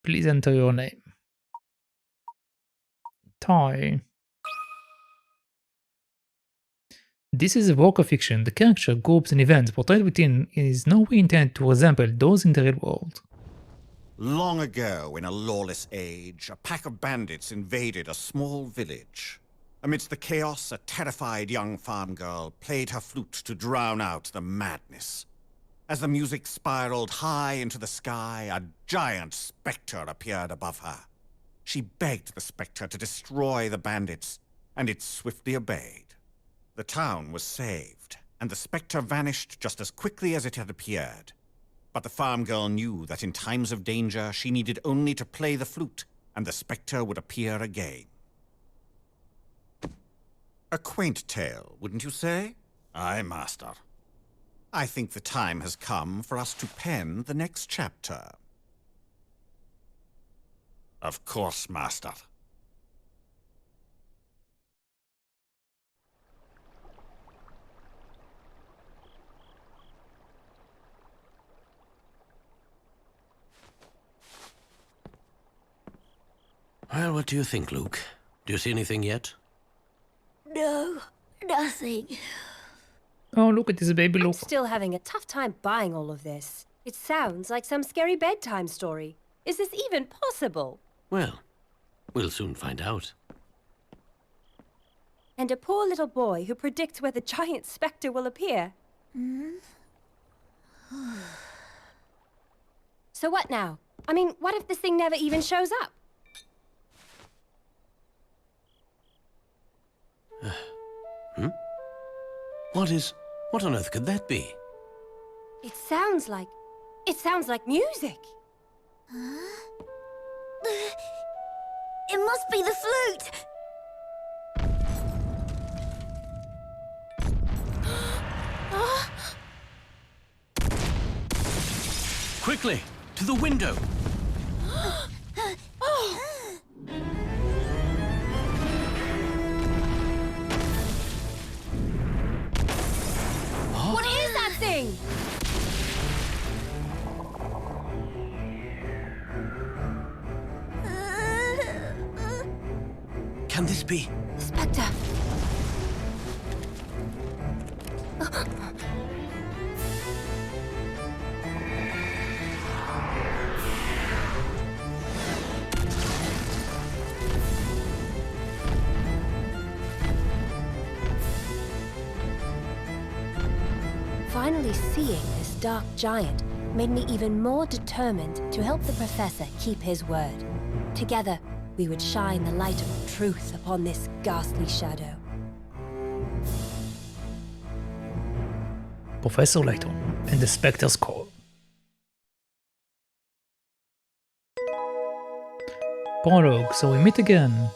Please enter your name. Ty. This is a work of fiction. The character, groups, and events portrayed within is no way intended to resemble those in the real world. Long ago, in a lawless age, a pack of bandits invaded a small village. Amidst the chaos, a terrified young farm girl played her flute to drown out the madness. As the music spiraled high into the sky, a giant spectre appeared above her. She begged the spectre to destroy the bandits, and it swiftly obeyed. The town was saved, and the spectre vanished just as quickly as it had appeared. But the farm girl knew that in times of danger, she needed only to play the flute, and the spectre would appear again. A quaint tale, wouldn't you say? Aye, master. I think the time has come for us to pen the next chapter. Of course, master. Well, what do you think, Luke? Do you see anything yet? No, nothing. Oh, look at this baby I'm Luke. still having a tough time buying all of this. It sounds like some scary bedtime story. Is this even possible? Well, we'll soon find out. And a poor little boy who predicts where the giant spectre will appear. So what now? I mean, what if this thing never even shows up? What on earth could that be? It sounds like music. It must be the flute. Quickly, to the window! What is that thing? Can this be? Spectre. Finally seeing this dark giant made me even more determined to help the professor keep his word. Together, we would shine the light of truth upon this ghastly shadow. Professor Layton and the Spectre's Call. Prologue, so we meet again.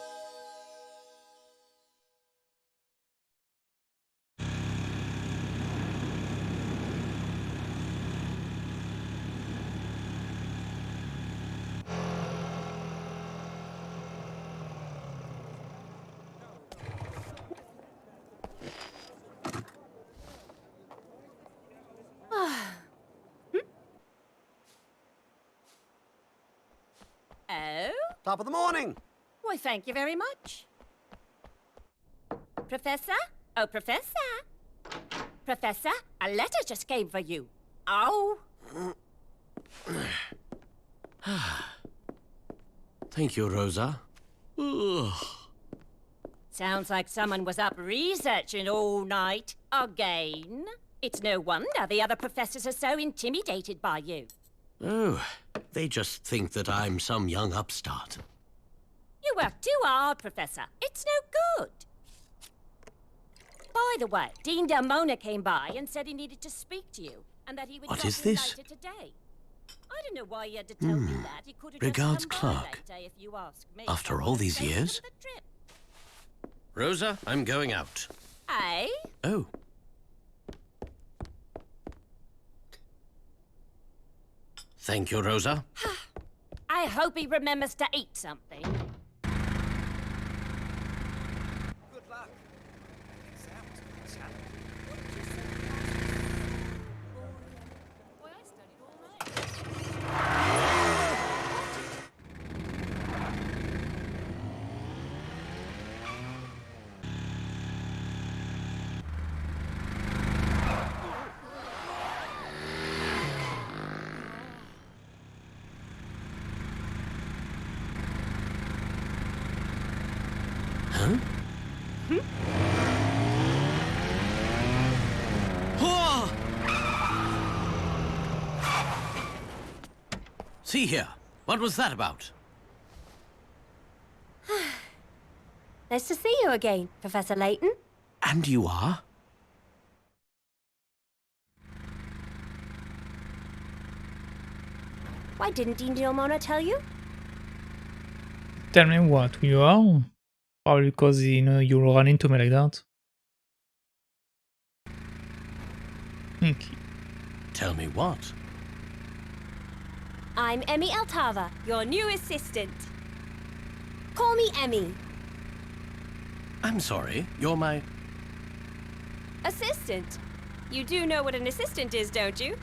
Oh? Top of the morning. Why, thank you very much. Professor? Oh, Professor? Professor, a letter just came for you. Oh. Thank you, Rosa. Ugh. Sounds like someone was up researching all night. Again? It's no wonder the other professors are so intimidated by you. Oh, they just think that I'm some young upstart. You work too hard, Professor. It's no good. By the way, Dean Delmona came by and said he needed to speak to you, and that he would What drop is in this? later today. I don't know why he had to tell you that. He could have Regards, just come by Clark. later, if you ask me. After all these years? The trip. Rosa, I'm going out. Eh? Oh. Thank you, Rosa. I hope he remembers to eat something. Good luck. See here. What was that about? Nice to see you again, Professor Layton. And you are? Why didn't Dean Delmona tell you? Tell me what who you are? Probably because you run into me like that. Okay. Tell me what? I'm Emmy Altava, your new assistant. Call me Emmy. I'm sorry, you're my... Assistant. You do know what an assistant is, don't you?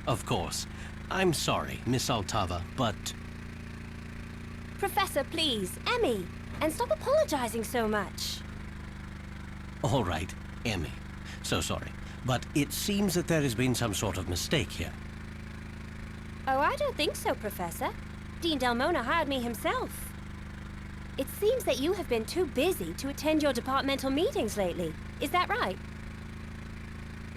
Of course. I'm sorry, Miss Altava, but... Professor, please, Emmy. And stop apologizing so much. All right, Emmy. So sorry. But it seems that there has been some sort of mistake here. Oh, I don't think so, Professor. Dean Delmona hired me himself. It seems that you have been too busy to attend your departmental meetings lately. Is that right?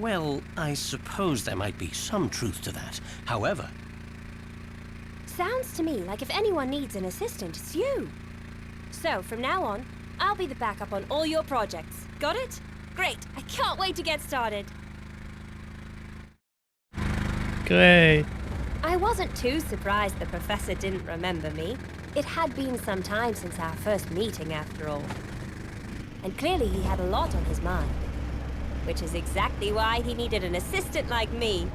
Well, I suppose there might be some truth to that. However... Sounds to me like if anyone needs an assistant, it's you. So, from now on, I'll be the backup on all your projects. Got it? Great. I can't wait to get started. Great. I wasn't too surprised the professor didn't remember me. It had been some time since our first meeting, after all. And clearly he had a lot on his mind. Which is exactly why he needed an assistant like me.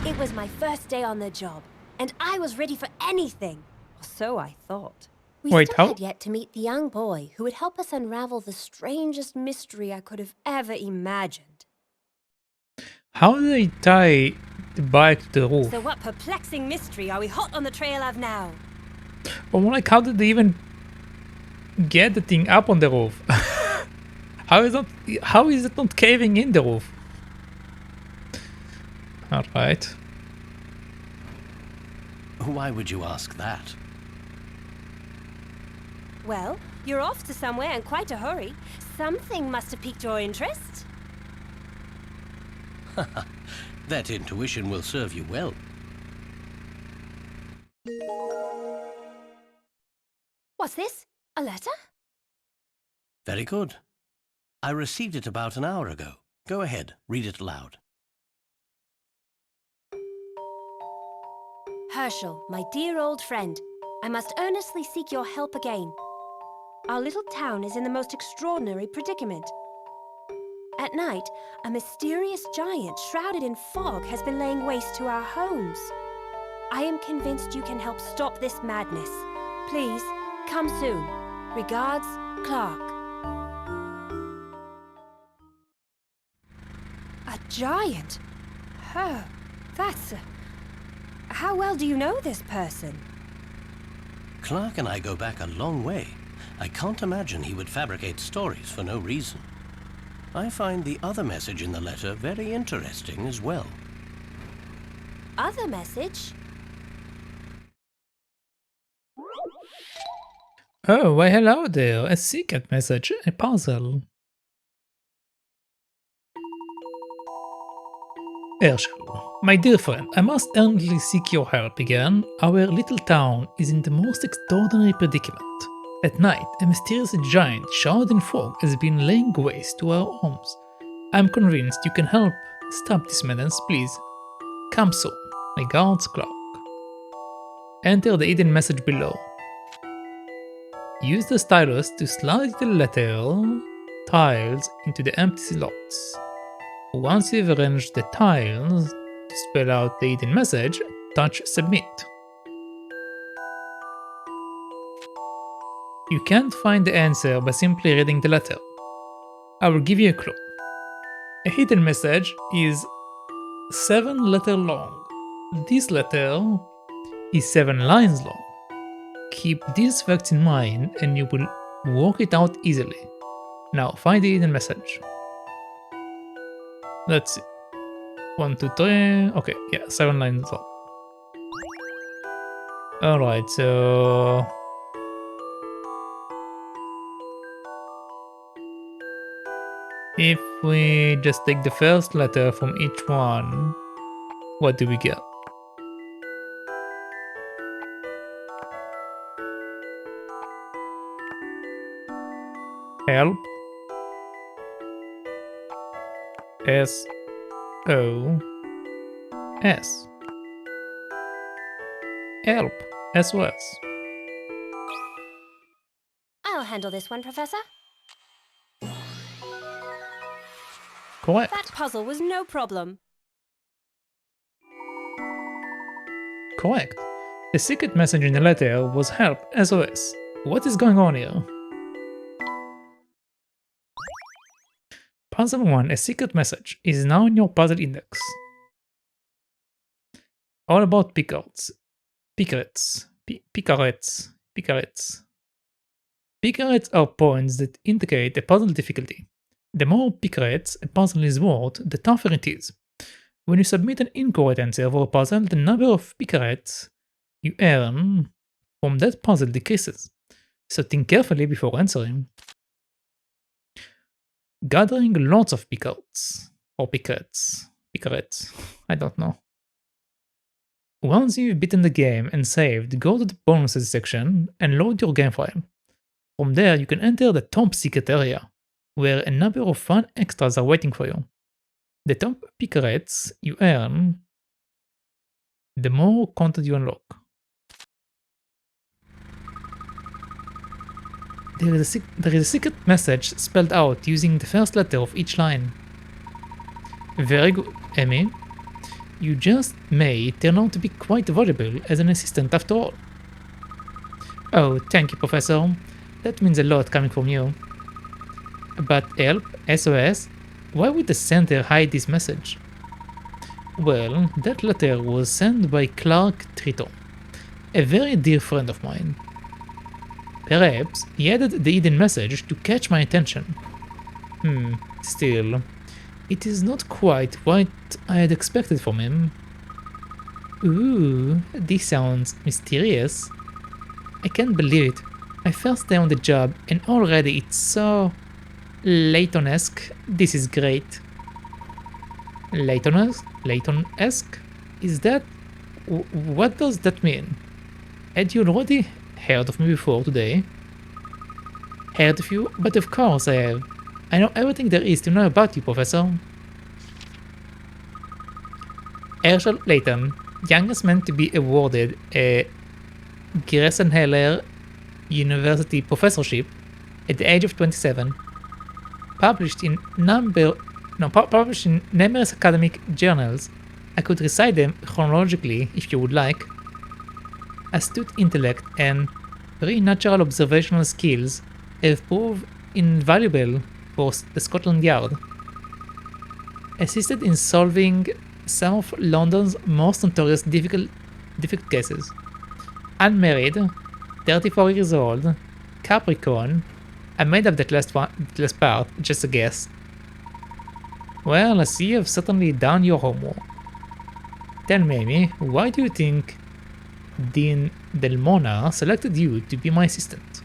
It was my first day on the job, and I was ready for anything. Or so I thought. We Wait, still how? had yet to meet the young boy who would help us unravel the strangest mystery I could have ever imagined. How do they tie the bike to the roof? So what perplexing mystery are we hot on the trail of now? Or more like, how did they even get the thing up on the roof? How is it not caving in the roof? Alright. Why would you ask that? Well, you're off to somewhere in quite a hurry. Something must have piqued your interest. That intuition will serve you well. What's this? A letter? Very good. I received it about an hour ago. Go ahead, read it aloud. Herschel, my dear old friend, I must earnestly seek your help again. Our little town is in the most extraordinary predicament. At night, a mysterious giant shrouded in fog has been laying waste to our homes. I am convinced you can help stop this madness. Please, come soon. Regards, Clark. A giant? Oh, that's... How well do you know this person? Clark and I go back a long way. I can't imagine he would fabricate stories for no reason. I find the other message in the letter very interesting as well. Other message? Oh, why hello there. A secret message, a puzzle. Herschel, my dear friend, I must earnestly seek your help again. Our little town is in the most extraordinary predicament. At night, a mysterious giant shrouded in fog has been laying waste to our homes. I am convinced you can help stop this madness, please. Come soon. Regards, Clark. Enter the hidden message below. Use the stylus to slide the letter tiles into the empty slots. Once you've arranged the tiles to spell out the hidden message, touch Submit. You can't find the answer by simply reading the letter. I will give you a clue. A hidden message is 7 letters long. This letter is 7 lines long. Keep these facts in mind and you will work it out easily. Now find the hidden message. Let's see. 1, 2, 3. Okay, yeah, 7 lines long. Alright, so... if we just take the first letter from each one, what do we get? Help. SOS. Help. SOS. I'll handle this one, Professor. Correct. That puzzle was no problem. Correct. The secret message in the letter was help SOS. What is going on here? Puzzle 1, a secret message, is now in your puzzle index. All about picarets. Picarets. Picarets are points that indicate a puzzle difficulty. The more picarets a puzzle is worth, the tougher it is. When you submit an incorrect answer for a puzzle, the number of picarets you earn from that puzzle decreases. So think carefully before answering. Gathering lots of picarets. Or picarets. Picarets. I don't know. Once you've beaten the game and saved, go to the bonuses section and load your game file. From there, you can enter the top secret area, where a number of fun extras are waiting for you. The top picarets you earn, the more content you unlock. There is a secret message spelled out using the first letter of each line. Very good, Amy. You just may turn out to be quite valuable as an assistant after all. Oh, thank you, Professor. That means a lot coming from you. But help, SOS? Why would the center hide this message? Well, that letter was sent by Clark Triton, a very dear friend of mine. Perhaps he added the hidden message to catch my attention. Still, it is not quite what I had expected from him. Ooh, this sounds mysterious. I can't believe it. My first day on the job and already it's so Layton-esque. This is great. Layton-esque? Is that... what does that mean? Had you already heard of me before today? Heard of you? But of course I have. I know everything there is to know about you, Professor. Herschel Layton, youngest man to be awarded a Gressenheller University professorship at the age of 27. Published in numerous academic journals. I could recite them chronologically if you would like. Astute intellect and very natural observational skills have proved invaluable for the Scotland Yard. Assisted in solving some of London's most notorious difficult cases. Unmarried, 34 years old, Capricorn. I made up that last part, just a guess. Well, I see you've certainly done your homework. Tell me, Amy, why do you think Dean Delmona selected you to be my assistant?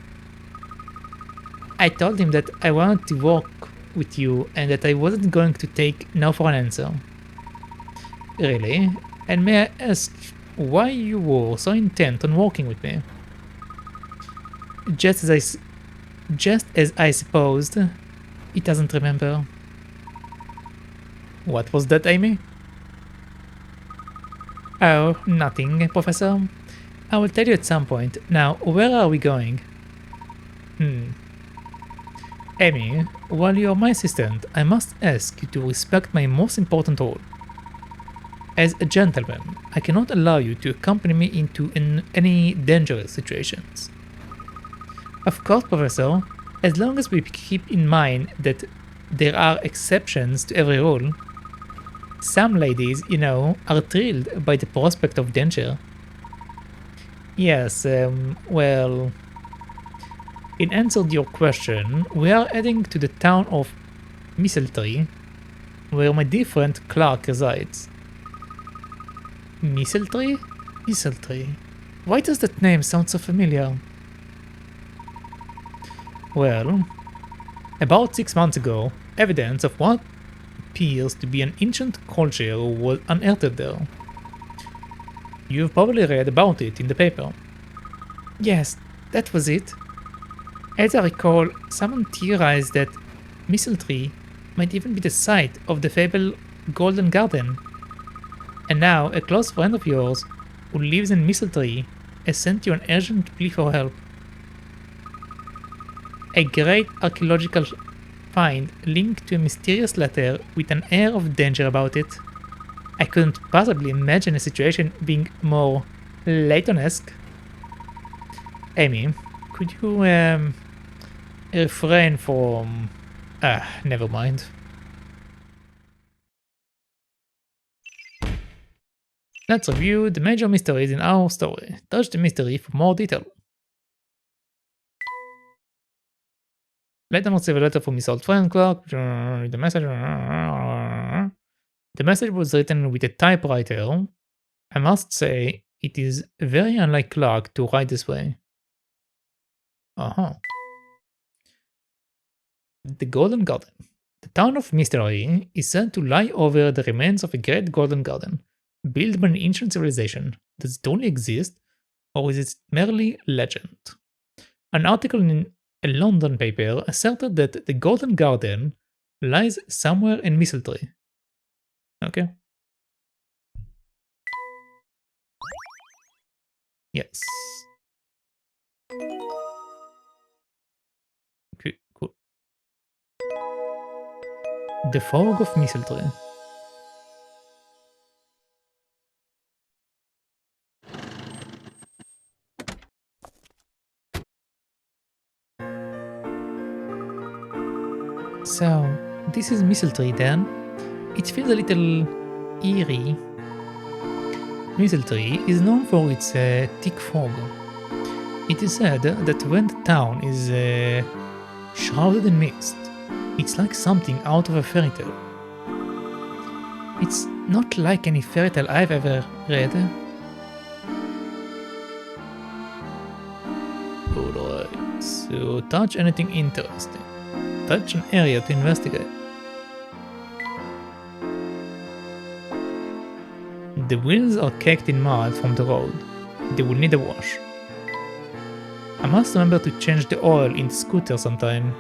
I told him that I wanted to work with you and that I wasn't going to take no for an answer. Really? And may I ask why you were so intent on working with me? Just as I supposed, he doesn't remember. What was that, Amy? Oh, nothing, Professor. I will tell you at some point. Now, where are we going? Amy, while you are my assistant, I must ask you to respect my most important rule. As a gentleman, I cannot allow you to accompany me into any dangerous situations. Of course, Professor, as long as we keep in mind that there are exceptions to every rule. Some ladies, you know, are thrilled by the prospect of danger. Yes, well... In answer to your question, we are heading to the town of Misthallery, where my dear friend Clark resides. Misthallery? Misthallery. Why does that name sound so familiar? Well, about 6 months ago, evidence of what appears to be an ancient culture was unearthed there. You've probably read about it in the paper. Yes, that was it. As I recall, someone theorized that Misthallery might even be the site of the fabled Golden Garden. And now, a close friend of yours who lives in Misthallery has sent you an urgent plea for help. A great archaeological find linked to a mysterious letter with an air of danger about it. I couldn't possibly imagine a situation being more Layton-esque. Amy, could you refrain from... never mind. Let's review the major mysteries in our story. Touch the mystery for more detail. Layton received a letter from his old friend Clark. The message was written with a typewriter. I must say, it is very unlike Clark to write this way. The Golden Garden. The town of Misthallery is said to lie over the remains of a great golden garden, built by an ancient civilization. Does it only exist, or is it merely legend? An article in a London paper asserted that the Golden Garden lies somewhere in Misthallery. Okay. Yes. Okay, cool. The fog of Misthallery. So, this is Misthallery then. It feels a little eerie. Misthallery is known for its thick fog. It is said that when the town is shrouded in mist, it's like something out of a fairy tale. It's not like any fairy tale I've ever read. Alright, so touch anything interesting. Touch an area to investigate. The wheels are caked in mud from the road. They will need a wash. I must remember to change the oil in the scooter sometime.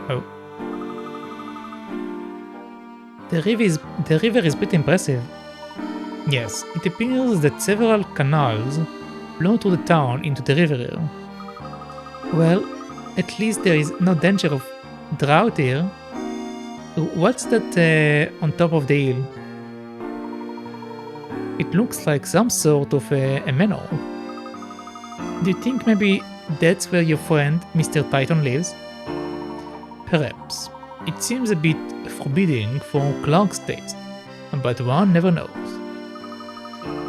Oh. The river is pretty impressive. Yes, it appears that several canals flow through the town into the river here. Well, at least there is no danger of drought here. What's that on top of the hill? It looks like some sort of a manor. Do you think maybe that's where your friend Mr. Titan lives? Perhaps. It seems a bit forbidding for Clark's taste, but one never knows.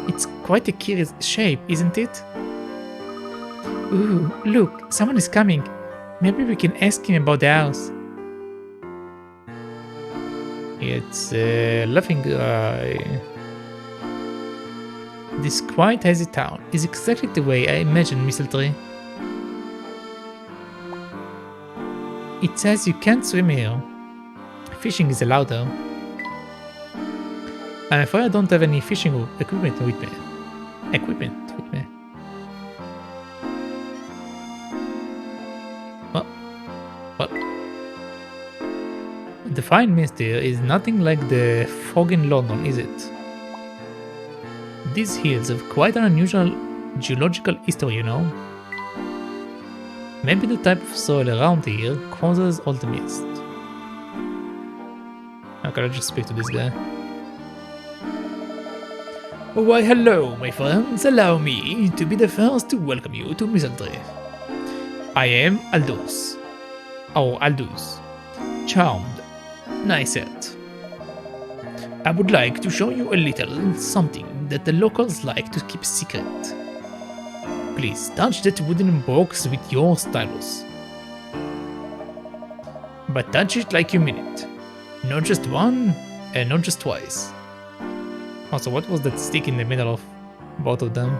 It's quite a curious shape, isn't it? Ooh, look, someone is coming. Maybe we can ask him about the house. It's a laughing guy. This quiet hazy town is exactly the way I imagined Misthallery. It says you can't swim here. Fishing is allowed though. I'm afraid I don't have any fishing equipment with me. What? The fine mist here is nothing like the fog in London, is it? These hills have quite an unusual geological history, you know. Maybe the type of soil around here causes all the mist. Okay, let's just speak to this guy. Why hello, my friends. Allow me to be the first to welcome you to Misthallery. I am Aldous. Or Aldous. Charmed. Nice set. I would like to show you a little something that the locals like to keep secret. Please touch that wooden box with your stylus. But touch it like you mean it. Not just one, and not just twice. Also, what was that stick in the middle of both of them?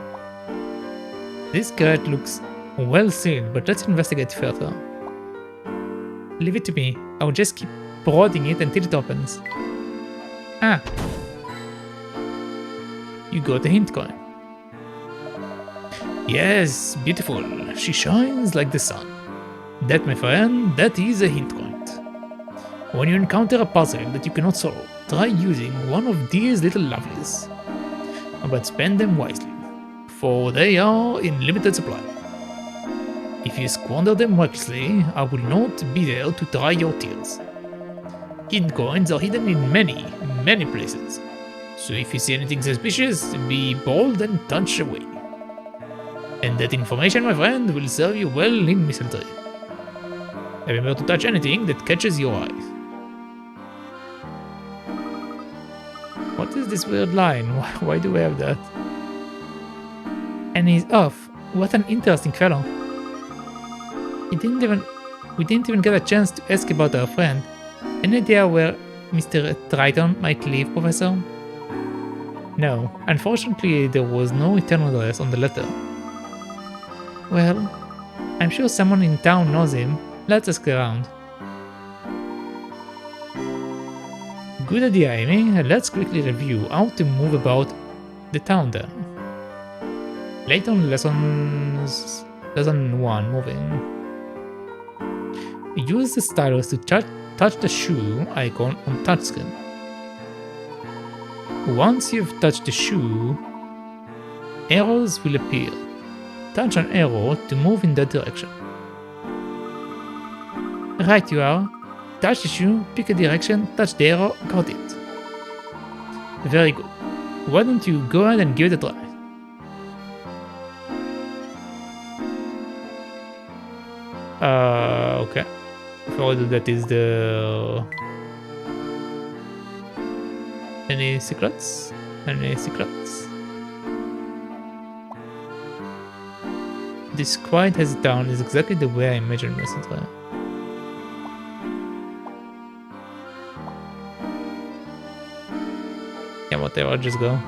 This crate looks well sealed, but let's investigate further. Leave it to me. I will just keep prodding it until it opens. Ah! You got a hint coin. Yes, beautiful. She shines like the sun. That, my friend, that is a hint point. When you encounter a puzzle that you cannot solve, try using one of these little lovelies. But spend them wisely, for they are in limited supply. If you squander them recklessly, I will not be there to dry your tears. Hidden coins are hidden in many, many places, so if you see anything suspicious, be bold and touch away. And that information, my friend, will serve you well in Misthallery. Remember to touch anything that catches your eye. What is this weird line? Why do we have that? And he's off. What an interesting fellow. We didn't even get a chance to ask about our friend. Any idea where Mr. Triton might live, Professor? No, unfortunately there was no return address on the letter. Well, I'm sure someone in town knows him. Let's ask around. Good idea, Amy. Let's quickly review how to move about the town there. Layton Lesson 1, moving. Use the stylus to touch the shoe icon on touchscreen. Once you've touched the shoe, arrows will appear. Touch an arrow to move in that direction. Right you are. Touch the shoe, pick a direction, touch the arrow, got it. Very good. Why don't you go ahead and give it a try? Okay. Before I do that, is there any secrets? Any secrets? This quiet has down is exactly the way I imagined Misthallery. Yeah, whatever, I'll just go.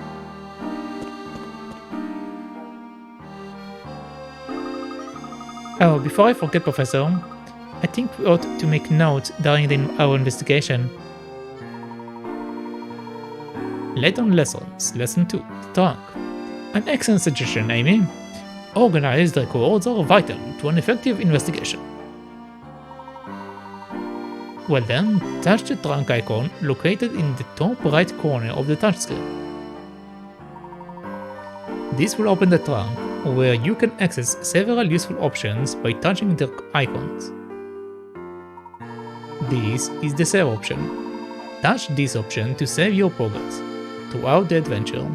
Oh, before I forget, Professor, I think we ought to make note during our investigation. Layton Lessons, Lesson 2, the trunk. An excellent suggestion, Amy. Organized records are vital to an effective investigation. Well then, touch the trunk icon located in the top right corner of the touchscreen. This will open the trunk, where you can access several useful options by touching the icons. This is the save option. Touch this option to save your progress throughout the adventure.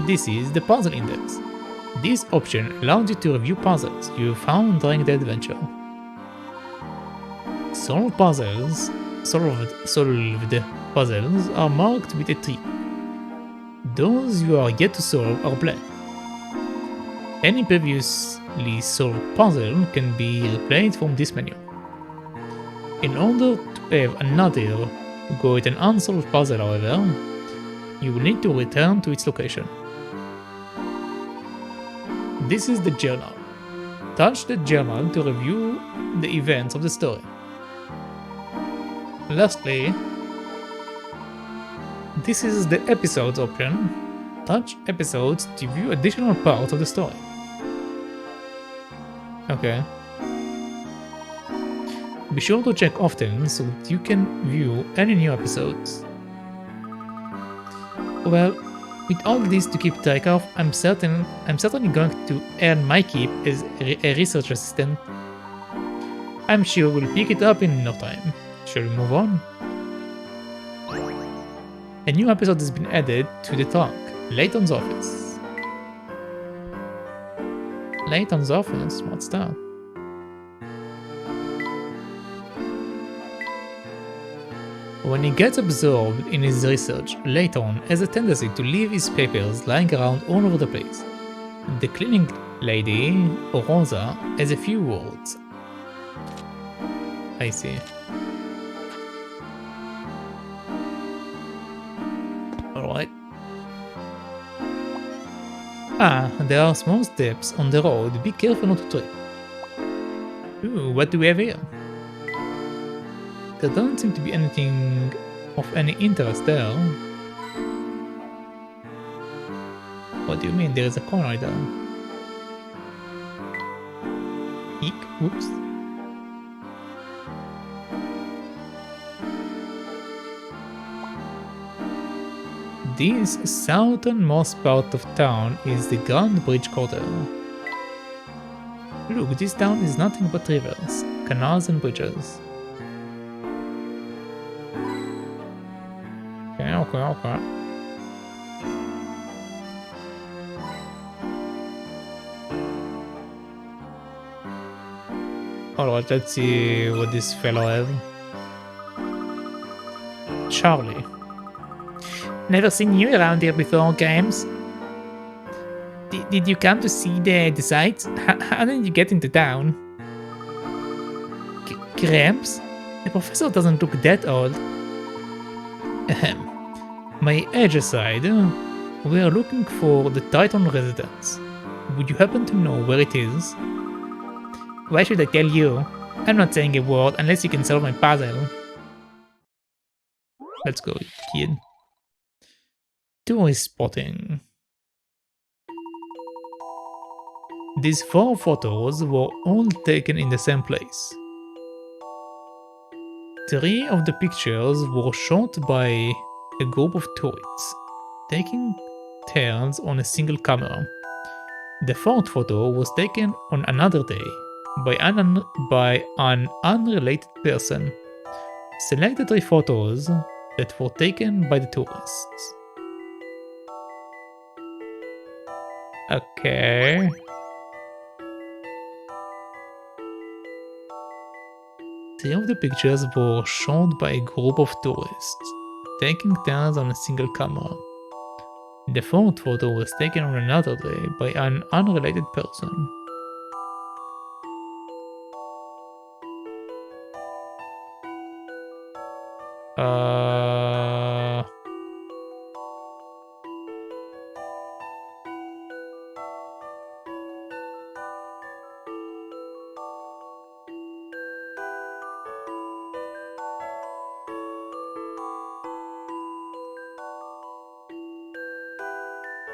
This is the puzzle index. This option allows you to review puzzles you found during the adventure. Solved puzzles are marked with a tick. Those you are yet to solve are blank. Any previously solved puzzle can be replayed from this menu. In order to have another go with an unsolved puzzle, however, you will need to return to its location. This is the journal. Touch the journal to review the events of the story. Lastly, this is the episodes option. Touch episodes to view additional parts of the story. Okay. Be sure to check often so that you can view any new episodes. Well, with all this to keep track of, I'm certainly going to earn my keep as a research assistant. I'm sure we'll pick it up in no time. Shall we move on? A new episode has been added to the trunk, Layton's office. Layton's office? What's that? When he gets absorbed in his research, Layton has a tendency to leave his papers lying around all over the place. The cleaning lady, Rosa, has a few words. I see. Alright. Ah, there are small steps on the road. Be careful not to trip. Ooh, what do we have here? There doesn't seem to be anything of any interest there. What do you mean? There is a coin right there. Eek. Whoops. This southernmost part of town is the Grand Bridge Quarter. Look, this town is nothing but rivers, canals and bridges. Okay. Alright, let's see what this fellow has. Charlie. Never seen you around here before, Grams. Did you come to see the sights? How did you get into town? Grams? The professor doesn't look that old. Ahem. My age aside, we are looking for the Titan residence. Would you happen to know where it is? Why should I tell you? I'm not saying a word unless you can solve my puzzle. Let's go, kid. Tourist spotting. These 4 photos were all taken in the same place. 3 of the pictures were shot by a group of tourists, taking turns on a single camera. The 4th photo was taken on another day by an unrelated person. Select the 3 photos that were taken by the tourists. Okay. Three of the pictures were shot by a group of tourists, taking turns on a single camera. The 4th photo was taken on another day by an unrelated person.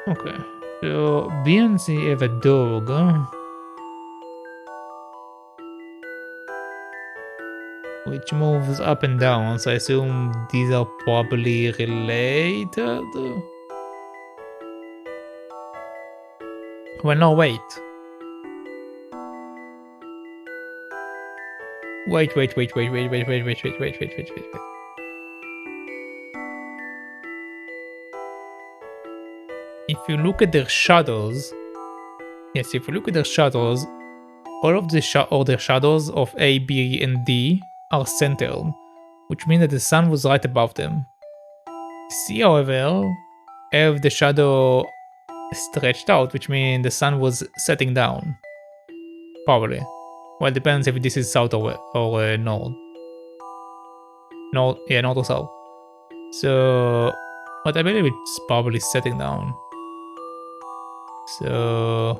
Okay, so B and C have a dog. Which moves up and down, so I assume these are probably related. Well, no, wait. Wait. If you look at their shadows, yes, if you look at their shadows, all of the shadows of A, B, and D are centered, which means that the sun was right above them. C, however, have the shadow stretched out, which means the sun was setting down. Probably. Well, it depends if this is south or north. North or south. So, but I believe it's probably setting down. So,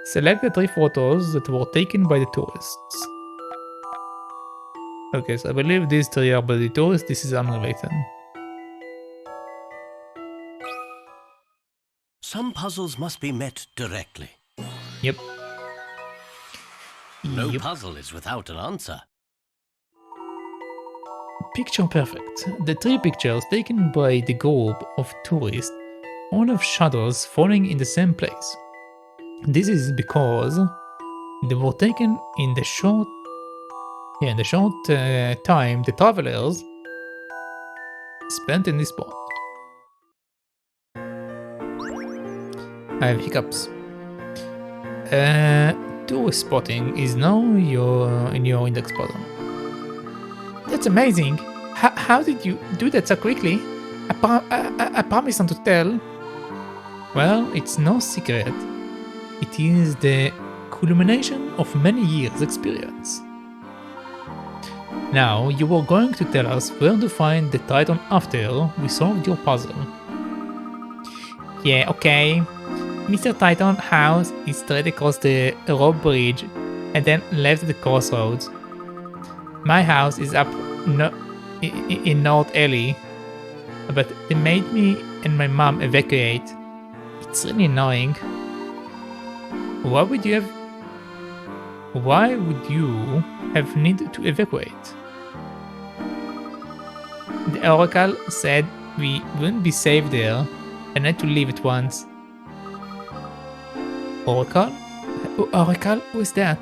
select the 3 photos that were taken by the tourists. Okay, so I believe these 3 are by the tourists, this is unrelated. Some puzzles must be met directly. Yep. No puzzle is without an answer. Picture perfect. The 3 pictures taken by the group of tourists all have shadows falling in the same place. This is because they were taken in the short time the travelers spent in this spot. I have hiccups. Tourist spotting is now in your index button. That's amazing. How did you do that so quickly? I promise not to tell. Well, it's no secret. It is the culmination of many years' experience. Now, you are going to tell us where to find the Titan after we solved your puzzle. Yeah, okay. Mr. Titan house is straight across the rope bridge and then left at the crossroads. My house is up in North Alley, but they made me and my mom evacuate It's really annoying. Why would you have need to evacuate? The Oracle said we wouldn't be safe there and had to leave at once. Oracle? Oracle? Who is that?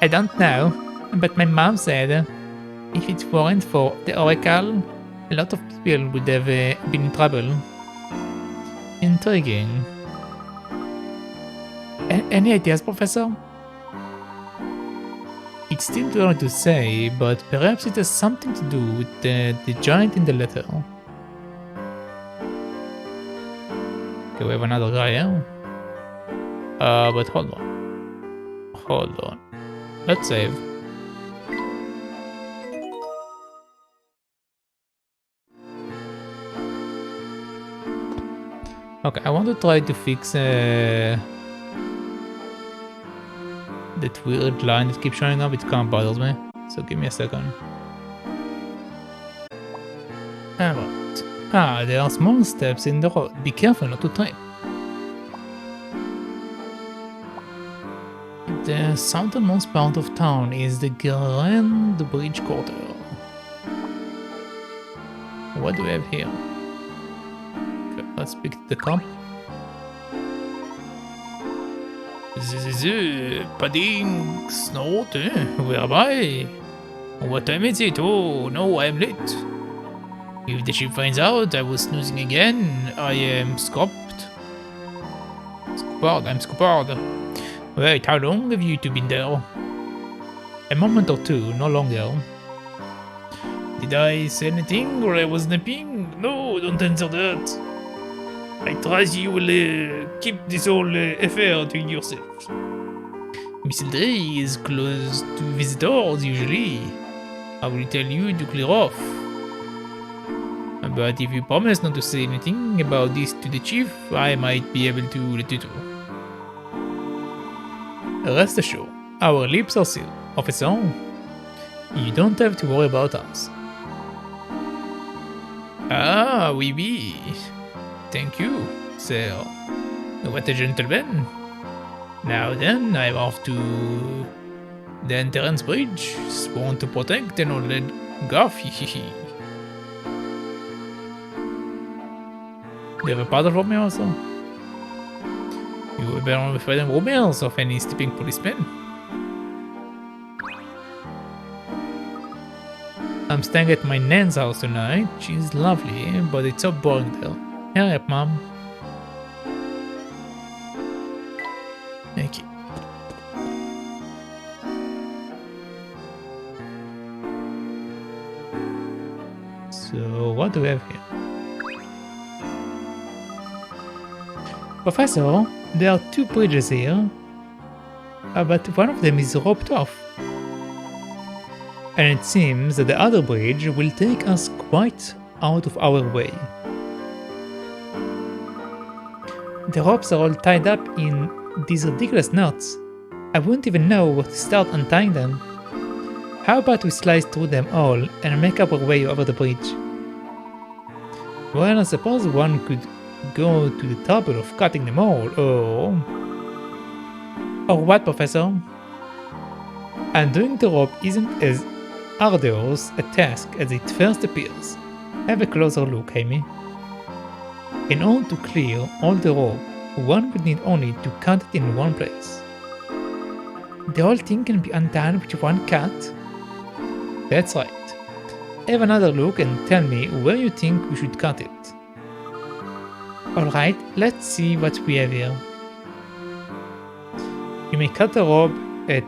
I don't know, but my mom said if it weren't for the Oracle, a lot of people would have been in trouble. Intriguing. Any ideas, Professor? It's still too early to say, but perhaps it has something to do with the giant in the letter. Okay, we have another guy here. But hold on. Hold on. Let's save. Okay, I want to try to fix that weird line that keeps showing up. It kind of bothers me. So give me a second. Alright. Ah, there are small steps in the road. Be careful not to trip. The southernmost part of town is the Grand Bridge Quarter. What do we have here? Okay, let's pick the cop. Padding snort, where am I? What time is it? Oh no, I am late. If the ship finds out I was snoozing again, I am scooped. I'm scooped. Wait, how long have you two been there? A moment or two, no longer. Did I say anything or I was napping? No, don't answer that. I trust you will keep this whole affair to yourself. Misthallery is closed to visitors usually. I will tell you to clear off. But if you promise not to say anything about this to the chief, I might be able to let you do. Rest assured, our lips are sealed, officer. You don't have to worry about us. Ah, oui. Thank you, sir. What a gentleman. Now then, I'm off to the entrance bridge, sworn to protect and not let go. Do you have a paddle for me also? You better not fighting rumors of any sleeping policemen. I'm staying at my nan's house tonight. She's lovely, but it's so boring there. Hurry up, Mom. Okay. So, what do we have here? Professor, there are two bridges here, but one of them is roped off. And it seems that the other bridge will take us quite out of our way. The ropes are all tied up in these ridiculous knots. I wouldn't even know where to start untying them. How about we slice through them all and make our way over the bridge? Well, I suppose one could go to the trouble of cutting them all, or what, Professor? Undoing the rope isn't as arduous a task as it first appears. Have a closer look, Amy. In order to clear all the rope, one would need only to cut it in one place. The whole thing can be undone with one cut? That's right. Have another look and tell me where you think we should cut it. Alright, let's see what we have here. You may cut the rope at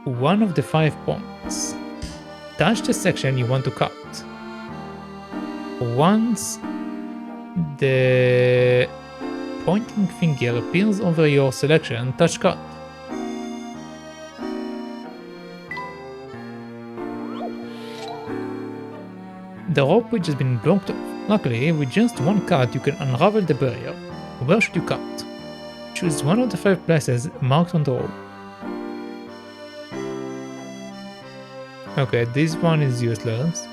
one of the 5 points. Touch the section you want to cut. Once the pointing finger appears over your selection, touch cut. The rope bridge has been blocked off. Luckily, with just one cut you can unravel the barrier. Where should you cut? Choose one of the 5 places marked on the rope. Okay, this one is useless.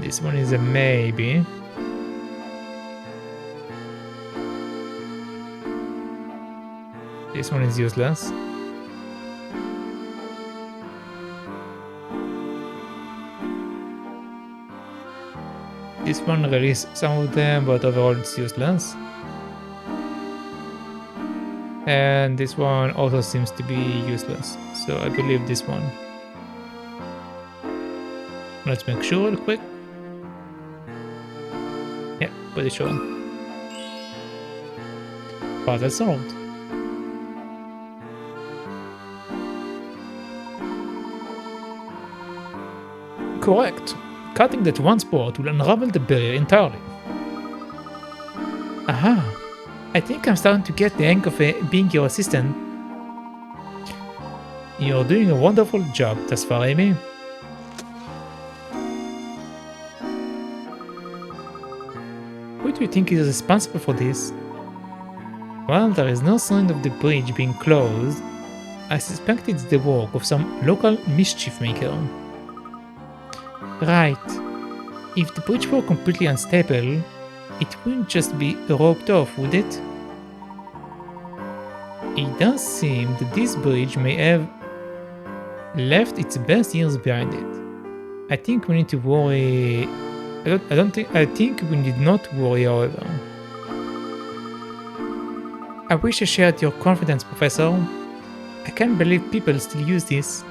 This one is a maybe. This one is useless. This one releases some of them, but overall it's useless. And this one also seems to be useless, so I believe this one. Let's make sure real quick. Yeah, pretty sure. Puzzle solved. Correct. Cutting that one spot will unravel the barrier entirely. Aha! I think I'm starting to get the hang of being your assistant. You're doing a wonderful job thus far, Amy. Who do you think is responsible for this? While there is no sign of the bridge being closed, I suspect it's the work of some local mischief maker. Right. If the bridge were completely unstable, it wouldn't just be roped off, would it? It does seem that this bridge may have left its best years behind it. I think we need to worry. I think we need not worry, however. I wish I shared your confidence, Professor. I can't believe people still use this.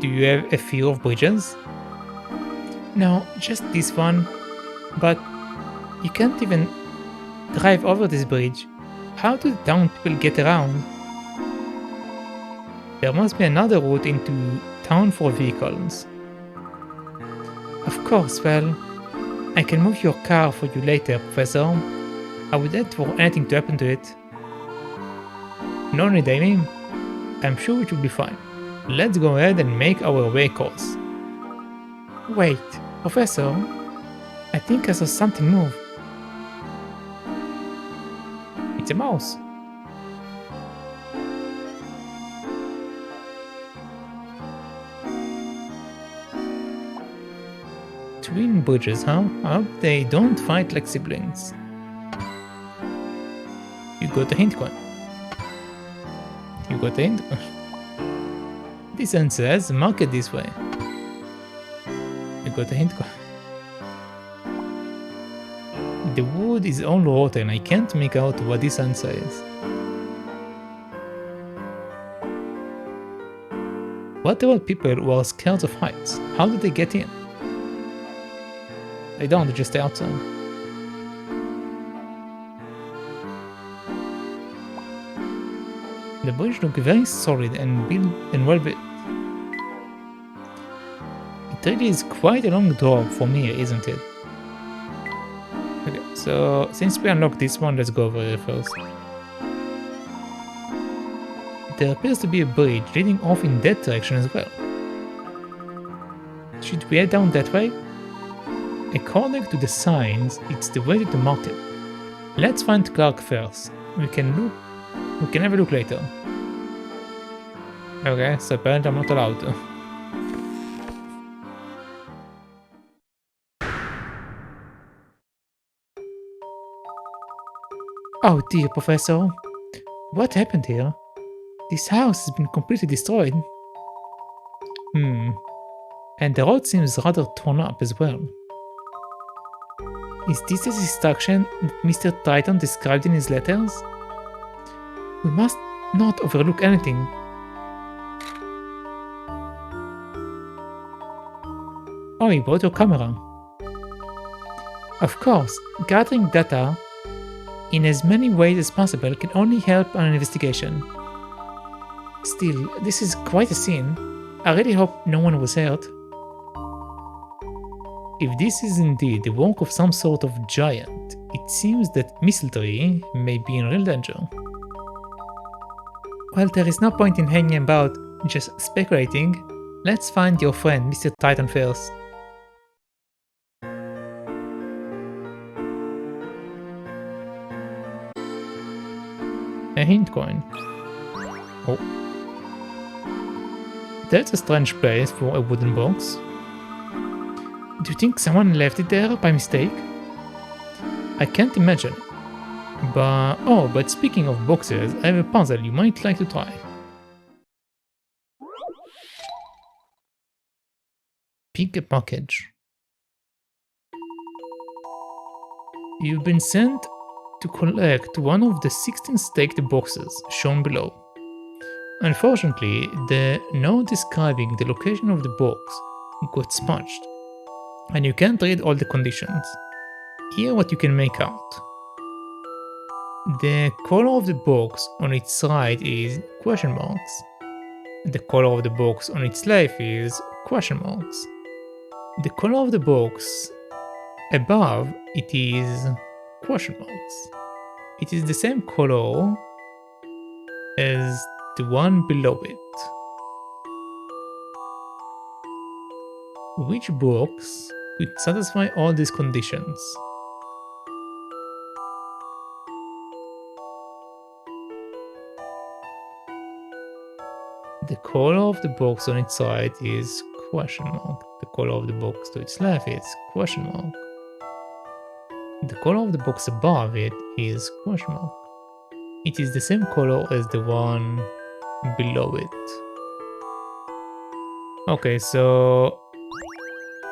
Do you have a fear of bridges? No, just this one. But you can't even drive over this bridge. How do the town people get around? There must be another route into town for vehicles. Of course, well, I can move your car for you later, Professor. I would hate for anything to happen to it. No need, Amy. I'm sure it will be fine. Let's go ahead and make our way course. Wait, Professor, I think I saw something move. It's a mouse. Twin bridges, huh? I hope they don't fight like siblings. You got a hint coin. You got a hint coin. This one says, mark it this way. You got a hint coin. The wood is all rotten, I can't make out what this one says. What about people who are scared of heights? How do they get in? They don't, they just stay outside. The bridge looks very solid and well built. It really is quite a long drop from here, isn't it? Okay, so since we unlocked this one, let's go over here first. There appears to be a bridge leading off in that direction as well. Should we head down that way? According to the signs, it's the way to the market. Let's find Clark first. We can have a look later. Okay, so apparently I'm not allowed to. Oh dear, Professor. What happened here? This house has been completely destroyed. And the road seems rather torn up as well. Is this the destruction that Mr. Triton described in his letters? We must not overlook anything. Oh, you brought your camera. Of course, gathering data in as many ways as possible can only help an investigation. Still, this is quite a scene. I really hope no one was hurt. If this is indeed the work of some sort of giant, it seems that Misthallery may be in real danger. Well, there is no point in hanging about just speculating. Let's find your friend Mr. Triton first. A hint coin. Oh. That's a strange place for a wooden box. Do you think someone left it there by mistake? I can't imagine. But speaking of boxes, I have a puzzle you might like to try. Pick a package. You've been sent to collect one of the 16 staked boxes shown below. Unfortunately, the note describing the location of the box got smudged, and you can't read all the conditions. Here what you can make out. The color of the box on its right is question marks. The color of the box on its left is question marks. The color of the box above it is question marks. It is the same color as the one below it. Which box could satisfy all these conditions? The color of the box on its right is question mark. The color of the box to its left is question mark. The color of the box above it is question mark. It is the same color as the one below it. Okay, so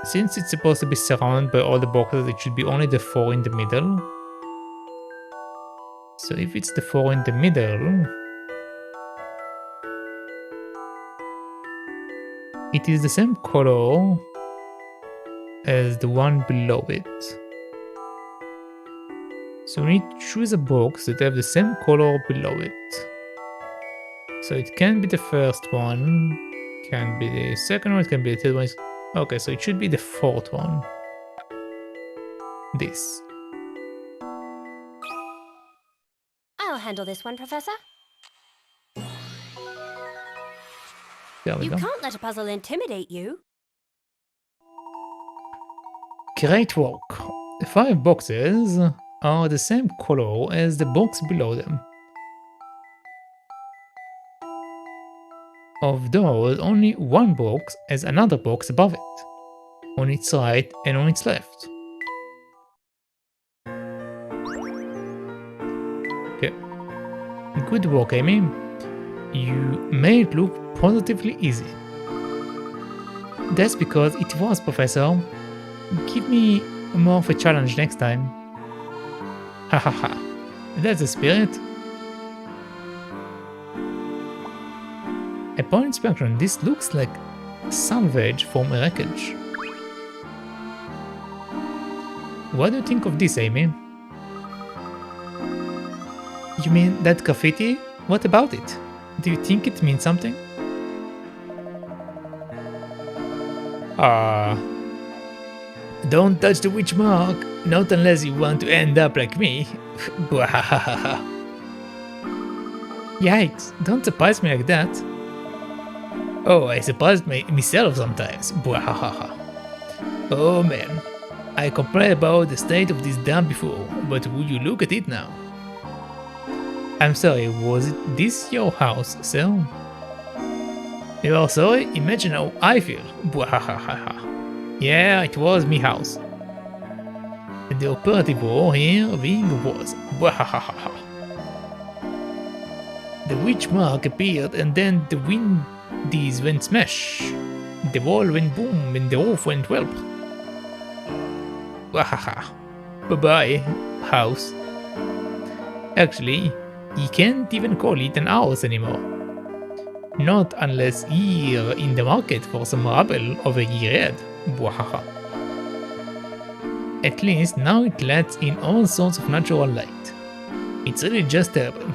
since it's supposed to be surrounded by all the boxes, it should be only the 4 in the middle. So if it's the 4 in the middle, it is the same color as the one below it. So we need to choose a box that have the same color below it. So it can be the first one, can be the second one, it can be the third one. Okay, so it should be the fourth one. This. I'll handle this one, Professor. There we You go. can't let a puzzle intimidate you. Great work. The 5 boxes are the same color as the box below them. Of those, only one box has another box above it, on its right and on its left. Okay. Good work, Amy. You made it look positively easy. That's because it was, Professor. Give me more of a challenge next time. Hahaha. That's the spirit. Upon inspection, this looks like salvage from a wreckage. What do you think of this, Amy? You mean that graffiti? What about it? Do you think it means something? Don't touch the witch mark, not unless you want to end up like me. Yikes, don't surprise me like that. Oh, I surprised myself sometimes. Oh man, I complained about the state of this dam before, but would you look at it now? I'm sorry, was it this your house, sir? You are sorry? Imagine how I feel. Yeah, it was me house. The operative word here being was. The witch mark appeared and then the windies went smash. The wall went boom and the roof went whelp. Bye-bye, house. Actually, you can't even call it an house anymore. Not unless you're in the market for some rubble over your head. At least now it lets in all sorts of natural light. It's really just terrible.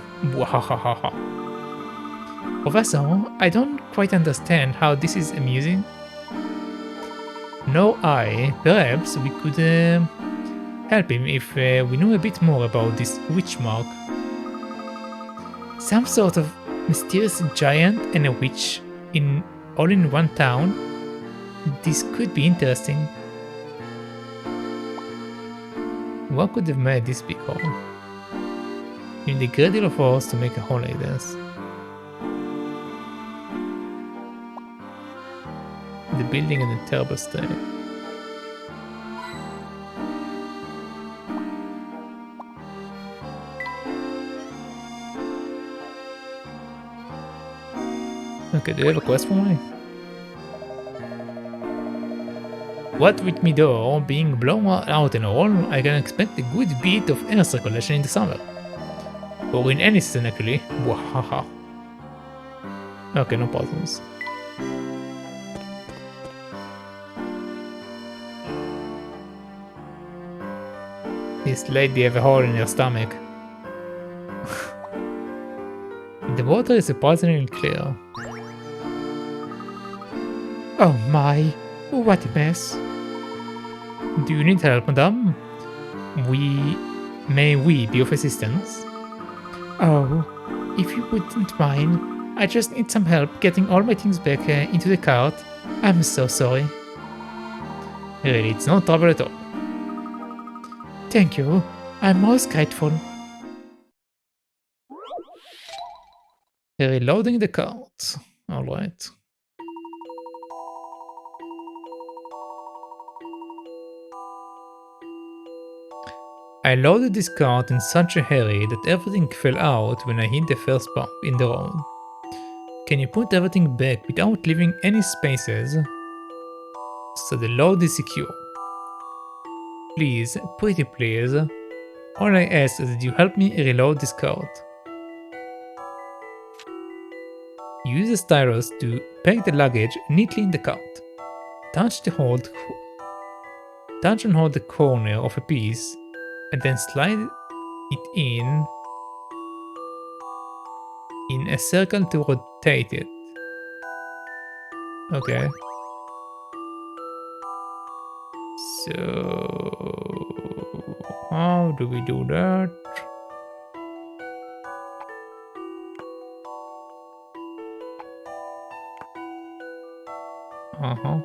Professor, I don't quite understand how this is amusing. No, perhaps we could help him if we knew a bit more about this witch mark. Some sort of mysterious giant and a witch all in one town. This could be interesting. What could have made this big hole? You need a great deal of force to make a hole like this. The building in a terrible state. Okay, do you have a quest for me? What with me door being blown out and all, I can expect a good bit of air circulation in the summer. Or in any season actually. Wahaha. Okay, no puzzles. This lady have a hole in her stomach. The water is surprisingly clear. Oh my, what a mess. Do you need help, madame? May we be of assistance? Oh, if you wouldn't mind, I just need some help getting all my things back into the cart. I'm so sorry. Really, it's no trouble at all. Thank you. I'm most grateful. Reloading the cart. Alright. I loaded this cart in such a hurry that everything fell out when I hit the first bump in the road. Can you put everything back without leaving any spaces so the load is secure? Please, pretty please. All I ask is that you help me reload this cart. Use the stylus to pack the luggage neatly in the cart. Touch and hold the corner of a piece and then slide it in a circle to rotate it. Okay. So how do we do that? Uh-huh.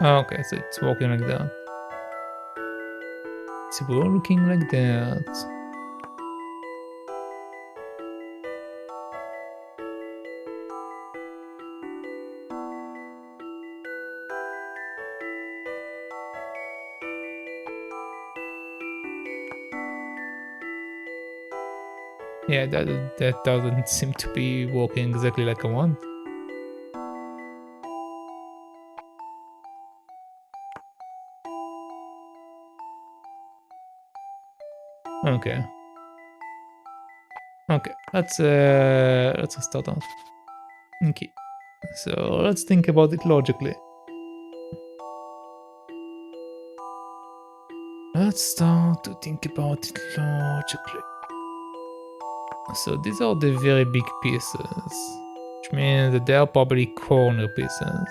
Okay, so it's working like that. It's working like that. Yeah, that doesn't seem to be working exactly like I want. Okay. Okay, let's start out. Okay. So let's think about it logically. Let's start to think about it logically. So these are the very big pieces, which means that they are probably corner pieces.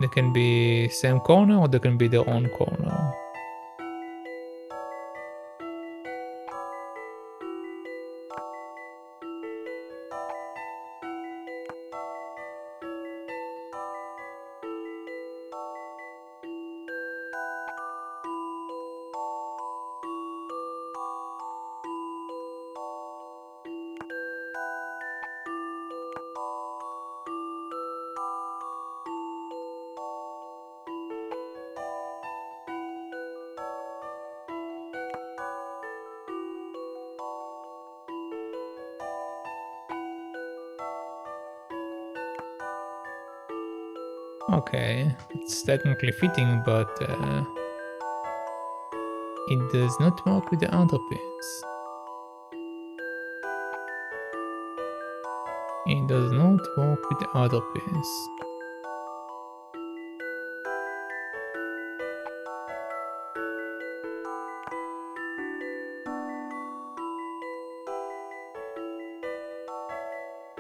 They can be same corner or they can be their own corner. Okay, it's technically fitting, but it does not work with the other piece. It does not work with the other piece.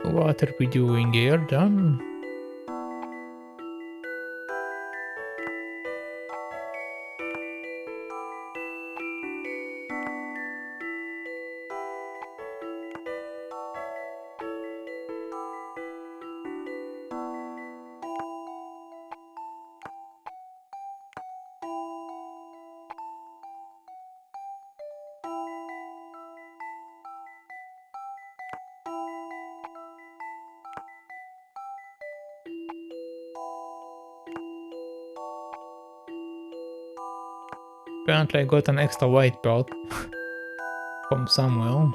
What are we doing here then? apparently I got an extra white part from somewhere.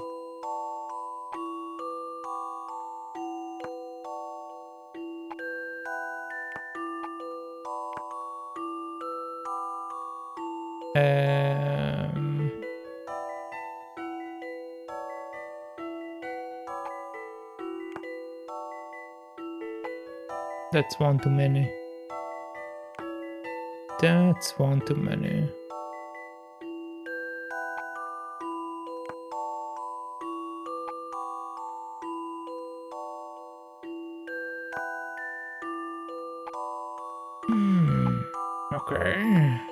That's one too many. That's one too many. Okay.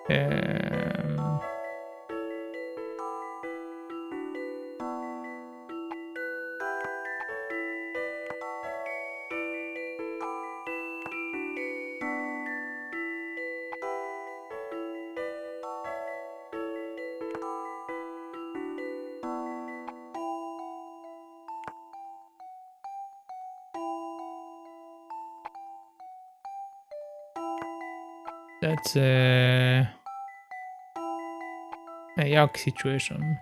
Um, that's a yuck situation.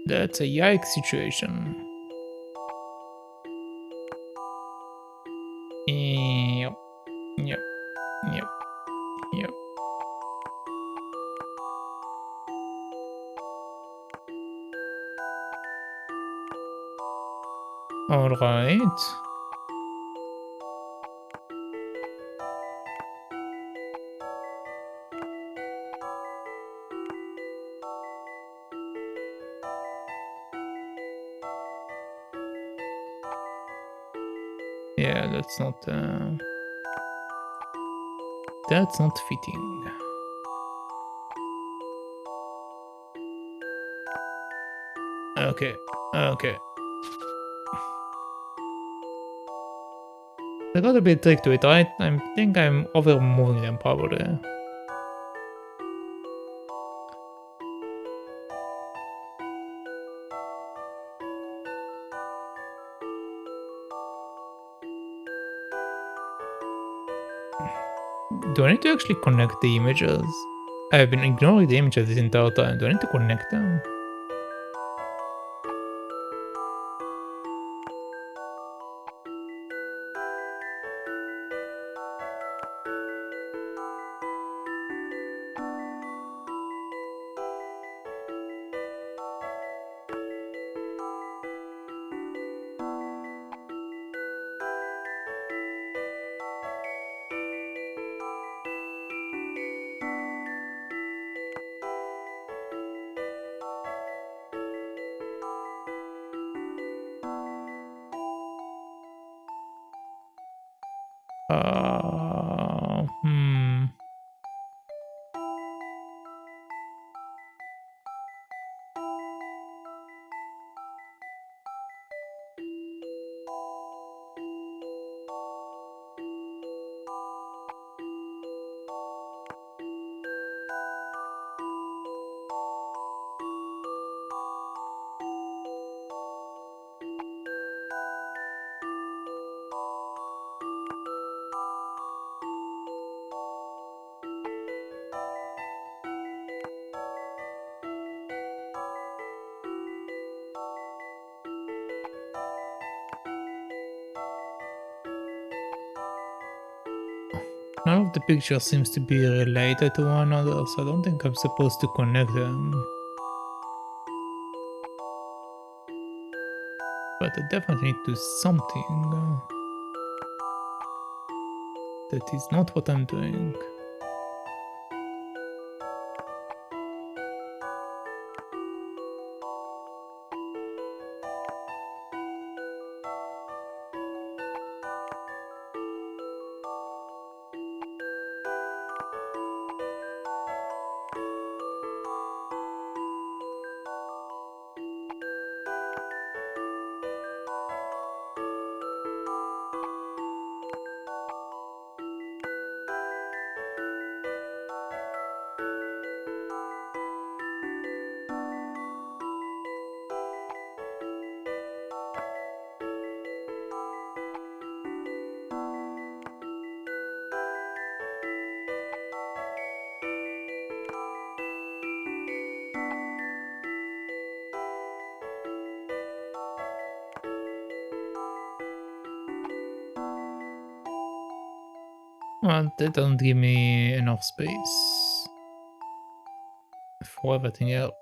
That's a yike situation. Yep. Yep. Yep. Yep. All right. Yeah, that's not fitting. Okay. Okay. I got a bit trick to it, right? I think I'm over moving them probably. Do I need to actually connect the images? I've been ignoring the images this entire time. Do I need to connect them? Hmm. None of the pictures seems to be related to one another, so I don't think I'm supposed to connect them. But I definitely need to do something. That is not what I'm doing. Well, that doesn't give me enough space for everything else.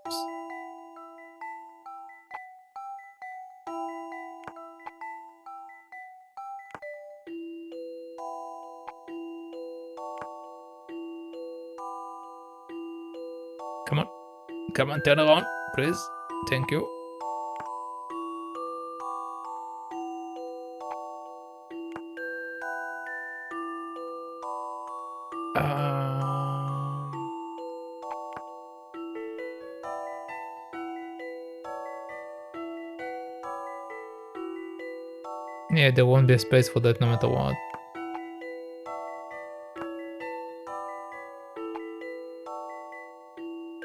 Come on. Come on, turn around, please. Thank you. Yeah, there won't be a space for that no matter what.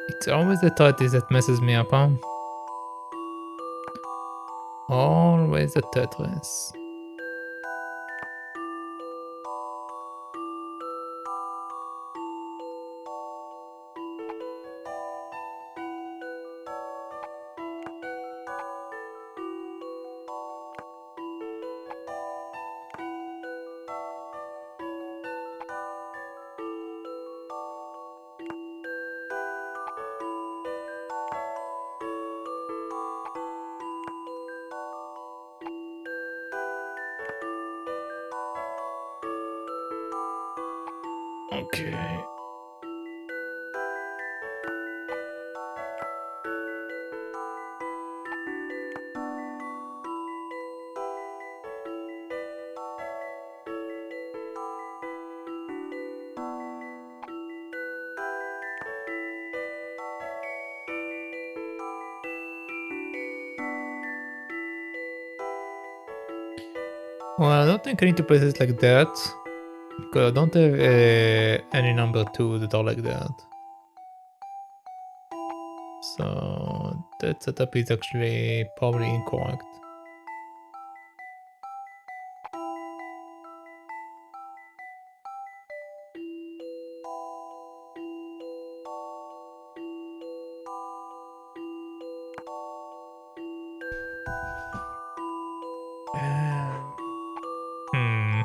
It's always the Tetris that messes me up, huh? Always the Tetris. Okay. Well, I don't think I need to place it like that, because I don't have any number 2 that are like that. So that setup is actually probably incorrect. Hmm.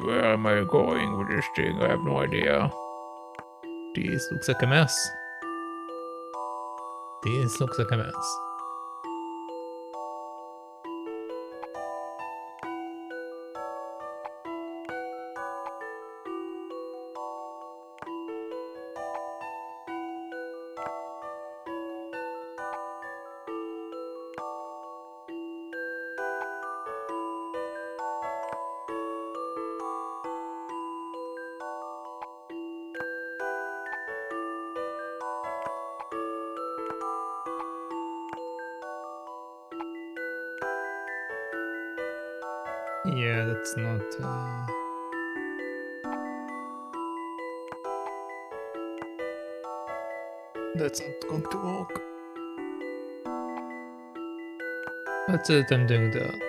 Where am I going with this thing? I have no idea. This looks like a mess. This looks like a mess. Yeah, that's not... That's not going to work. Let's say that I'm doing that.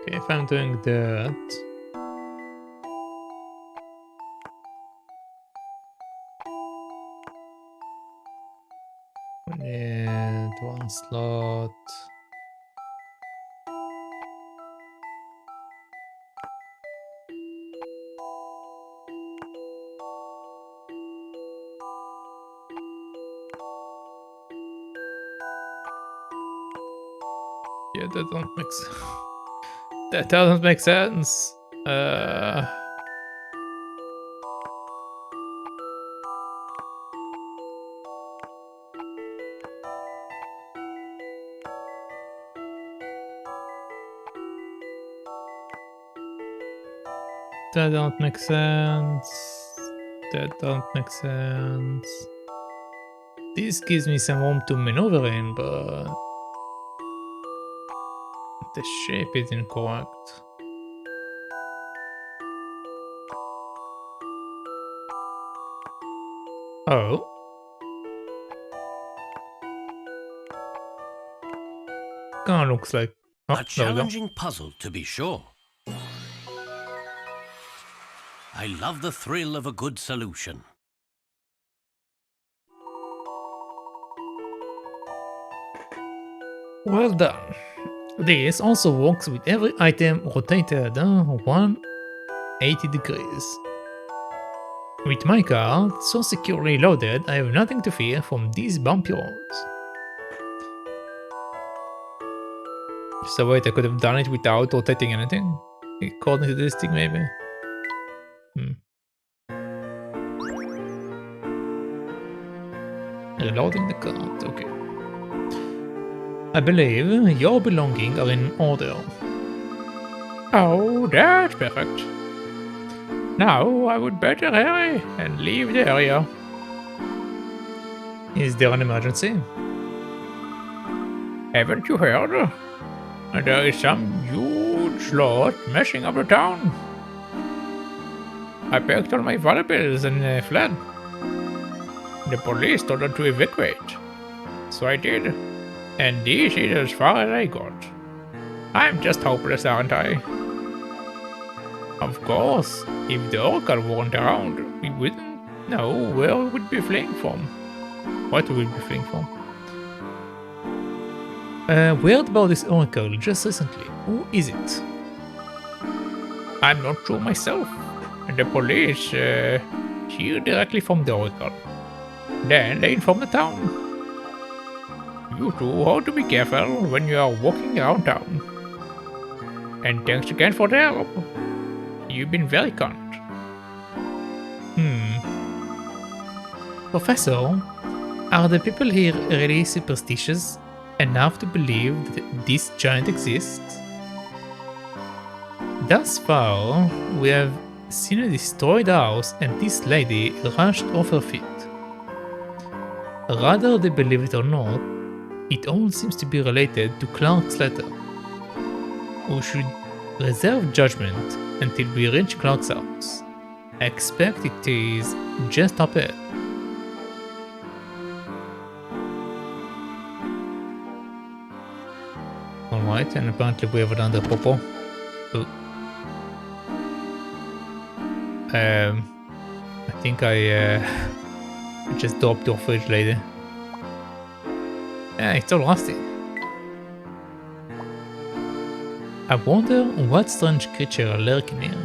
Okay, if I'm doing that... We need one slot. Yeah, that don't make sense. That doesn't make sense. That don't make sense. That don't make sense. This gives me some room to maneuver in, but The shape is incorrect. Oh. Kinda looks like... Oh, A challenging puzzle, to be sure. I love the thrill of a good solution. Well done. This also works with every item rotated 180 degrees. With my card so securely loaded, I have nothing to fear from these bumpy roads. So wait, I could have done it without rotating anything? According to this thing, maybe? Reloading the card, okay. I believe your belongings are in order. Oh, that's perfect. Now I would better hurry and leave the area. Is there an emergency? Haven't you heard? There is some huge lot messing up the town. I packed all my valuables and fled. The police told them to evacuate. So I did. And this is as far as I got. I'm just hopeless, aren't I? Of course, if the Oracle weren't around, we wouldn't know where we would be fleeing from. What we would be fleeing from. We heard about this Oracle just recently. Who is it? I'm not sure myself. The police hear directly from the Oracle. Then they inform the town. You two ought to be careful when you are walking around town. And thanks again for the help. You've been very kind. Professor, are the people here really superstitious enough to believe that this giant exists? Thus far, we have seen a destroyed house and this lady rushed off her feet. Rather they believe it or not, it all seems to be related to Clark's letter. We should reserve judgment until we reach Clark's house. I expect it is just up ahead. Alright, and apparently we have another popo. Oh. I think I just dropped the fridge lady. Yeah, it's all rusty. I wonder what strange creature are lurking here.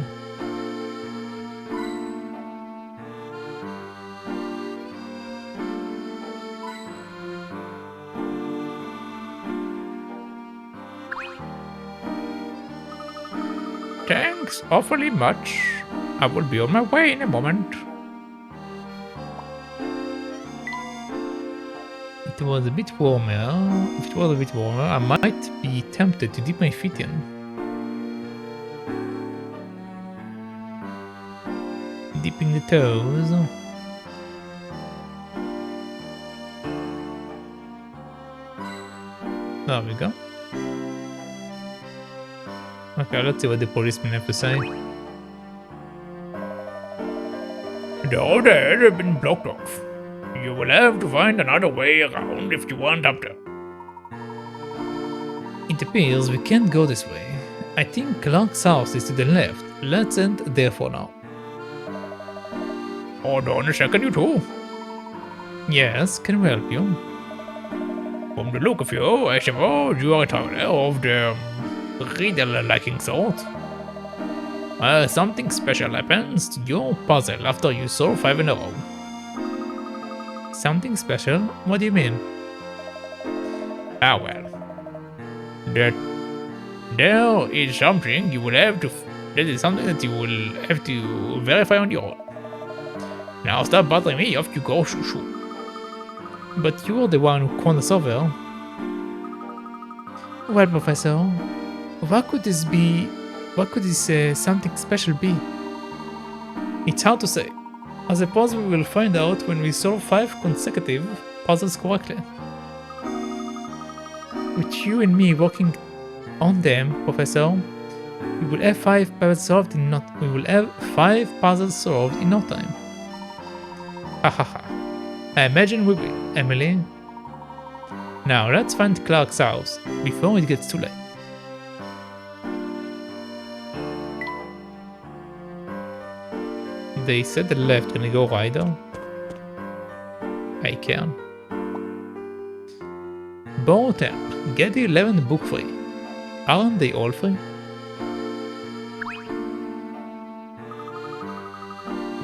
Thanks awfully much. I will be on my way in a moment. It was a bit warmer. If it was a bit warmer, I might be tempted to dip my feet in. Dipping the toes. There we go. Okay, let's see what the policemen have to say. The road ahead has been blocked off. You will have to find another way around if you want up there. It appears we can't go this way. I think Clark's house is to the left. Let's end there for now. Hold on a second, you two. Yes, can we help you? From the look of you, I suppose you are a traveler of the riddle-liking sort. Something special happens to your puzzle after you solve 5 in a row. Something special? What do you mean? Ah well. There is something you will have to... That is something that you will have to verify on your own. Now stop bothering me, off you go, shoo. But you are the one who called us over. Well, Professor, what could this be? What could this something special be? It's hard to say. I suppose we will find out when we solve 5 consecutive puzzles correctly. With you and me working on them, Professor. We will have 5 puzzles solved in no time. Ha ha ha. I imagine we will, Emily. Now let's find Clark's house before it gets too late. They said the left, can I go right though? I can. Borrow 10. Get the 11th book free. Aren't they all free?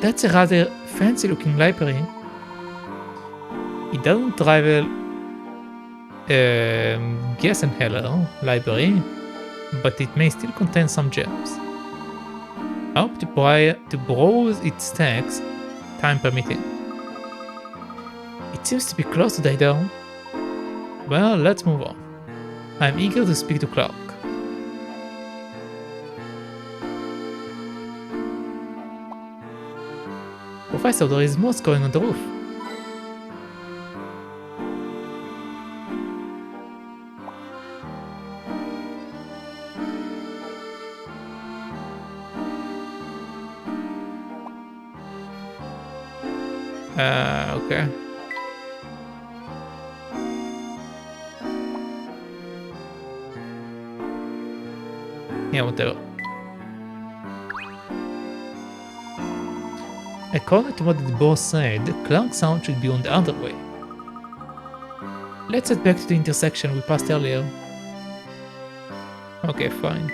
That's a rather fancy looking library. It doesn't rival Gessenheller library, but it may still contain some gems. I hope to browse its stacks, time permitting. It seems to be close to die down. Well, let's move on. I'm eager to speak to Clark. Professor, there is moss going on the roof. Okay. Yeah, whatever. According to what the boss said, Clark's sound should be on the other way. Let's head back to the intersection we passed earlier. Okay, fine.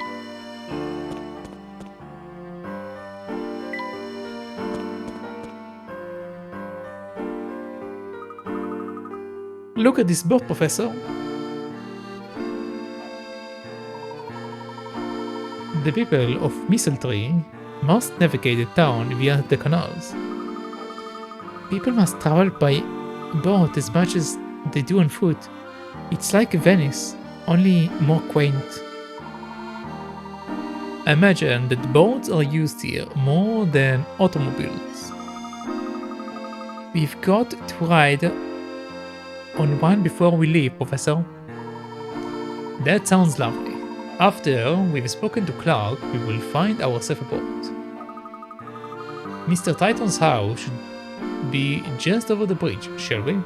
Look at this boat, Professor. The people of Misthallery must navigate the town via the canals. People must travel by boat as much as they do on foot. It's like Venice, only more quaint. Imagine that boats are used here more than automobiles. We've got to ride on one before we leave, Professor. That sounds lovely. After we've spoken to Clark, we will find ourselves a boat. Mr. Titan's house should be just over the bridge, shall we?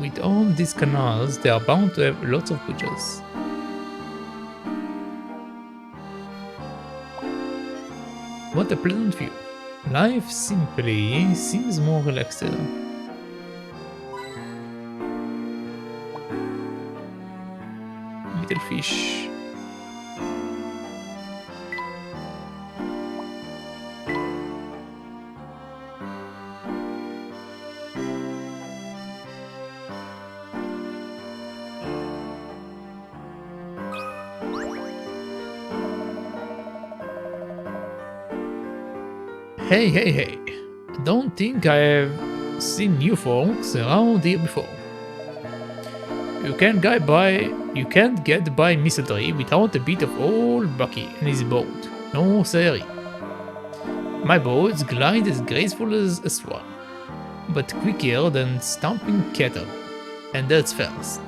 With all these canals, they are bound to have lots of bridges. What a pleasant view. Life simply seems more relaxed here. Little fish. Hey, I don't think I have seen you folks around here before. You can't get by Misthallery without a bit of old Bucky and his boat. No siree. My boats glide as graceful as a swan, but quicker than stomping cattle, and that's fast.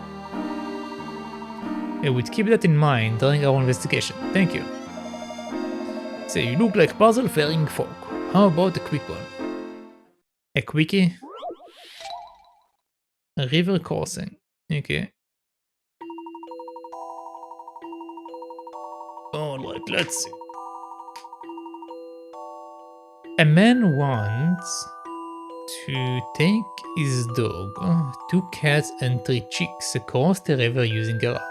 I would keep that in mind during our investigation, thank you. So you look like puzzle-faring folk. How about a quick one? A quickie? A river crossing. Okay. Alright, let's see. A man wants to take his dog, 2 cats and 3 chicks across the river using a raft.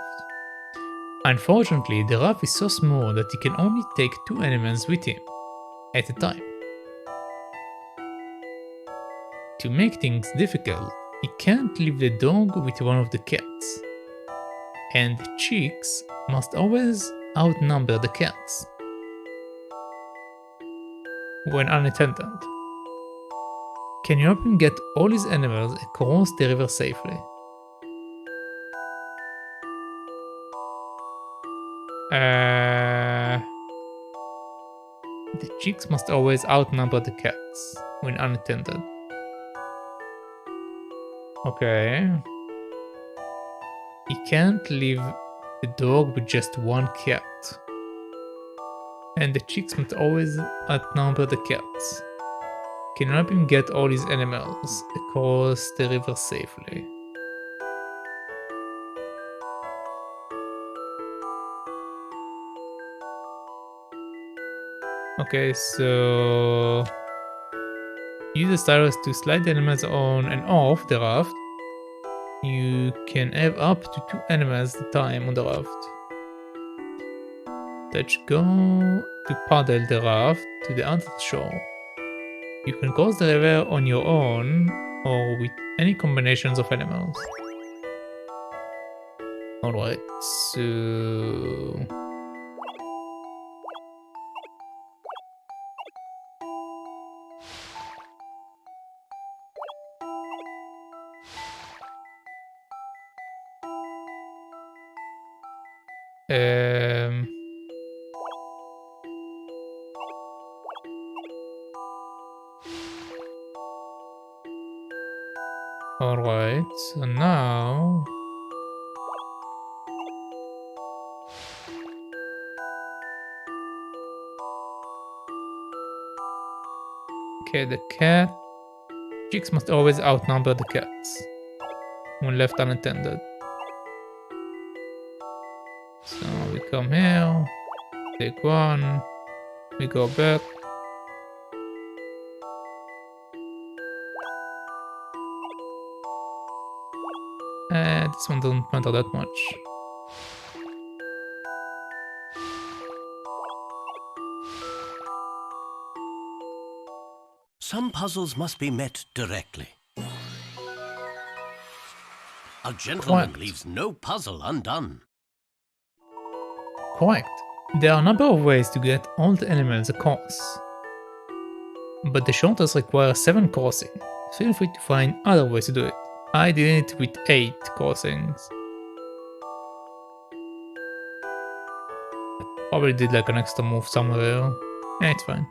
Unfortunately, the raft is so small that he can only take 2 animals with him at a time. To make things difficult, he can't leave the dog with one of the cats, and the chicks must always outnumber the cats when unattended. Can you help him get all his animals across the river safely? The chicks must always outnumber the cats when unattended. Okay. can't leave the dog with just one cat. And the chicks must always outnumber the cats. Can help him get all his animals across the river safely. Okay, so use the stylus to slide the animals on and off the raft. You can have up to 2 animals at a time on the raft. Let's go to paddle the raft to the other shore. You can cross the river on your own or with any combinations of animals. Alright, so... Alright, so now... Okay, the cat... Chicks must always outnumber the cats when left unattended. So we come here, take one, we go back. This one doesn't matter that much. Some puzzles must be met directly. A gentleman Correct. leaves no puzzle undone. Correct. There are a number of ways to get all the animals across. But the shortest requires 7 crossings. Feel free to find other ways to do it. I did it with 8 crossings. Probably did like an extra move somewhere. It's fine.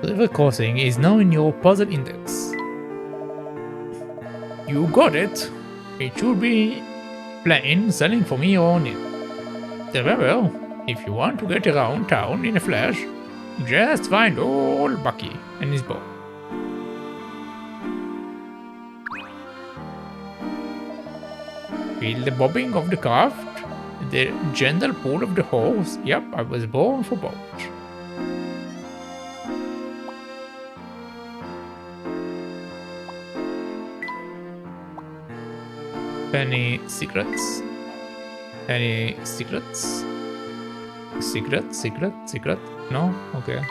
River crossing is now in your puzzle index. You got it. It should be plain sailing from here on in. Remember, if you want to get around town in a flash, just find old Bucky and his boat. Feel the bobbing of the craft, the gentle pull of the horse. Yep, I was born for boat. Any secrets? Any secrets? Secret? No? Okay.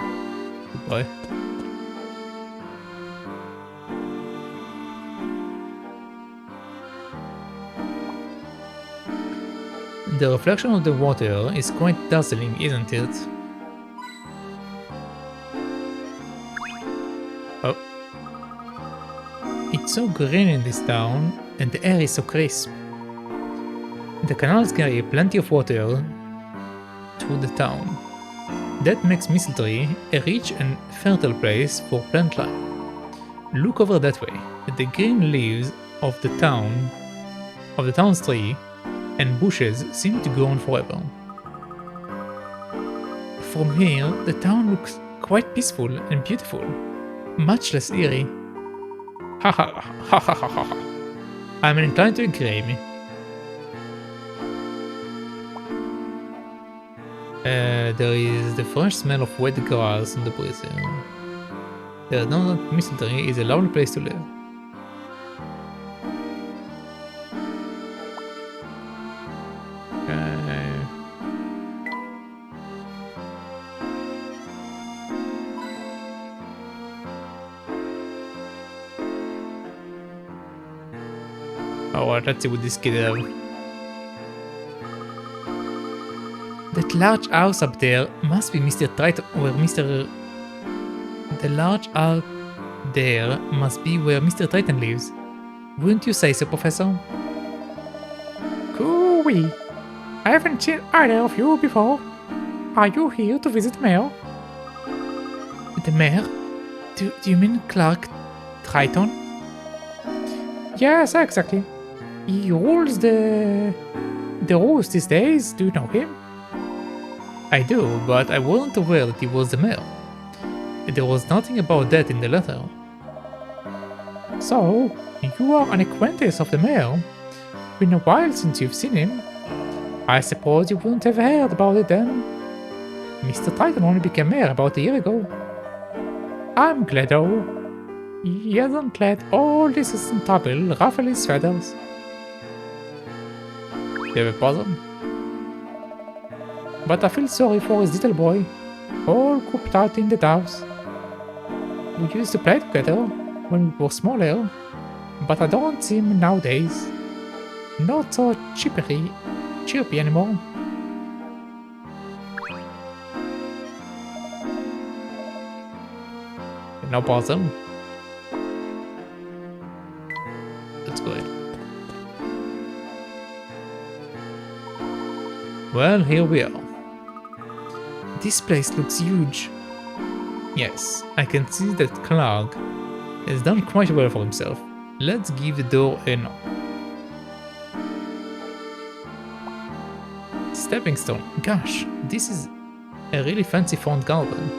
Goodbye. The reflection of the water is quite dazzling, isn't it? Oh. It's so green in this town, and the air is so crisp. The canals carry plenty of water through the town. That makes Misthallery a rich and fertile place for plant life. Look over that way. The green leaves of the town's tree and bushes seem to go on forever. From here, the town looks quite peaceful and beautiful, much less eerie. Ha ha ha ha ha ha. I'm inclined to agree. There is the fresh smell of wet grass in the breeze here. There's no doubt Misthallery is a lovely place to live. Alright, let's see what this kid has. That large house up there must be Mr. Triton, where Mr. The large house there must be where Mr. Triton lives. Wouldn't you say so, Professor? Cooey! I haven't seen either of you before. Are you here to visit the mayor? The mayor? Do you mean Clark Triton? Yes, exactly. He rules the rules these days. Do you know him? I do, but I wasn't aware that he was the mayor. There was nothing about that in the letter. So, you are an acquaintance of the mayor? Been a while since you've seen him. I suppose you wouldn't have heard about it then. Mr. Triton only became mayor about a year ago. I'm glad though. He hasn't let all this recent trouble ruffle his feathers. They were puzzled. But I feel sorry for his little boy, all cooped out in the house. We used to play together when we were smaller, but I don't see him nowadays. Not so chirpy anymore. No problem. That's good. Well, here we are. This place looks huge. Yes, I can see that Clark has done quite well for himself. Let's give the door a knock. Stepping stone. Gosh, this is a really fancy front garden.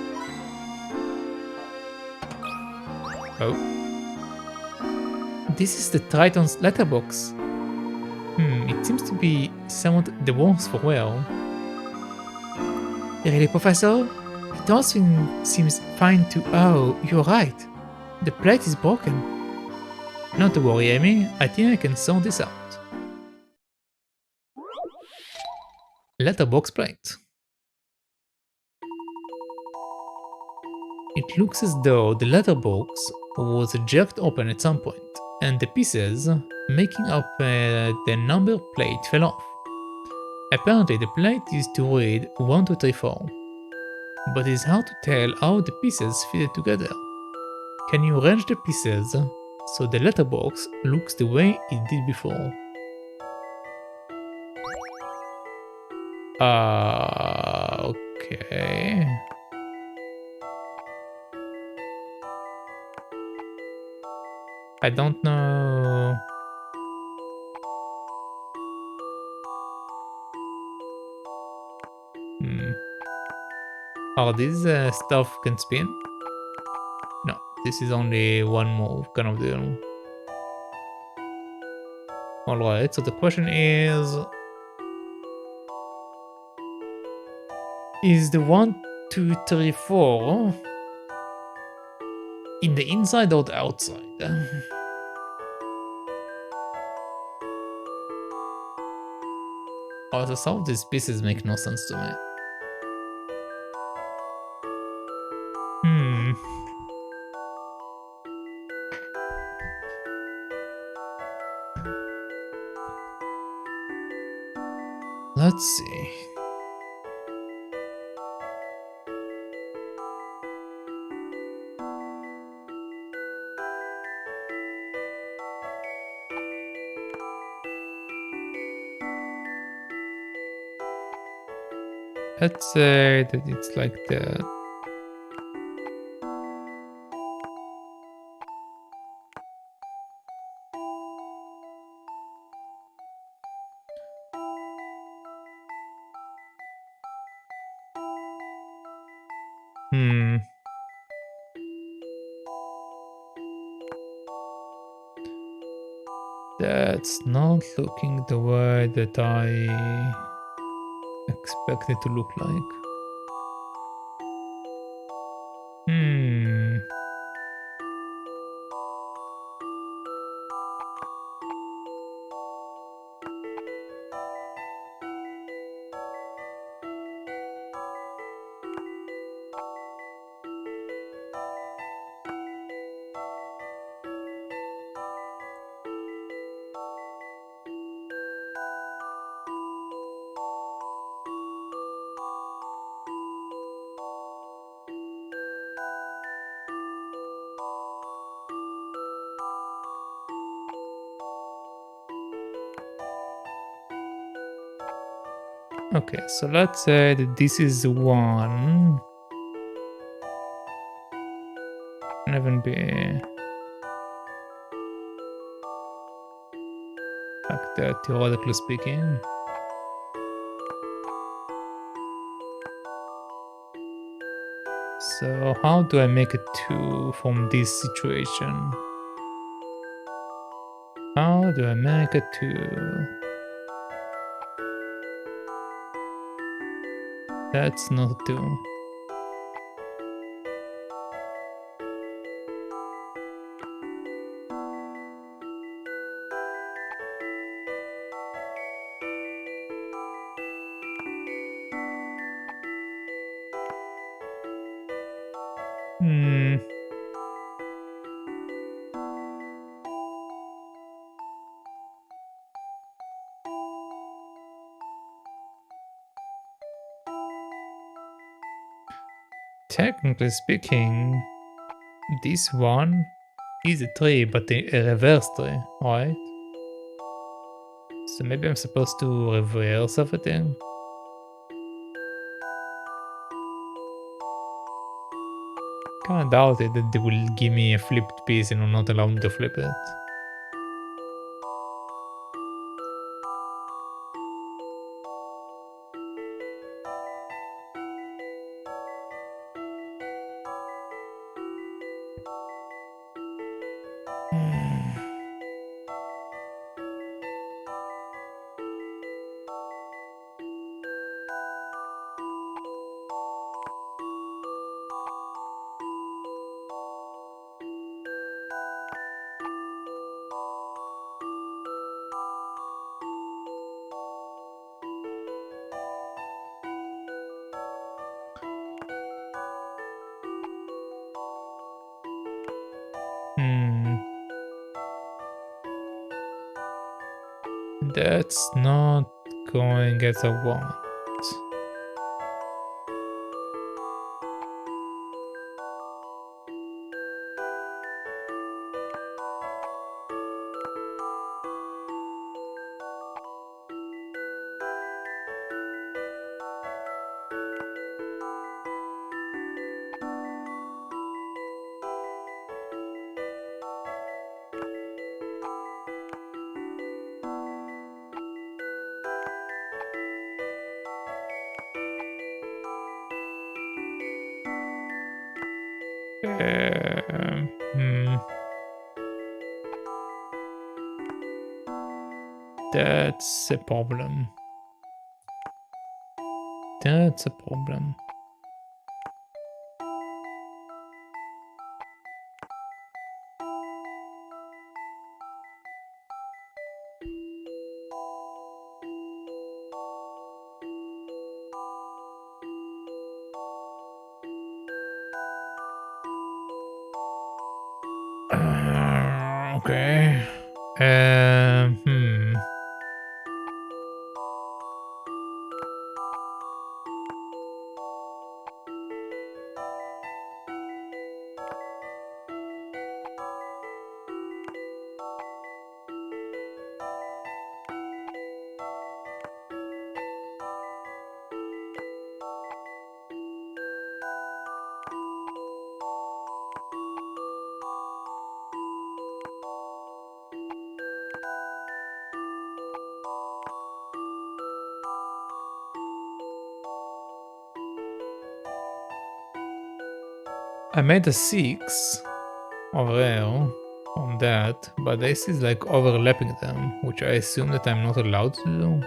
Oh. This is the Triton's letterbox. It seems to be somewhat the worse for wear. Really, Professor? It all seems fine to... Oh, you're right. The plate is broken. Not to worry, Amy. I think I can sort this out. Letterbox plate. It looks as though the letterbox was jerked open at some point, and the pieces making up the number plate fell off. Apparently the plate is to read 1, 2, 3, 4, but it's hard to tell how the pieces fit together. Can you arrange the pieces so the letterbox looks the way it did before? Okay. I don't know. Are these stuff can spin? No, this is only one move kind of deal. Alright, so the question is the 1, 2, 3, 4 in the inside or the outside? Also, some of these pieces make no sense to me. Let's see. Let's say that it's like that. That's not looking the way that I expect it to look like. Okay, so let's say that this is 1. Can even be... Like that, theoretically speaking. So how do I make a 2 from this situation? How do I make a 2? That's not a 2. Hmm. Technically speaking, this one is a 3, but a reverse 3, right? So maybe I'm supposed to reverse everything? Kinda doubt it that they will give me a flipped piece and will not allow me to flip it. Hmm. That's not going as I want. Hmm. That's a problem. That's a problem. Okay. Hmm. I made a 6 over there on that, but this is like overlapping them, which I assume that I'm not allowed to do.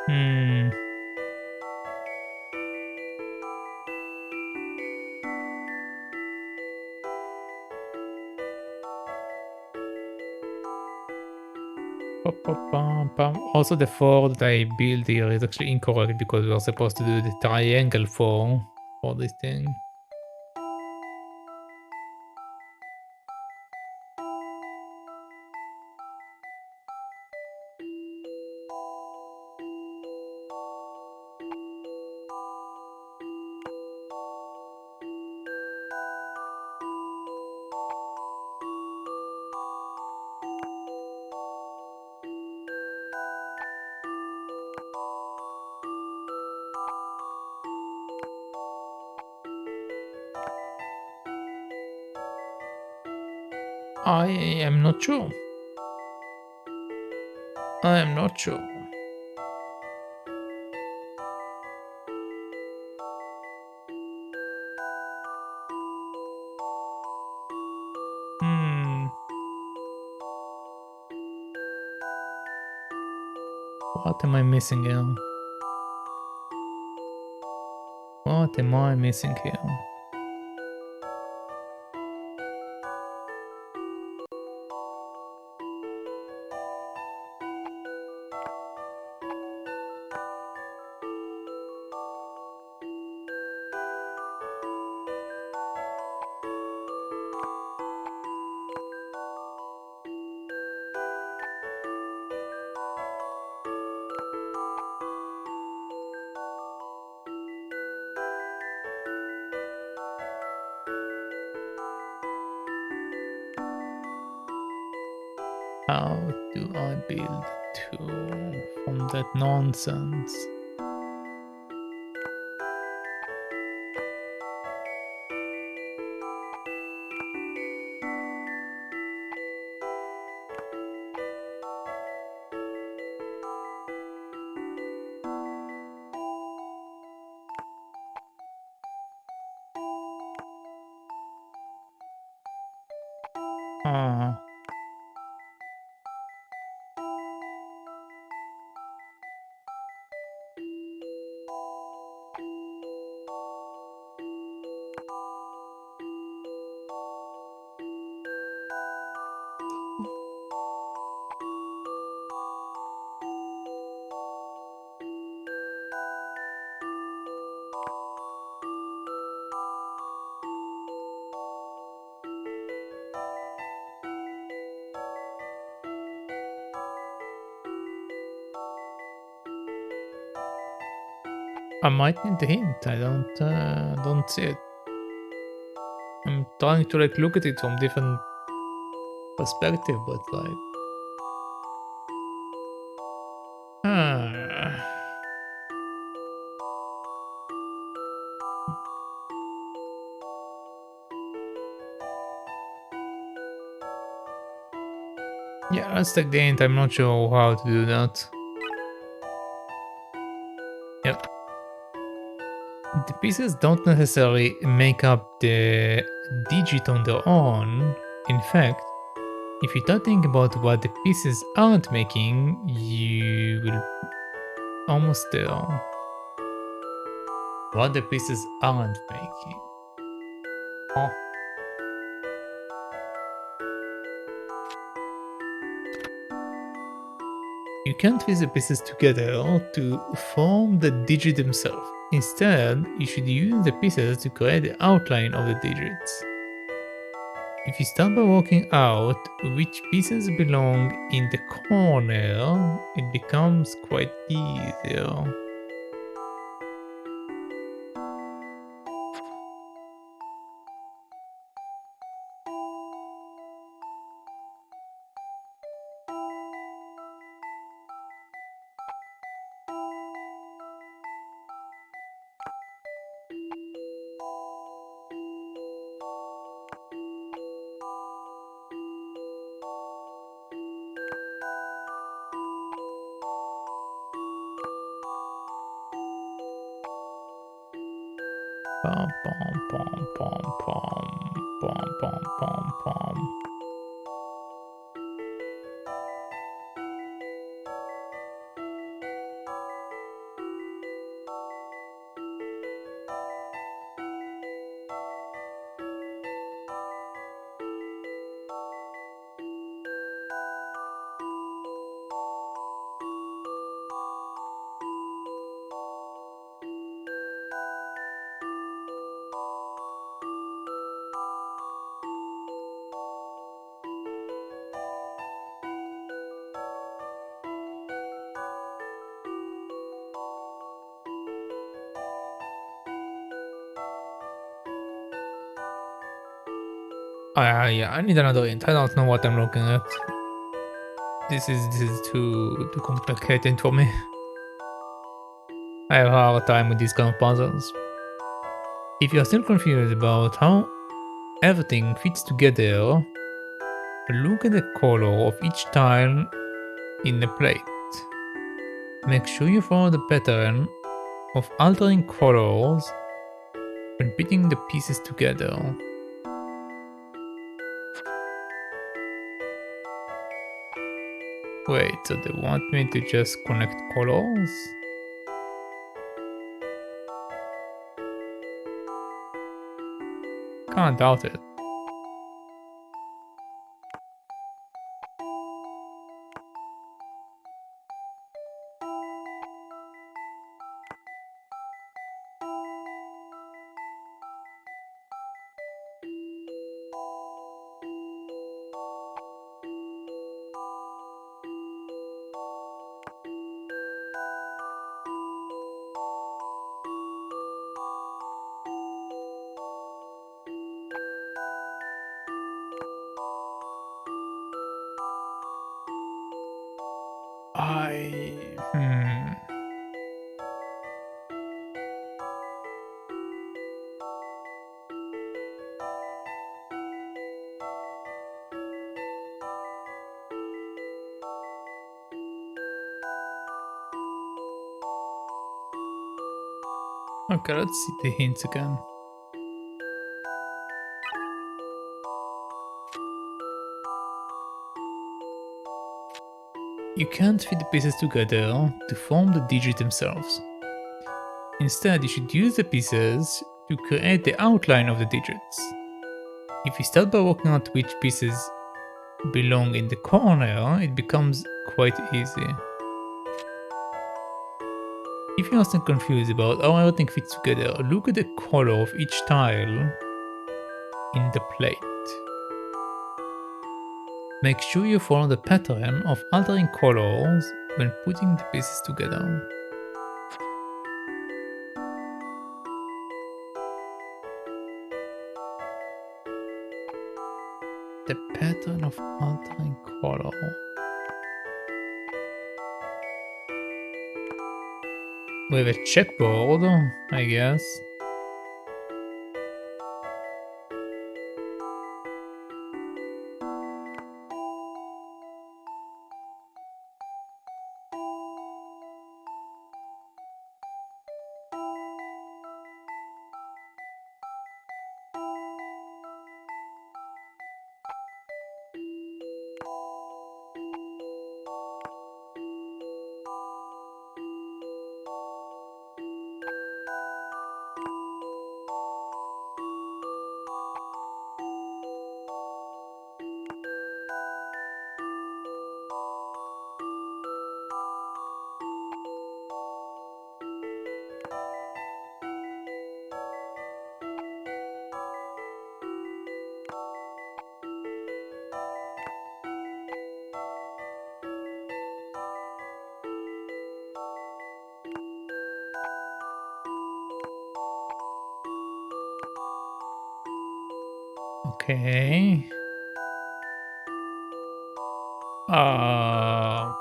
Hmm. Also, the 4 that I built here is actually incorrect because we are supposed to do the triangle 4 for this thing. I am not sure. I am not sure. What am I missing here? What am I missing here? How do I build two from that nonsense? Ah. I might need the hint. I don't see it. I'm trying to like look at it from different perspective, but like, yeah, let's take the hint. I'm not sure how to do that. Yep. The pieces don't necessarily make up the digit on their own. In fact, if you start thinking about what the pieces aren't making, you will almost tell what the pieces aren't making. Oh. You can't piece the pieces together to form the digit themselves. Instead, you should use the pieces to create the outline of the digits. If you start by working out which pieces belong in the corner, it becomes quite easier. Pom pom pom pom pom pom pom pom pom. Yeah, I need another hint. I don't know what I'm looking at. This is too complicated for me. I have a hard time with these kind of puzzles. If you're still confused about how everything fits together, Look at the color of each tile in the plate. Make sure you follow the pattern of altering colors when putting the pieces together. Wait, so they want me to just connect colors? Can't doubt it. Hmm. Okay, let's see the hints again. You can't fit the pieces together to form the digits themselves. Instead, you should use the pieces to create the outline of the digits. If you start by working out which pieces belong in the corner, it becomes quite easy. If you are still confused about how everything fits together, look at the color of each tile in the plate. Make sure you follow the pattern of altering colors when putting the pieces together. The pattern of altering color. We have a checkboard, I guess. Okay. Uh,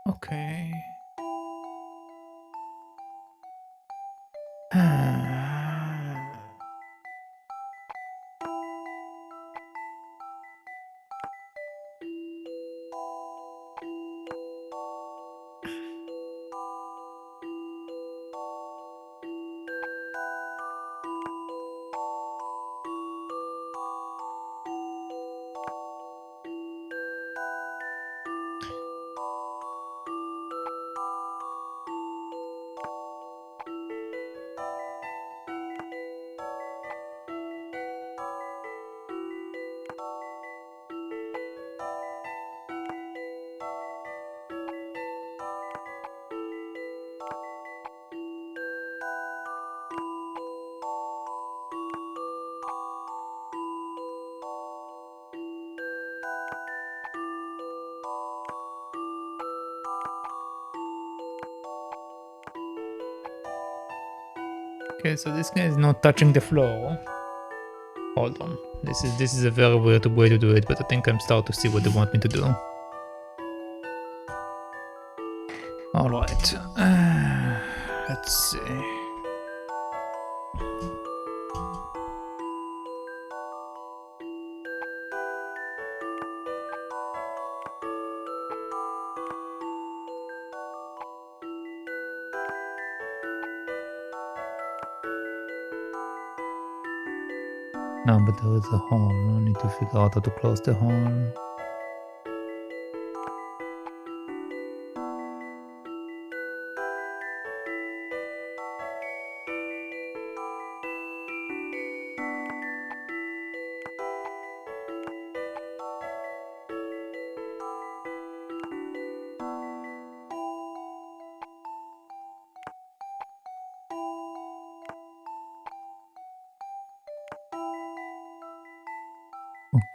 okay. Okay, so this guy is not touching the floor. Hold on. This is a very weird way to do it, but I think I'm starting to see what they want me to do. Alright. Let's see. No, but there is a hole. I need to figure out how to close the hole.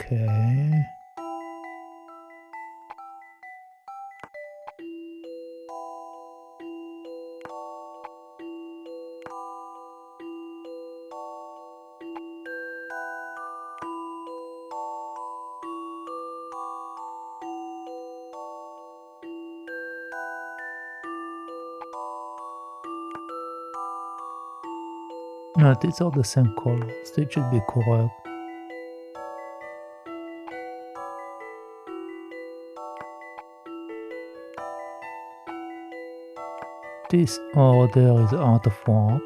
Okay. No, these are the same colors. They should be correct. This order is out of work.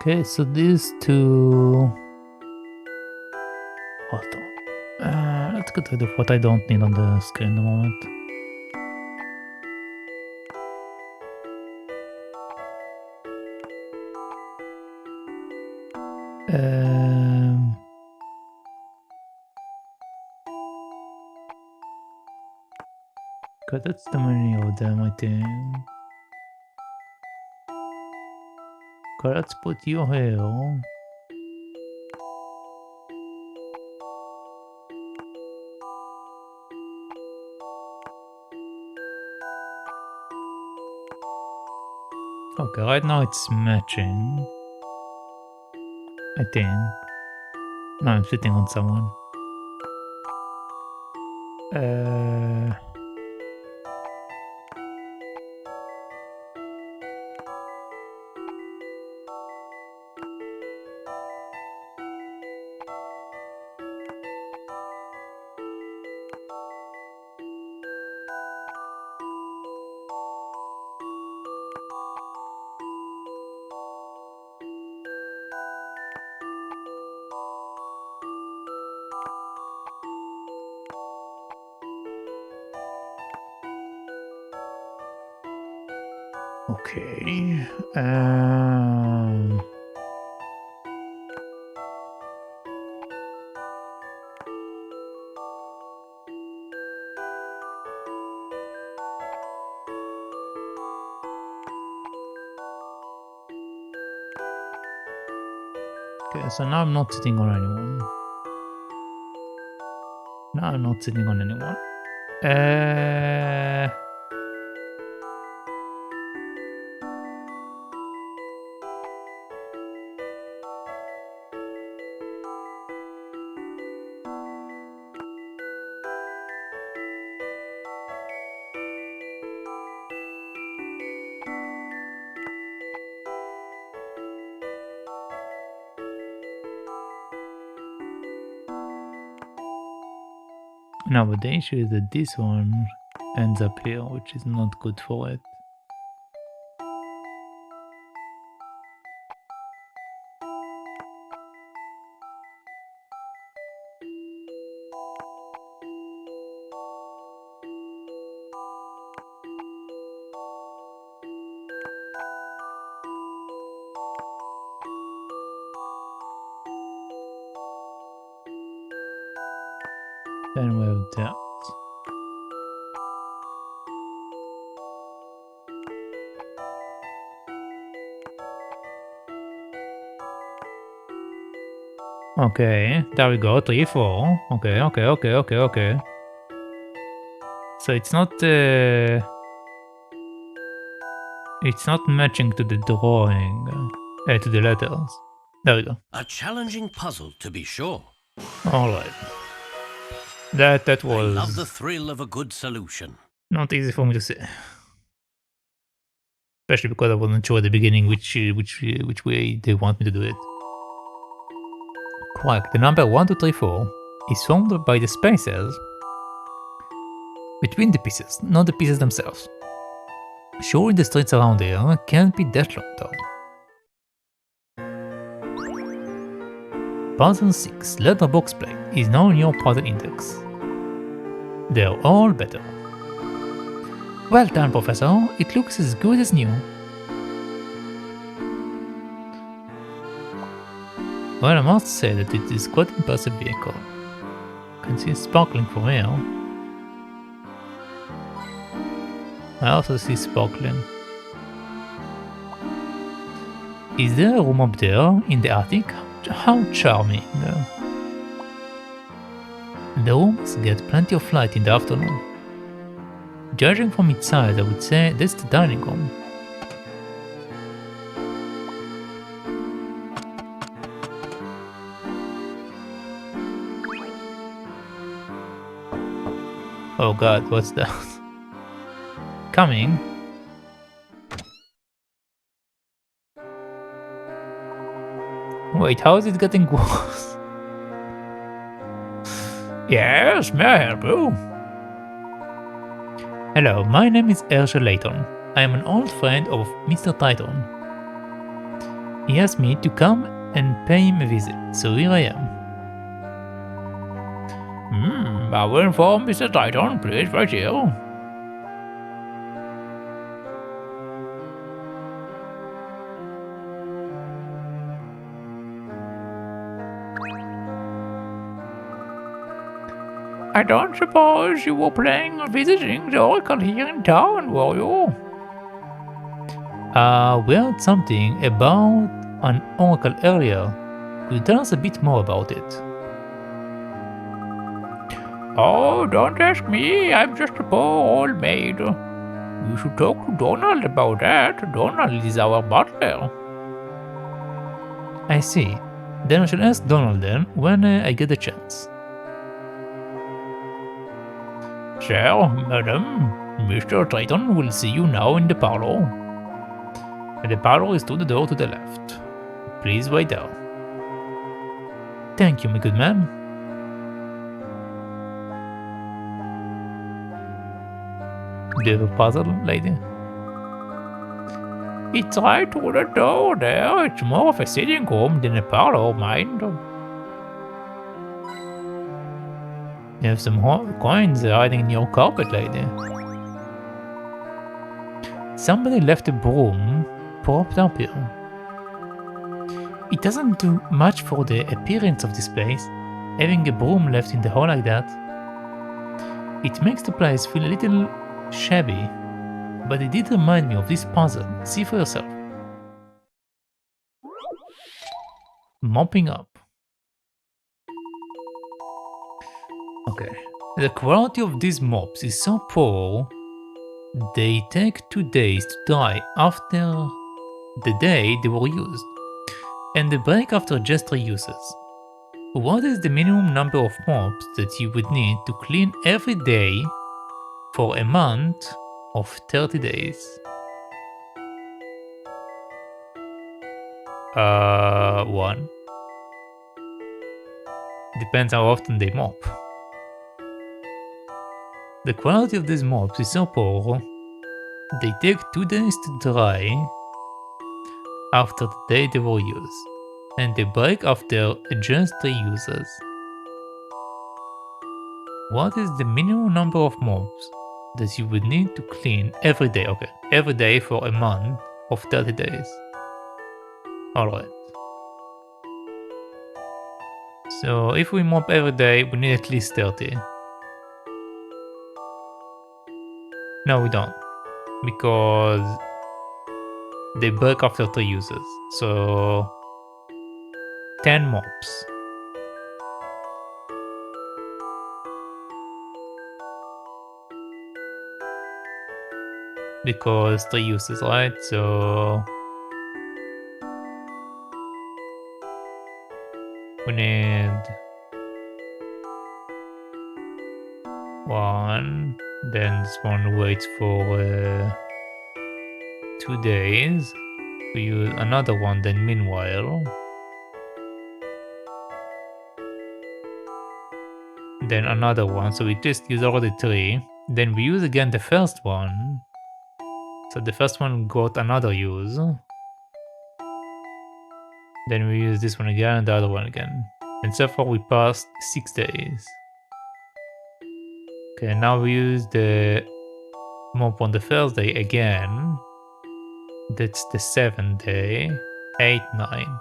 Okay, so these two... Hold on. Let's get rid of what I don't need on the screen at the moment. Okay, that's the many of them, I think. Okay, let's put you here. Okay, right now it's matching. I think. No, I'm sitting on someone. Okay. Okay, so now I'm not sitting on anyone. Now I'm not sitting on anyone. Now, but the issue is that this one ends up here, which is not good for it. Then we have that. Okay, there we go, 3, 4. Okay. So it's not matching to the drawing, to the letters. There we go. A challenging puzzle, to be sure. Alright. That I love the was thrill of a good solution. not easy for me to say. Especially because I wasn't sure at the beginning which way they want me to do it. Correct. The number 1, 2, 3, 4 is formed by the spaces between the pieces, not the pieces themselves. Surely the streets around here can't be that long though. Puzzle 6, letterbox plate, is now in your puzzle index. They're all better. Well done, Professor. It looks as good as new. Well, I must say that it is quite an impressive vehicle. Can see it sparkling from here. I also see sparkling. Is there a room up there in the attic? How charming. The rooms get plenty of light in the afternoon. Judging from its size, I would say that's the dining room. Oh god, what's that? Coming. Wait, how is it getting worse? Yes, may I help you? Hello, my name is Professor Layton. I am an old friend of Mr. Titan. He asked me to come and pay him a visit, so here I am. I will inform Mr. Titan, please, right here. I don't suppose you were planning on visiting the Oracle here in town, were you? We heard something about an Oracle earlier. Could you tell us a bit more about it? Oh, don't ask me, I'm just a poor old maid. You should talk to Donald about that. Donald is our butler. I see. Then I shall ask Donald then, when I get the chance. Sir, madam, Mr. Triton will see you now in the parlor. The parlor is to the door to the left. Please wait there. Thank you, my good man. Do you have a puzzle, lady? It's right through the door there. It's more of a sitting room than a parlor, mind. You have some coins hiding in your carpet, lady. Somebody left a broom propped up here. It doesn't do much for the appearance of this place, having a broom left in the hall like that. It makes the place feel a little shabby, but it did remind me of this puzzle. See for yourself. Mopping up. Okay. The quality of these mops is so poor, they take 2 days to dry after the day they were used, and they break after just 3 uses. What is the minimum number of mops that you would need to clean every day for a month of 30 days? 1. Depends how often they mop. The quality of these mobs is so poor, they take 2 days to dry after the day they were used, and they break after just 3 uses. What is the minimum number of mobs that you would need to clean every day? Okay, every day for a month of 30 days. Alright. So if we mop every day, we need at least 30. No, we don't. Because they break after 3 uses. So 10 mops. Because 3 uses, right? So we need 1. Then this one waits for 2 days. We use another one then meanwhile. Then another one, so we just use already 3. Then we use again the first one. So the first one got another use. Then we use this one again and the other one again. And so far we passed 6 days. Okay, now we use the mop on the first day again. That's the 7th day. 8, 9.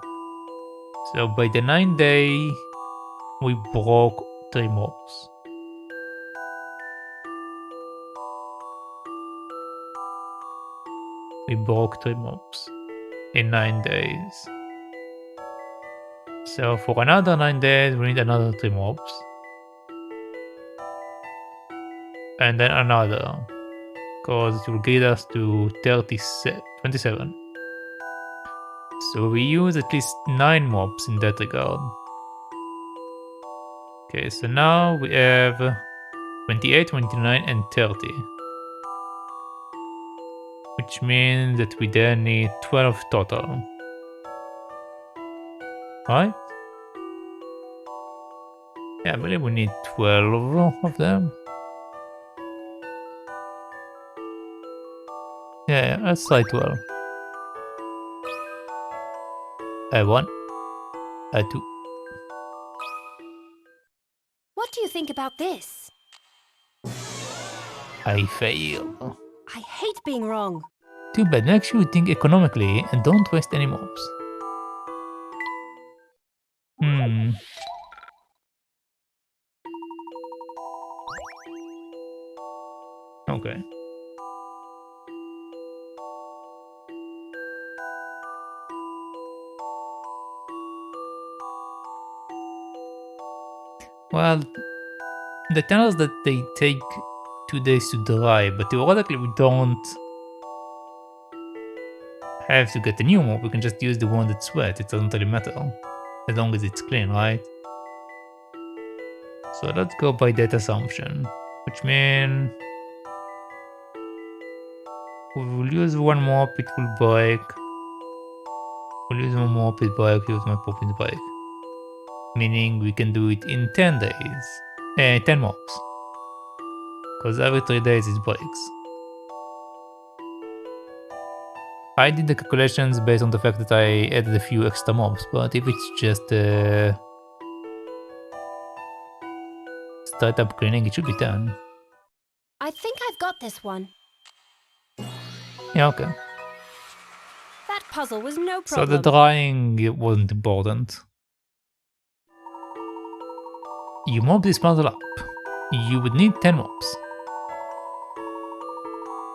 So by the 9th day, we broke 3 mops. We broke 3 mops in 9 days. So for another 9 days, we need another 3 mops. And then another, because it will get us to 27. So we use at least 9 mops in that regard. Okay, so now we have 28, 29, and 30. Which means that we then need 12 total. Right? Yeah, I believe we need 12 of them. Yeah, let's try 12. 1. 2. What do you think about this? I fail. I hate being wrong. Too bad, make sure you think economically and don't waste any mobs. Okay. Well, they tell us that they take 2 days to dry, but theoretically we don't have to get a new mob, we can just use the one that's wet, it doesn't really matter. As long as it's clean, right? So let's go by that assumption, which means we will use one mop, it will break. We'll use one mop, it break, use my pop, it break. Meaning we can do it in 10 days. 10 mops. Because every 3 days it breaks. I did the calculations based on the fact that I added a few extra mobs, but if it's just startup cleaning, it should be done. I think I've got this one. Yeah, okay. That puzzle was no So problem. the drying it wasn't important. You mob this puzzle up. You would need 10 mobs.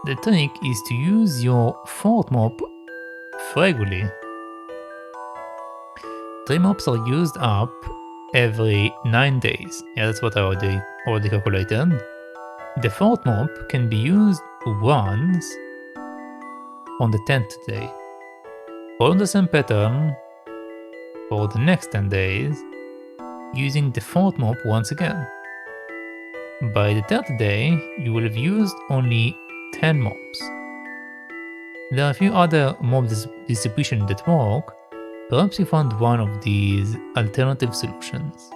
The trick is to use your 4th mob regularly. 3 mobs are used up every 9 days. Yeah, that's what I already calculated. The 4th mob can be used once on the 10th day. Follow the same pattern for the next 10 days, using the 4th mob once again. By the 3rd day, you will have used only 10 mobs. There are a few other mob distributions that work. Perhaps you found one of these alternative solutions.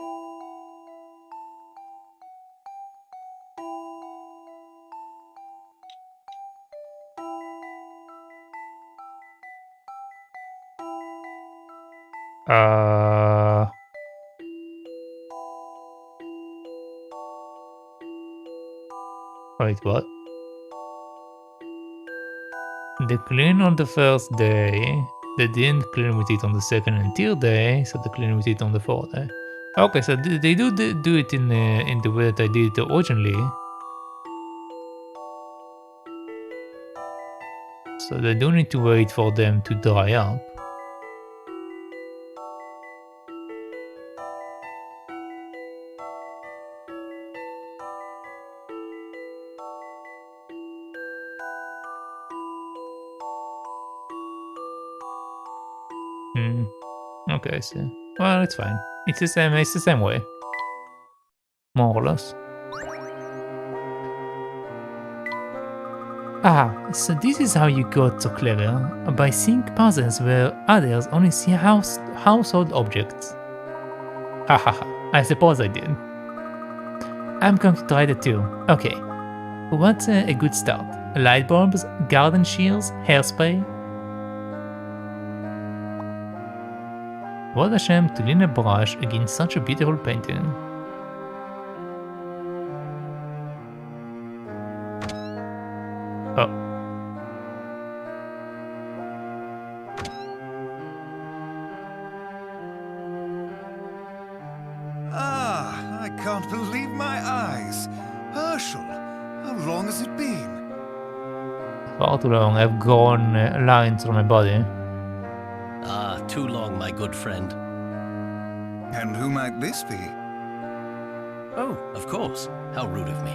Wait, what? They clean on the first day. They didn't clean with it on the second and third day, so they clean with it on the fourth day. Okay, so they do it in the way that I did it originally. So they do need to wait for them to dry up. Okay, so well, it's fine. It's the same. It's the same way, more or less. Ah, so this is how you got so clever, by seeing puzzles where others only see household objects. Hahaha, I suppose I did. I'm going to try that too. Okay, what's a good start? Light bulbs, garden shears, hairspray? What a shame to lean a brush against such a beautiful painting. Oh. Ah, I can't believe my eyes. Herschel, how long has it been? Far too long. I've grown lines on my body. Ah, too long, my good friend. And who might this be? Oh, of course. How rude of me.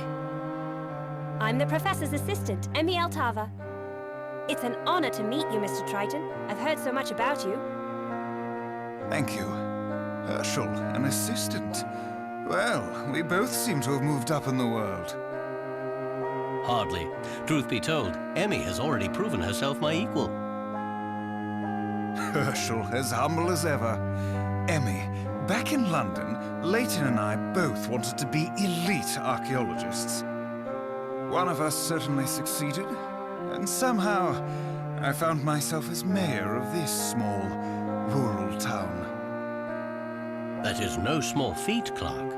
I'm the Professor's assistant, Emmy Altava. It's an honor to meet you, Mr. Triton. I've heard so much about you. Thank you. Herschel, an assistant. Well, we both seem to have moved up in the world. Hardly. Truth be told, Emmy has already proven herself my equal. Herschel, as humble as ever. Emmy, back in London, Layton and I both wanted to be elite archaeologists. One of us certainly succeeded, and somehow I found myself as mayor of this small, rural town. That is no small feat, Clark.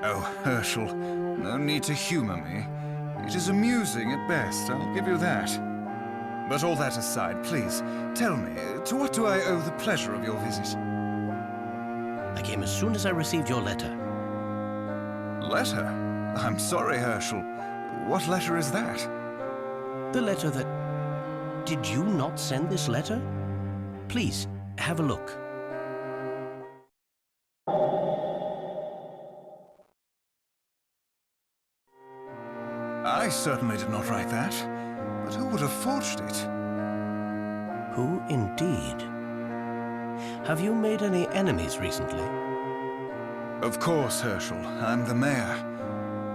Oh, Herschel, no need to humor me. It is amusing at best, I'll give you that. But all that aside, please, tell me, to what do I owe the pleasure of your visit? I came as soon as I received your letter. Letter? I'm sorry, Herschel. What letter is that? The letter that... Did you not send this letter? Please, have a look. I certainly did not write that. But who would have forged it? Who indeed? Have you made any enemies recently? Of course, Herschel. I'm the mayor.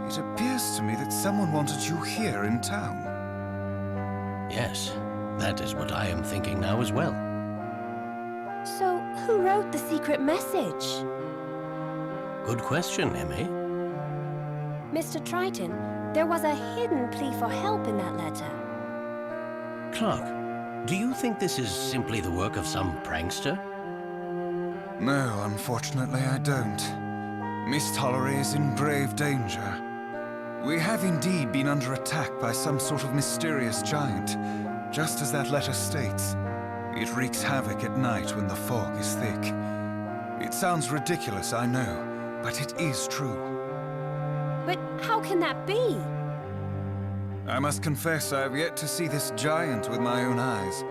It appears to me that someone wanted you here in town. Yes, that is what I am thinking now as well. So, who wrote the secret message? Good question, Emmy. Mr. Triton, there was a hidden plea for help in that letter. Clark, do you think this is simply the work of some prankster? No, unfortunately I don't. Misthallery is in grave danger. We have indeed been under attack by some sort of mysterious giant, just as that letter states. It wreaks havoc at night when the fog is thick. It sounds ridiculous, I know, but it is true. But how can that be? I must confess I have yet to see this giant with my own eyes.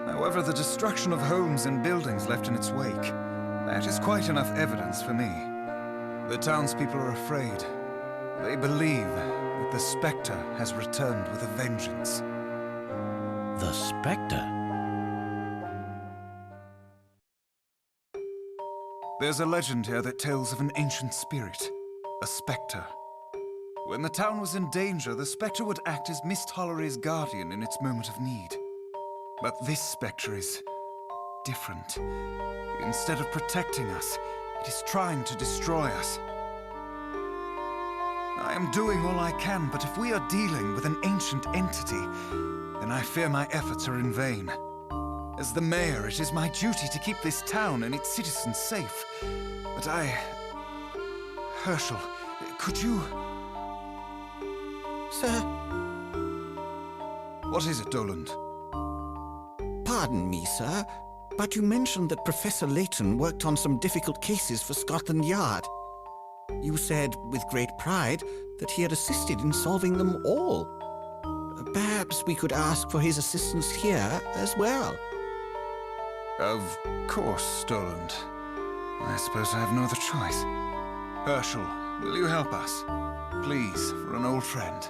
However, the destruction of homes and buildings left in its wake, that is quite enough evidence for me. The townspeople are afraid. They believe that the Spectre has returned with a vengeance. The Spectre? There's a legend here that tells of an ancient spirit, a Spectre. When the town was in danger, the Spectre would act as Misthallery's guardian in its moment of need. But this Spectre is different. Instead of protecting us, it is trying to destroy us. I am doing all I can, but if we are dealing with an ancient entity, then I fear my efforts are in vain. As the mayor, it is my duty to keep this town and its citizens safe. But Herschel, could you... Sir, What is it, Doland? pardon me, sir, but you mentioned that Professor Layton worked on some difficult cases for Scotland Yard. You said, with great pride, that he had assisted in solving them all. Perhaps we could ask for his assistance here as well. Of course, Doland. I suppose I have no other choice. Herschel, will you help us? Please, for an old friend.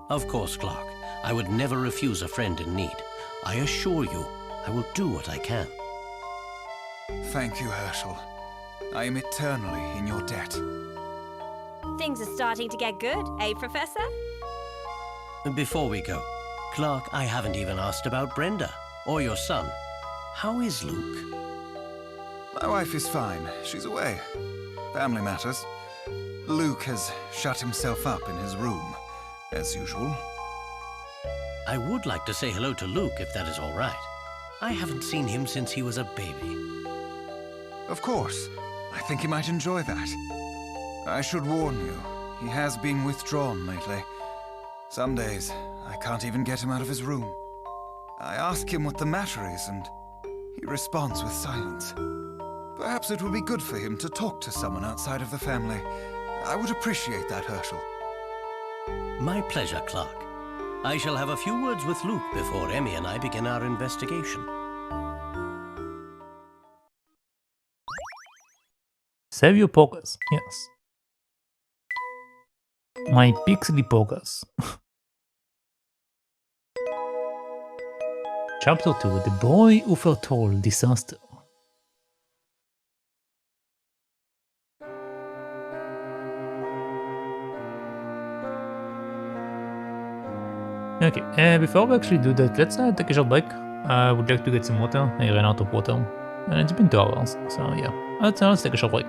Of course, Clark. I would never refuse a friend in need. I assure you, I will do what I can. Thank you, Herschel. I am eternally in your debt. Things are starting to get good, eh, Professor? Before we go, Clark, I haven't even asked about Brenda, or your son. How is Luke? My wife is fine. She's away. Family matters. Luke has shut himself up in his room, as usual. I would like to say hello to Luke, if that is all right. I haven't seen him since he was a baby. Of course. I think he might enjoy that. I should warn you, he has been withdrawn lately. Some days, I can't even get him out of his room. I ask him what the matter is, and he responds with silence. Perhaps it would be good for him to talk to someone outside of the family. I would appreciate that, Herschel. My pleasure, Clark. I shall have a few words with Luke before Emmy and I begin our investigation. Save your progress, yes. My pixely progress. Chapter 2, The Boy Who Foretold Disaster. Okay, before we actually do that, let's take a short break. I would like to get some water. I ran out of water. And it's been 2 hours, so yeah. Let's take a short break.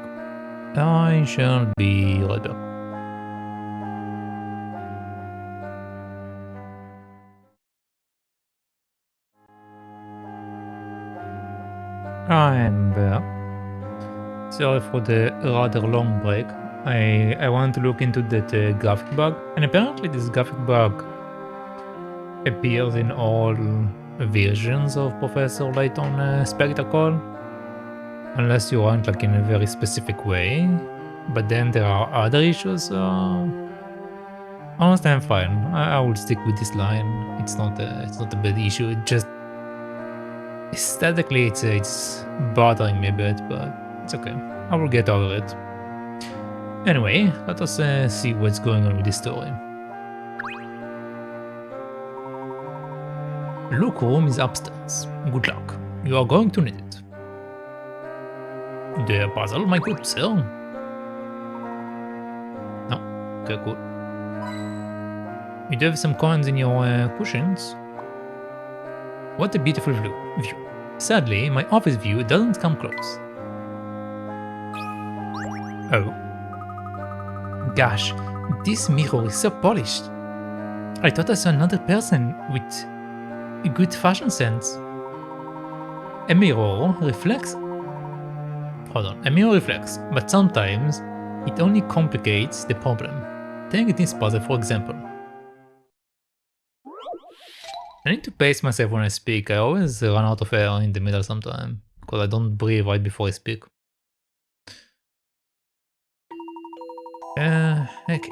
I shall be right back. I'm back. Sorry for the rather long break. I want to look into that graphic bug, and apparently this graphic bug appears in all versions of Professor Layton Spectre call, unless you want like in a very specific way. But then there are other issues, so honestly I'm fine. I will stick with this line. It's not a bad issue. It just aesthetically it's bothering me a bit, but it's okay. I will get over it. Anyway, let us see what's going on with this story. Luke's room is upstairs. Good luck. You are going to need it. The puzzle, my good sir? No. Okay, cool. You do have some coins in your cushions. What a beautiful view. Sadly, my office view doesn't come close. Oh. Gosh, this mirror is so polished. I thought I saw another person with a good fashion sense. A mirror reflects. Hold on, a mirror reflects, but sometimes it only complicates the problem. Take this puzzle for example. I need to pace myself when I speak. I always run out of air in the middle sometime, because I don't breathe right before I speak. Okay.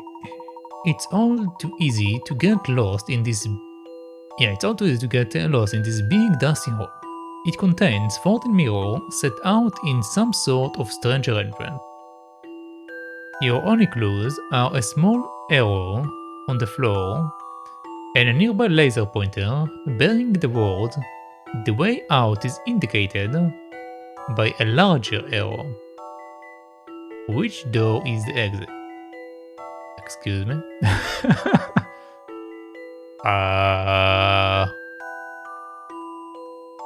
It's all too easy to get lost in this... Yeah, it's all too easy to get lost in this big dusty hole. It contains 14 mirrors set out in some sort of strange arrangement. Your only clues are a small arrow on the floor and a nearby laser pointer bearing the word "The way out is indicated by a larger arrow." Which door is the exit? Excuse me?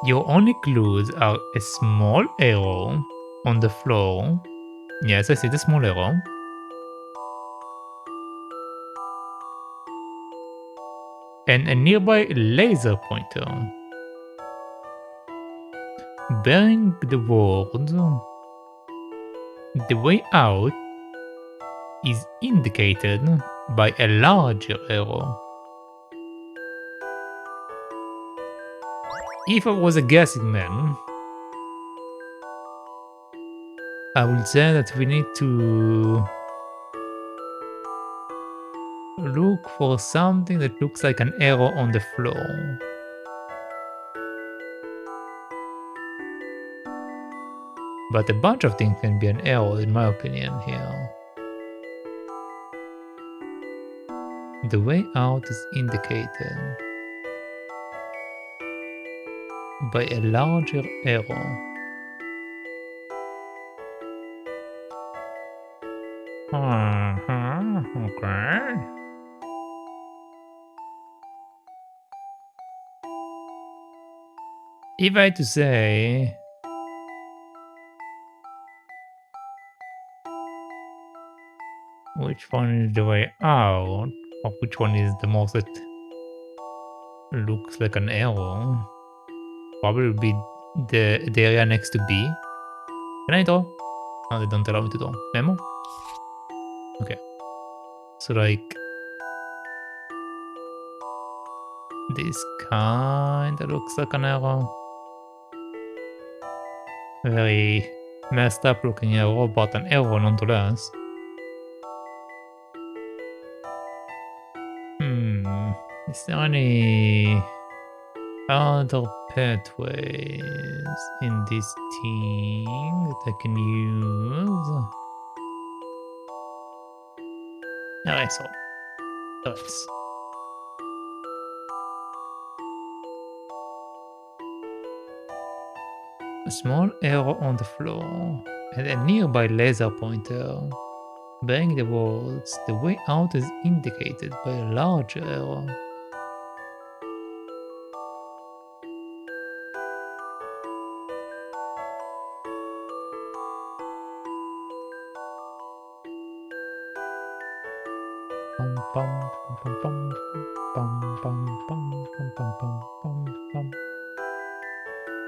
Your only clues are a small arrow on the floor. Yes, I see the small arrow. And a nearby laser pointer Bearing the word, the way out is indicated by a larger arrow. If I was a guessing man, I would say that we need to look for something that looks like an arrow on the floor. But a bunch of things can be an arrow, in my opinion, here. The way out is indicated by a larger arrow. Okay. If I had to say, which one is the way out, or which one is the most that looks like an arrow, probably would be the area next to B. Can I draw? No, they don't allow me to draw. Memo? Okay. So like, this kinda looks like an arrow. Very messed up looking arrow, but an arrow nonetheless. Is there any other pathways in this thing that I can use? I saw. Nice. A small arrow on the floor and a nearby laser pointer. Bearing the words, the way out is indicated by a large arrow.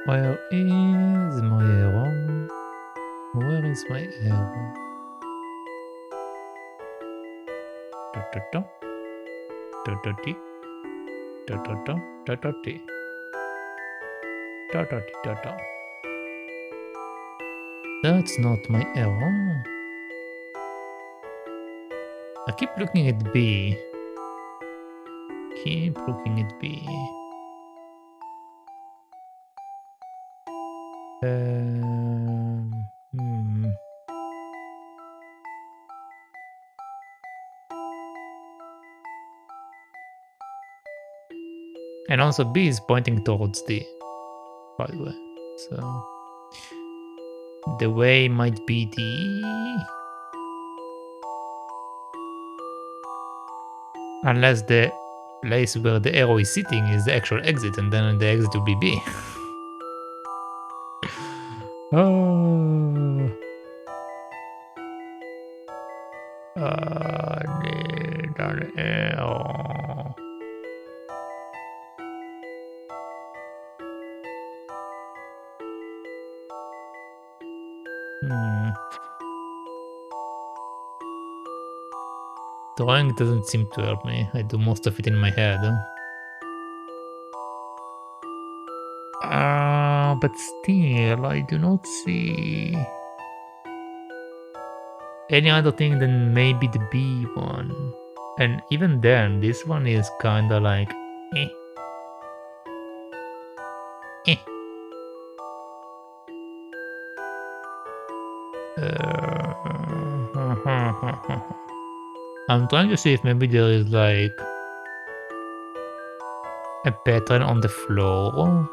Where is my arrow? Where is my arrow? That's not my arrow. I keep looking at B. Keep looking at B. And also B is pointing towards D, by the way. So the way might be D. Unless the place where the arrow is sitting is the actual exit, and then the exit will be B. Need an arrow. Drawing doesn't seem to help me. I do most of it in my head. But still, I do not see any other thing than maybe the B one. And even then, this one is kinda like, eh. I'm trying to see if maybe there is like a pattern on the floor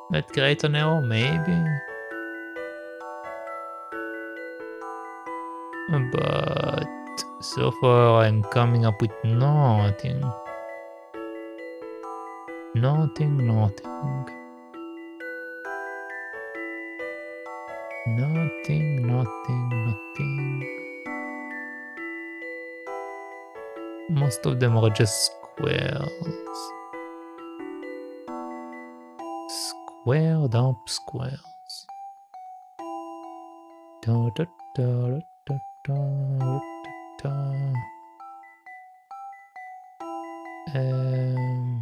that creates an arrow, maybe. But so far I'm coming up with nothing. Nothing. Most of them are just squares. Squared up squares. Da, da, da, da, da, da, da. Um,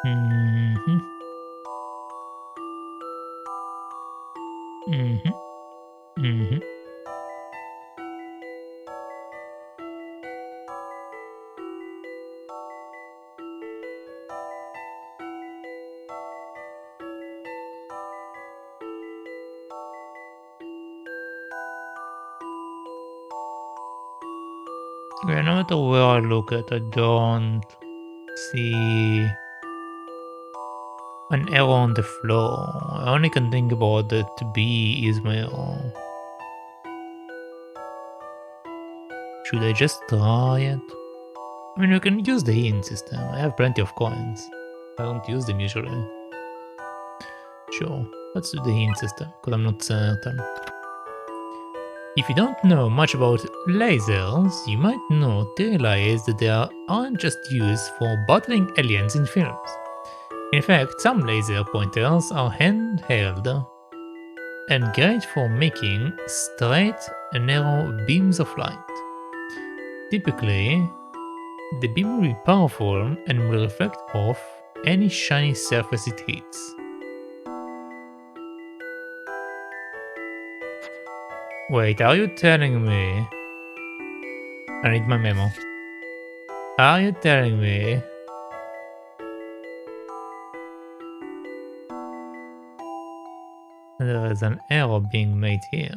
mhm. Mhm. Mhm. Yeah, no matter where I look at, I don't see an arrow on the floor. I only can think about that to be Ismail. Should I just try it? I mean, we can use the hint system. I have plenty of coins. I don't use them usually. Sure, let's do the hint system, because I'm not certain. If you don't know much about lasers, you might not realize that they aren't just used for battling aliens in films. In fact, some laser pointers are handheld and great for making straight and narrow beams of light. Typically, the beam will be powerful and will reflect off any shiny surface it hits. Wait, are you telling me? I need my memo. Are you telling me there is an error being made here?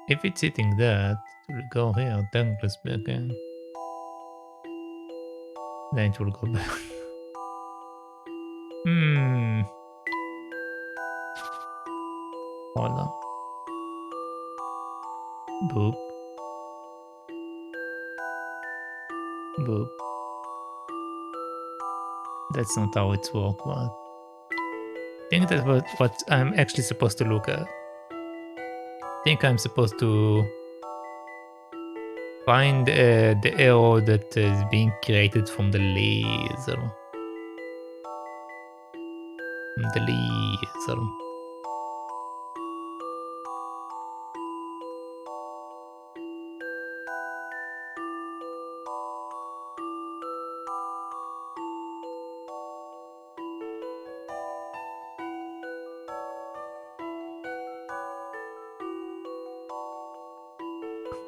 If it's hitting that, it will go here, technically speaking. Then it will go back. Hold on. Boop. Boop. That's not how it's work, but I think that's what I'm actually supposed to look at. I think I'm supposed to find the arrow that is being created from the laser. From the laser.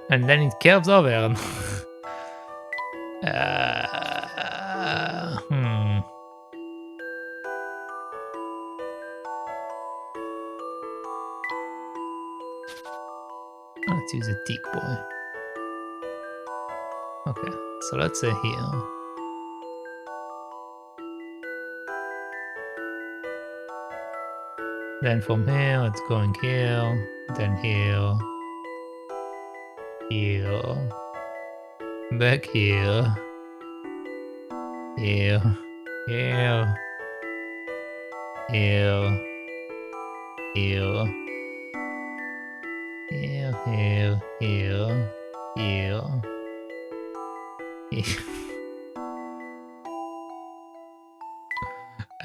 And then it curves over. Hmm. Let's use a tick boy. Okay, so let's say here. Then from here, it's going here, then here, here, back here, here, here, here, here, here, here, here, here, here.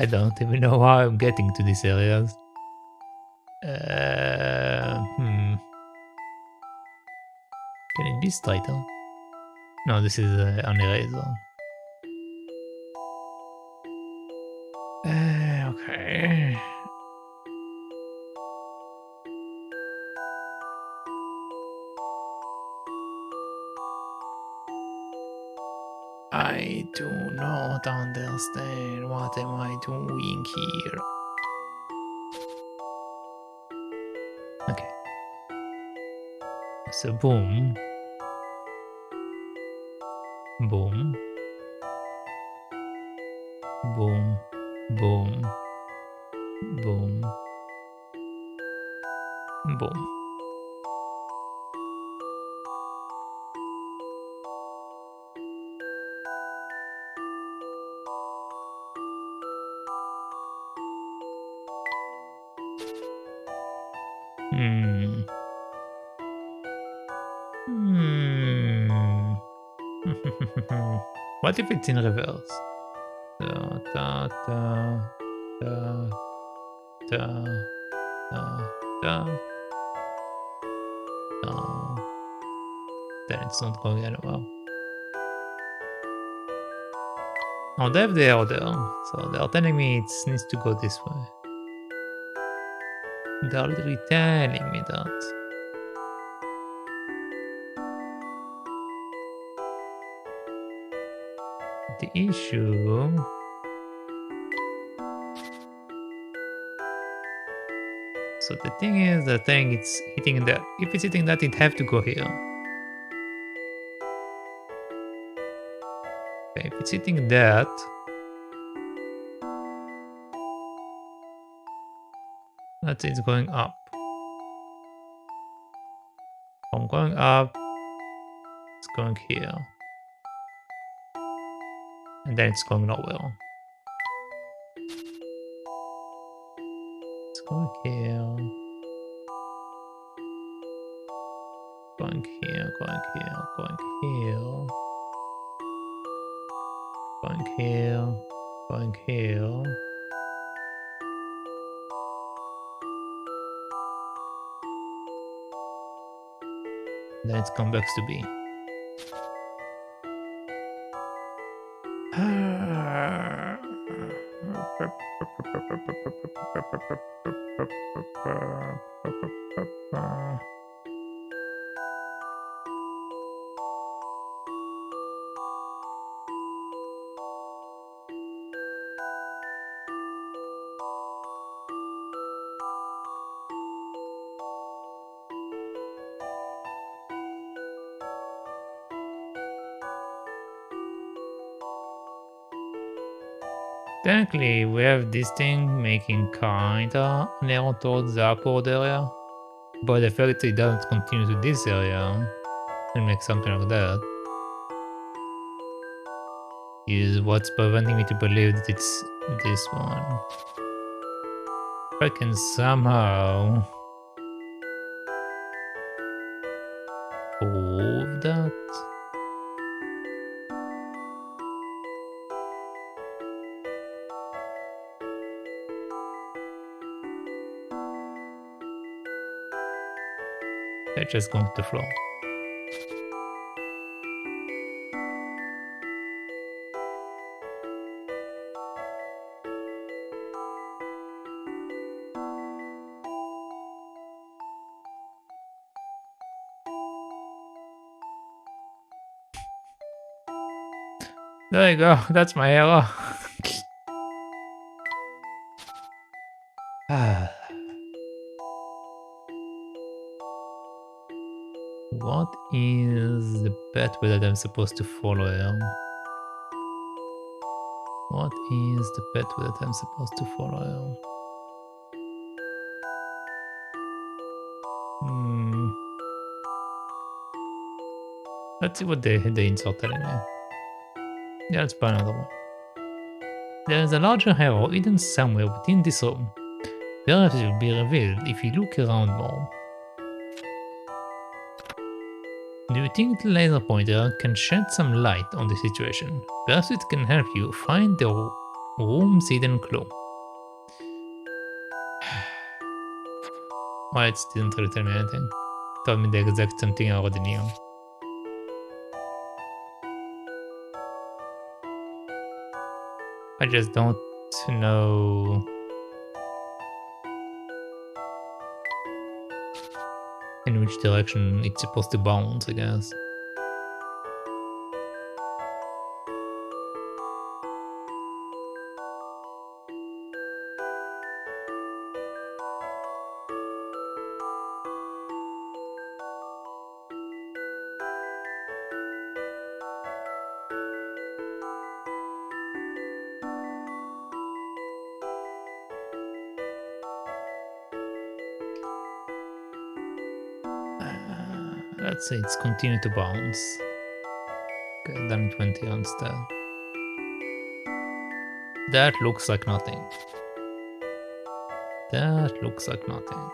I don't even know how I'm getting to these areas. Can it be title? No, this is an eraser. Okay. I do not understand. What am I doing here? Okay. So boom. Boom. Boom. Boom. Boom. Boom. Hmm. Hmm. What if it's in reverse? Da, da, da, da, da, da, da, da. Then it's not going anywhere. Oh, they have the order, so they are telling me it needs to go this way. They are literally telling me that. The issue... So the thing is, the thing it's hitting that. If it's hitting that, it have to go here. Okay, if it's hitting that, that is going up. From going up, it's going here. And then it's going nowhere. It's going here. Going here, going here, going here. Going here, going here. Then it comes back to B. Technically, we have this thing making kinda an arrow towards the upward area, but the fact it doesn't continue to this area and make something like that is what's preventing me to believe that it's this one. If I can somehow prove that. They're just going to the floor. There you go, that's my arrow. What is the pathway that I'm supposed to follow here? What is the pathway that I'm supposed to follow here? Let's see what the hints are telling me. Yeah, let's buy another one. There is a larger arrow hidden somewhere within this room. Perhaps it will be revealed if you look around more. Do you think the laser pointer can shed some light on the situation? Perhaps it can help you find the room's hidden clue. Why it didn't really tell me anything. Told me the exact same thing I already knew. I just don't know in which direction it's supposed to bounce, I guess. Let's say it's continued to bounce. Okay, then 20 instead. That looks like nothing. That looks like nothing.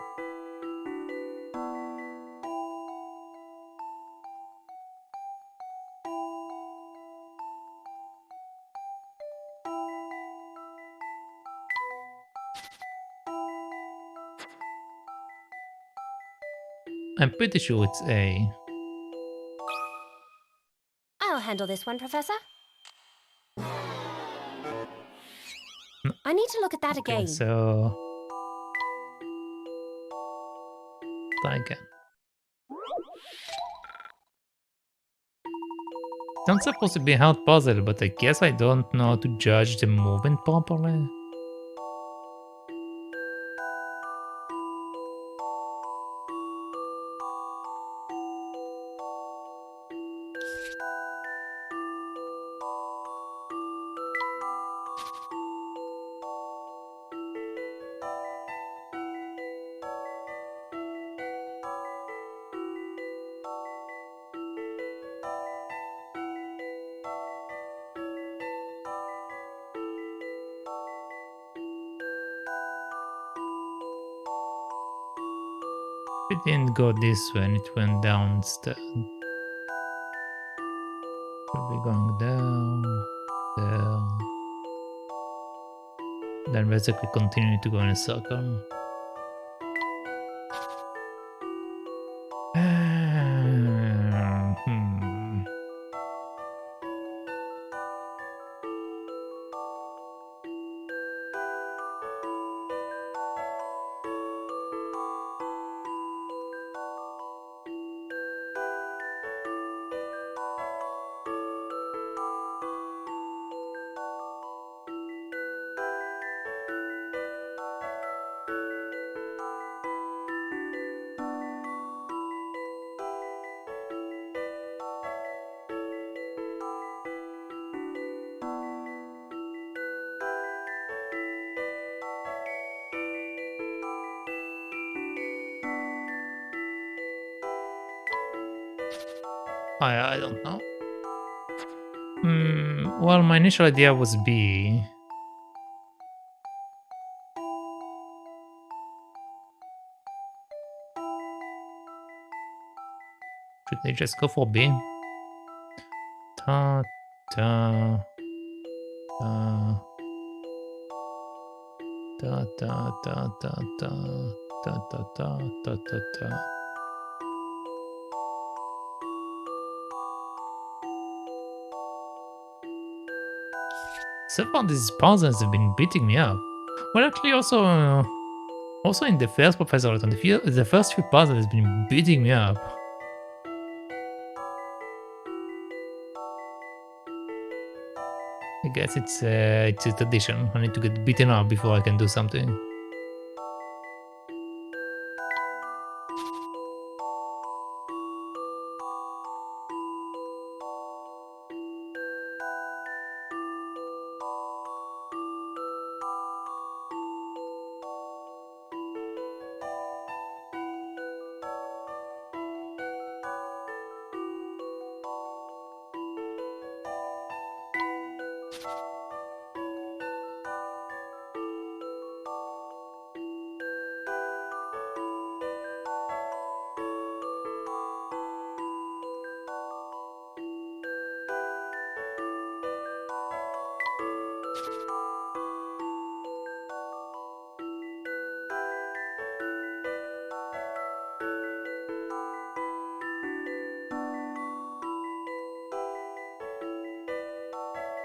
I'm pretty sure it's A. I'll handle this one, Professor. I need to look at that Okay, again. so try again. It's not supposed to be a hard puzzle, but I guess I don't know how to judge the movement properly. It didn't go this way and it went down instead. Should be going down, there. Then basically continue to go in a circle. I don't know. Well, my initial idea was B. Should they just go for B? Ta ta ta ta ta ta ta ta ta ta ta ta ta. So far, these puzzles have been beating me up. Well, actually, also in the first Professor Layton, the first few puzzles has been beating me up. I guess it's a tradition. I need to get beaten up before I can do something.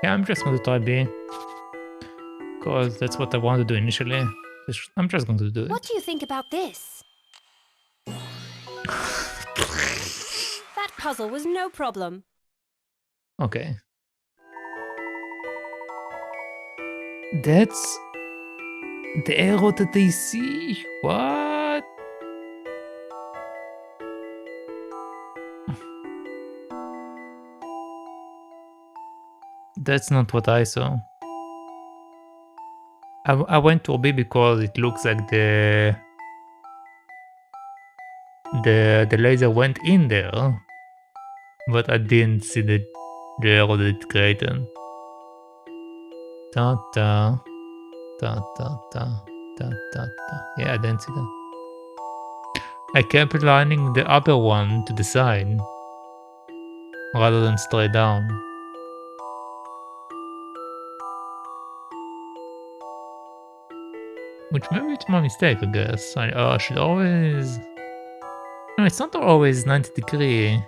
Yeah, I'm just going to try B. Because that's what I wanted to do initially. I'm just going to do it. What do you think about this? That puzzle was no problem. Okay. That's the arrow that they see? What? That's not what I saw. I went to B because it looks like the laser went in there, but I didn't see the arrow that it created. Ta ta ta ta ta ta ta ta. Yeah, I didn't see that. I kept lining the upper one to the side rather than straight down. Which maybe it's my mistake, I guess. I should always No, it's not always 90 degree.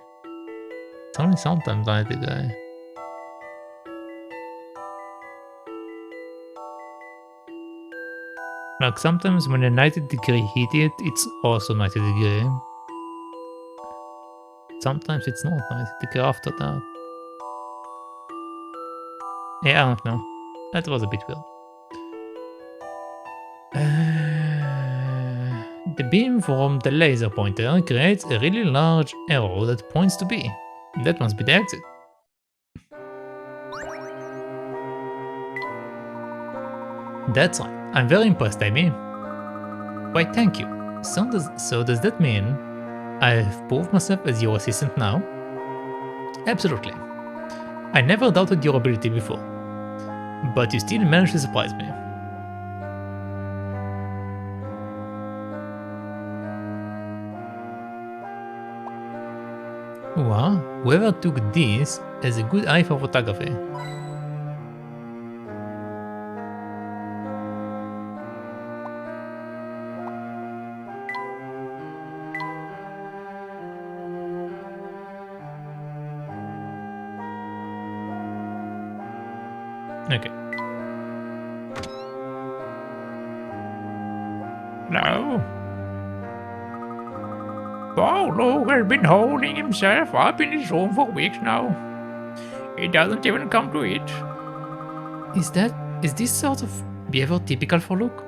It's only sometimes 90 degree. Like sometimes when a 90 degree heat hit, it's also 90 degree. Sometimes it's not 90 degree after that. Yeah, I don't know. That was a bit weird. The beam from the laser pointer creates a really large arrow that points to B. That must be the exit. That's right. I'm very impressed, Amy. Why, thank you. So does that mean I've proved myself as your assistant now? Absolutely. I never doubted your ability before, but you still managed to surprise me. Well, whoever took this has a good eye for photography. Okay. No. Paulo has been holding himself up in his room for weeks now. He doesn't even come to eat. Is this sort of behavior typical for Luke?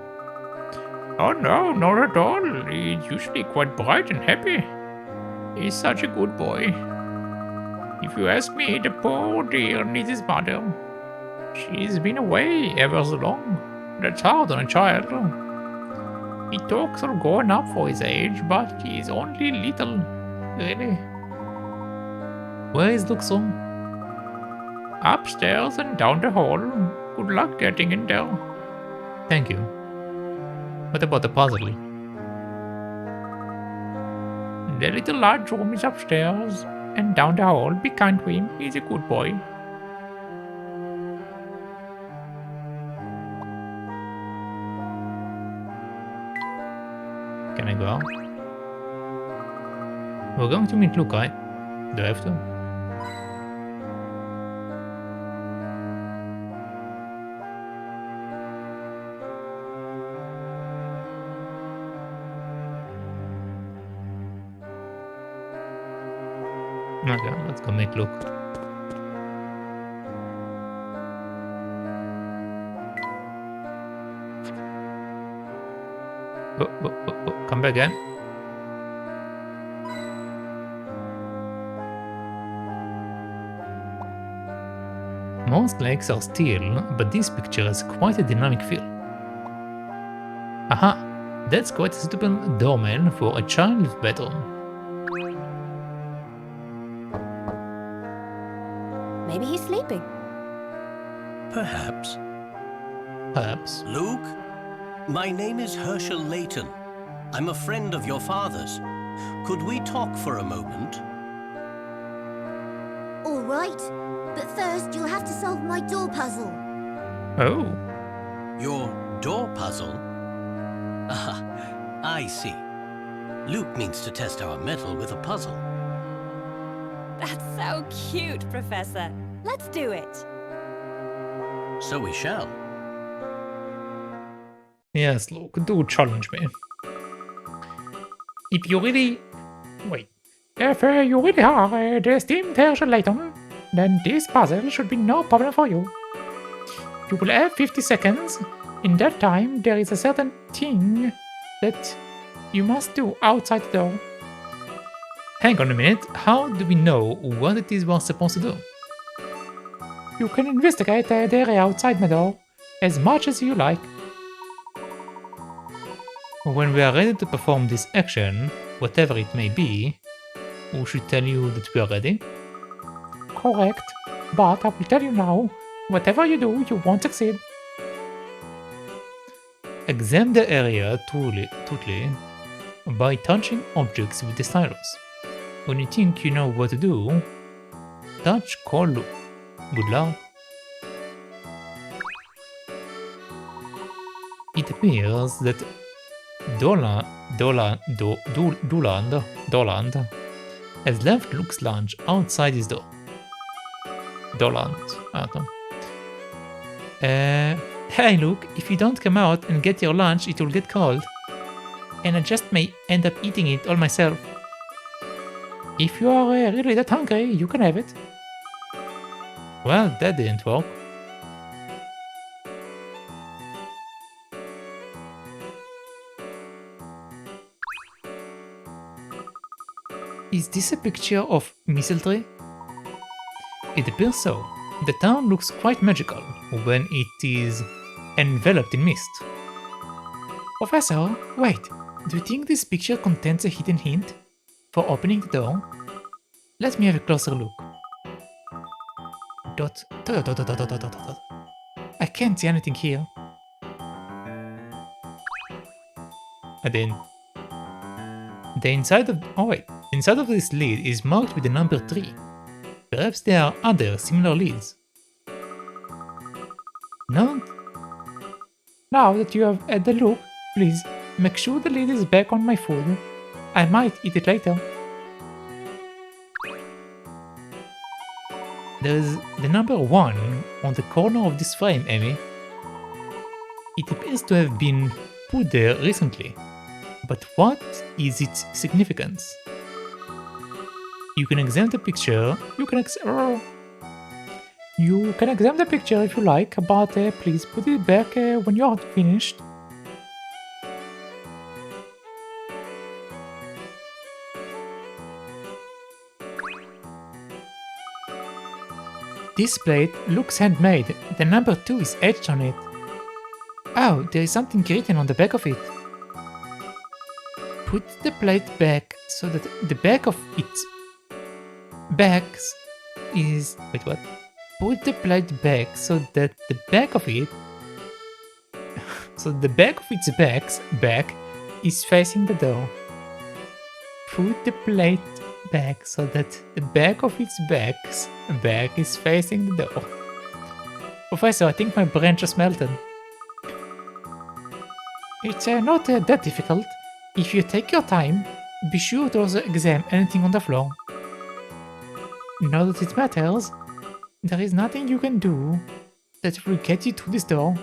Oh no, not at all. He's usually quite bright and happy. He's such a good boy. If you ask me, the poor dear needs his mother. She's been away ever so long. That's hard on a child. He talks all grown up for his age, but he's only little, really. Where is Luke's room? Upstairs and down the hall. Good luck getting in there. Thank you. What about the puzzle? The little large room is upstairs and down the hall. Be kind to him. He's a good boy. Can I go out? We're going to meet Luke, right? Do I have to? Okay, let's go meet Luke. Oh, come back again. Most lakes are still, but this picture has quite a dynamic feel. Aha! That's quite a suitable doorman for a child's bedroom. Maybe he's sleeping. Perhaps. Perhaps. Luke? My name is Professor Layton. I'm a friend of your father's. Could we talk for a moment? All right, but first you'll have to solve my door puzzle. Oh. Your door puzzle? Ah, I see. Luke needs to test our metal with a puzzle. That's so cute, Professor. Let's do it. So we shall. Yes, Luke, do challenge me. If you really... Wait. If you really are the esteemed Professor Layton, then this puzzle should be no problem for you. You will have 50 seconds. In that time, there is a certain thing that you must do outside the door. Hang on a minute, how do we know what it is we're supposed to do? You can investigate the area outside my door as much as you like. When we are ready to perform this action, whatever it may be, we should tell you that we are ready. Correct, but I will tell you now, whatever you do, you won't succeed. Examine the area thoroughly by touching objects with the stylus. When you think you know what to do, touch Call Luke. Good luck. It appears that Doland has left Luke's lunch outside his door. Doland, I don't know. Hey Luke, if you don't come out and get your lunch, it will get cold. And I just may end up eating it all myself. If you are really that hungry, you can have it. Well, that didn't work. Is this a picture of Misthallery? It appears so. The town looks quite magical when it is enveloped in mist. Professor, wait, do you think this picture contains a hidden hint for opening the door? Let me have a closer look. I can't see anything here. And then the inside of this lid is marked with the number 3. Perhaps there are other similar leads. Now that you have had a look, please make sure the lid is back on my food. I might eat it later. There is the number 1 on the corner of this frame, Emmy. It appears to have been put there recently. But what is its significance? You can examine the picture. You can examine the picture if you like, but please put it back when you are finished. This plate looks handmade. The number 2 is etched on it. Oh, there is something written on the back of it. Put the plate back so that the back of its backs is... Wait, what? Put the plate back so that the back of it... so the back of its back is facing the door. Put the plate back so that the back of its back is facing the door. Professor, I think my brain just melted. It's not that difficult. If you take your time, be sure to also examine anything on the floor. Now that it matters, there is nothing you can do that will get you through this door.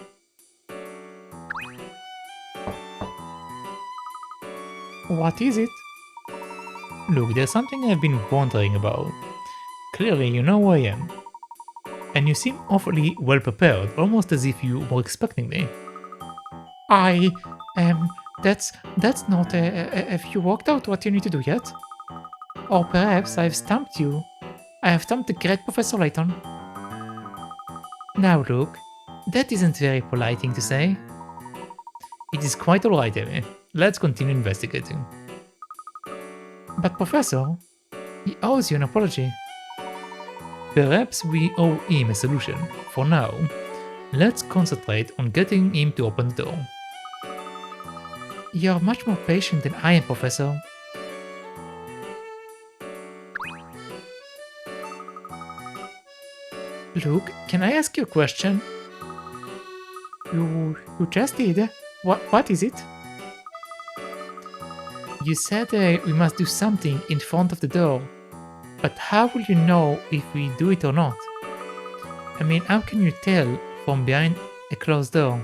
What is it? Look, there's something I've been wondering about. Clearly, you know who I am. And you seem awfully well prepared, almost as if you were expecting me. That's not have you worked out what you need to do yet? Or perhaps I've stumped you. I have stumped the great Professor Layton. Now look, that isn't very polite thing to say. It is quite alright, Emmy. Let's continue investigating. But Professor, he owes you an apology. Perhaps we owe him a solution. For now, let's concentrate on getting him to open the door. You're much more patient than I am, Professor. Luke, can I ask you a question? You just did. What is it? You said we must do something in front of the door. But how will you know if we do it or not? I mean, how can you tell from behind a closed door?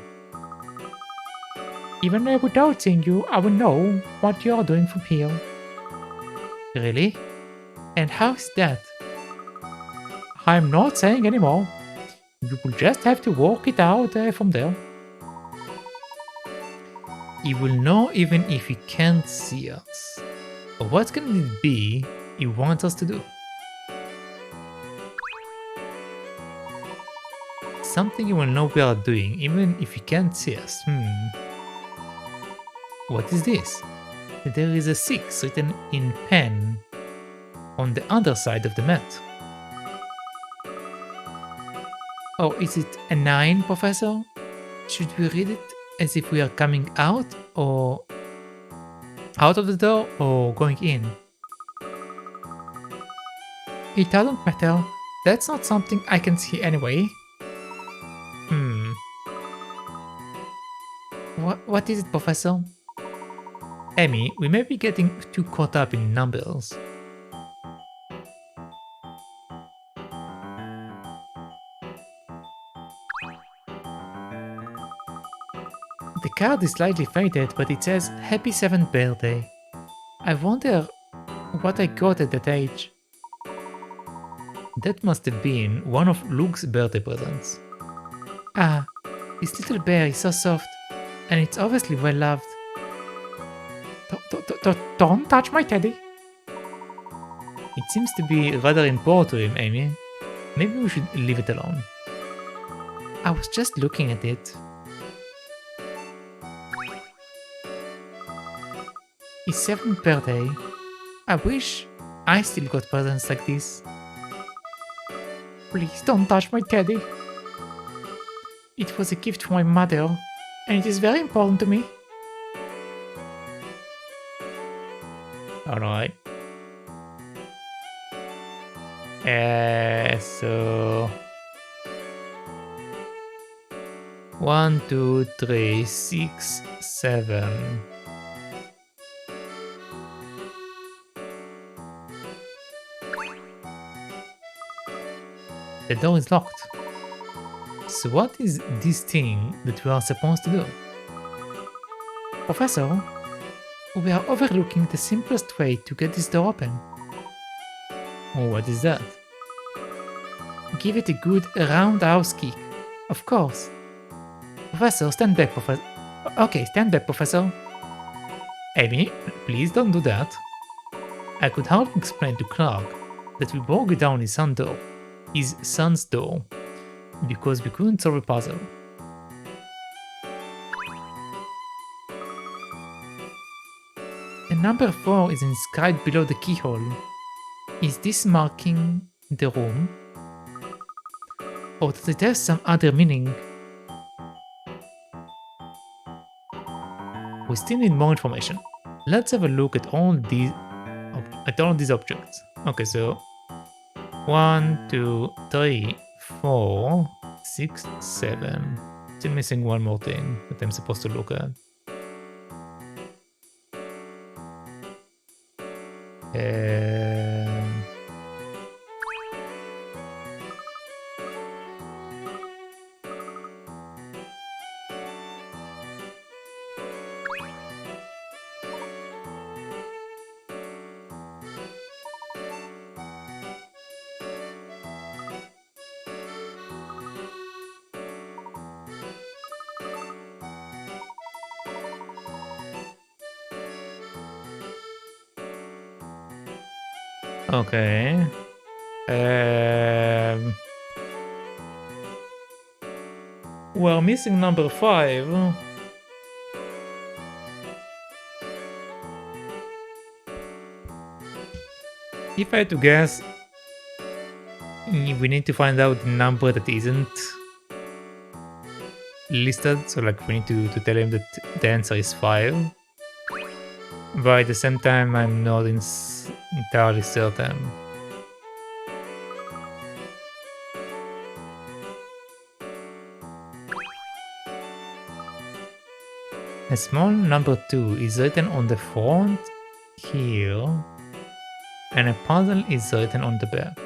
Even without seeing you, I will know what you are doing from here. Really? And how is that? I'm not saying anymore. You will just have to work it out from there. He will know even if he can't see us. But what can it be he wants us to do? Something he will know we are doing even if he can't see us. What is this? There is a 6 written in pen on the other side of the mat. Oh, is it a 9, Professor? Should we read it as if we are coming out or out of the door or going in? It doesn't matter. That's not something I can see anyway. What is it, Professor? Amy, we may be getting too caught up in numbers. The card is slightly faded, but it says Happy 7th birthday. I wonder what I got at that age. That must have been one of Luke's birthday presents. Ah, this little bear is so soft, and it's obviously well loved. Don't touch my teddy. It seems to be rather important to him, Amy. Maybe we should leave it alone. I was just looking at it. His 7th birthday. I wish I still got presents like this. Please don't touch my teddy. It was a gift from my mother, and it is very important to me. Alright. So 1, 2, 3, 6, 7. The door is locked. So what is this thing that we are supposed to do? Professor, we are overlooking the simplest way to get this door open. Oh, what is that? Give it a good roundhouse kick. Of course. Professor, stand back, Professor. Okay, stand back, Professor. Amy, please don't do that. I could hardly explain to Clark that we broke down his son's door, because we couldn't solve a puzzle. The number 4 is inscribed below the keyhole. Is this marking the room? Or does it have some other meaning? We still need more information. Let's have a look at all these objects. Okay, so 1, 2, 3, 4, 6, 7. Still missing one more thing that I'm supposed to look at. Okay. We're missing number 5. If I had to guess, we need to find out the number that isn't listed. So like we need to tell him that the answer is 5. But at the same time, I'm not entirely certain. A small number 2 is written on the front here, and a puzzle is written on the back.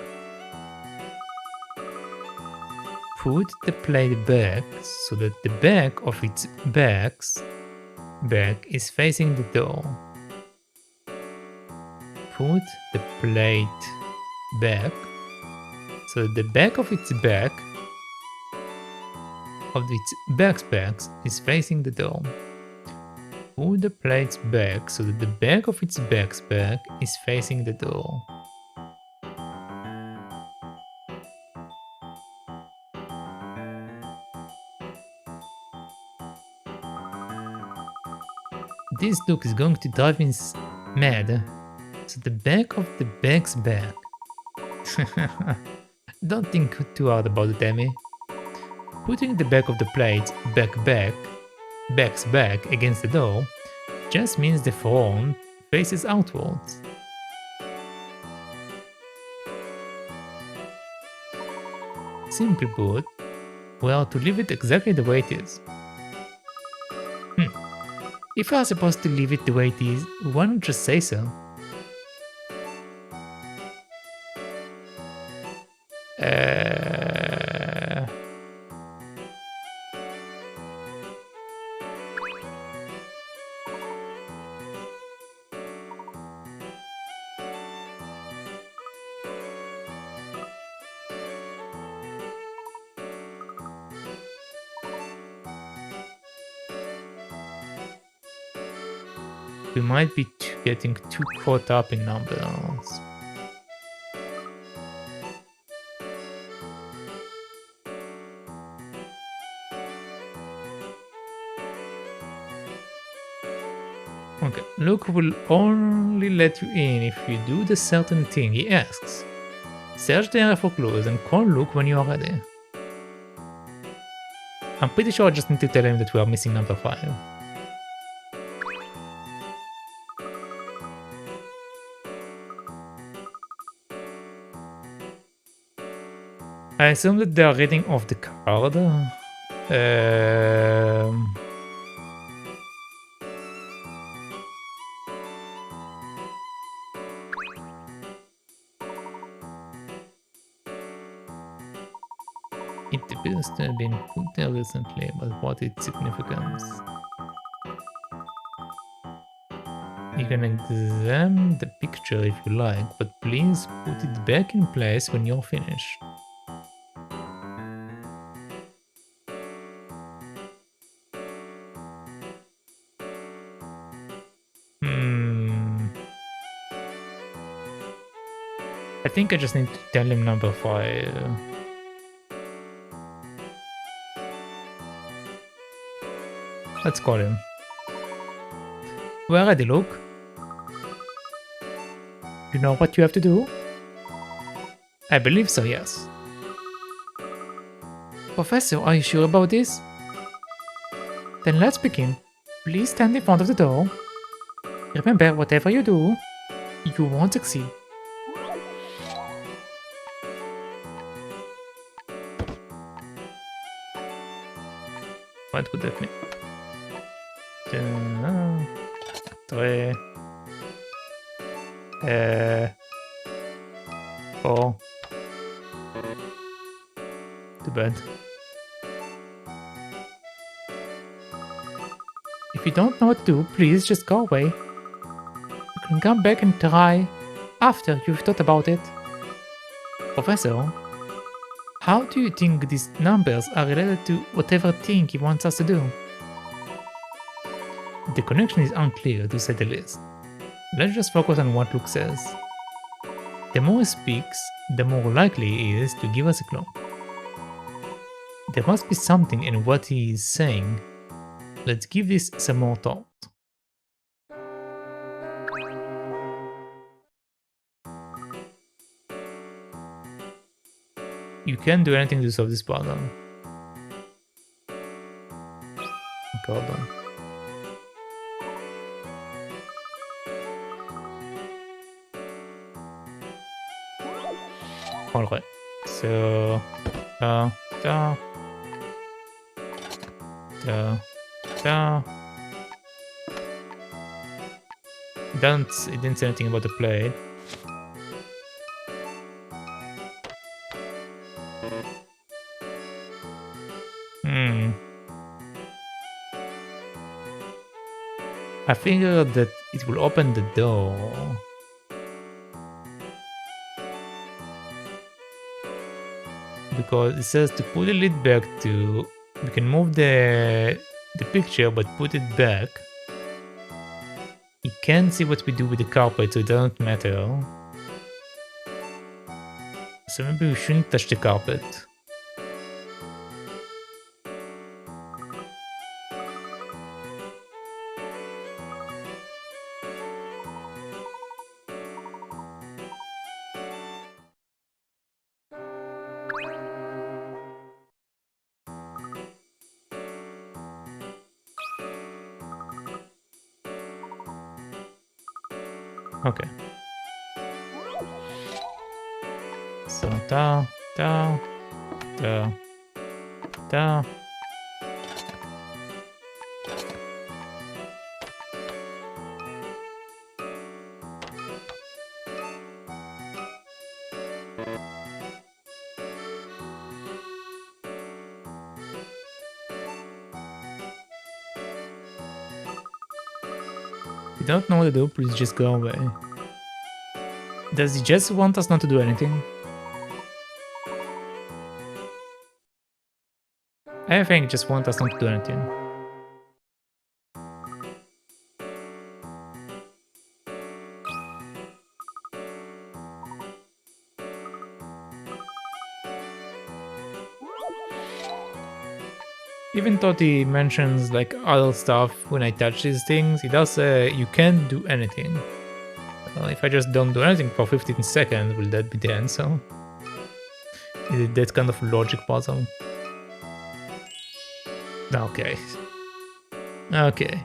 Put the plate back so that the back of its back is facing the door. Put the plate back so that the back of its back is facing the door. Put the plates back so that the back of its back is facing the door. This look is going to drive me mad. So the back of the back's back. Don't think too hard about it, Amy. Putting the back of the plate back's back against the door just means the front faces outwards. Simply put, we are to leave it exactly the way it is. If I was supposed to leave it the way it is, why not just say so? We might be getting too caught up in numbers. Okay, Luke will only let you in if you do the certain thing he asks. Search the area for clues and call Luke when you are ready. I'm pretty sure I just need to tell him that we are missing number 5. I assume that they are reading off the card. It appears to have been put there recently, but what its significance? You can examine the picture if you like, but please put it back in place when you're finished. I think I just need to tell him number 5. Let's call him. We're ready, Luke. You know what you have to do? I believe so, yes. Professor, are you sure about this? Then let's begin. Please stand in front of the door. Remember, whatever you do, you won't succeed. What would that mean? 3 4 Too bad. If you don't know what to do, please just go away. You can come back and try after you've thought about it. Professor, how do you think these numbers are related to whatever thing he wants us to do? The connection is unclear, to say the least. Let's just focus on what Luke says. The more he speaks, the more likely he is to give us a clue. There must be something in what he is saying. Let's give this some more thought. You can't do anything to solve this problem. Okay, hold on. Alright, so it didn't say anything about the plate. I figured that it will open the door. Because it says to put the lid back to... We can move the picture, but put it back. You can't see what we do with the carpet, so it doesn't matter. So maybe we shouldn't touch the carpet. Okay. So da. you don't know what to do, please just go away. Does he just want us not to do anything? I think he just wants us not to do anything. Even though he mentions like other stuff when I touch these things, he does say you can't do anything. If I just don't do anything for 15 seconds, will that be the answer? Is it that kind of logic puzzle? Okay. Okay.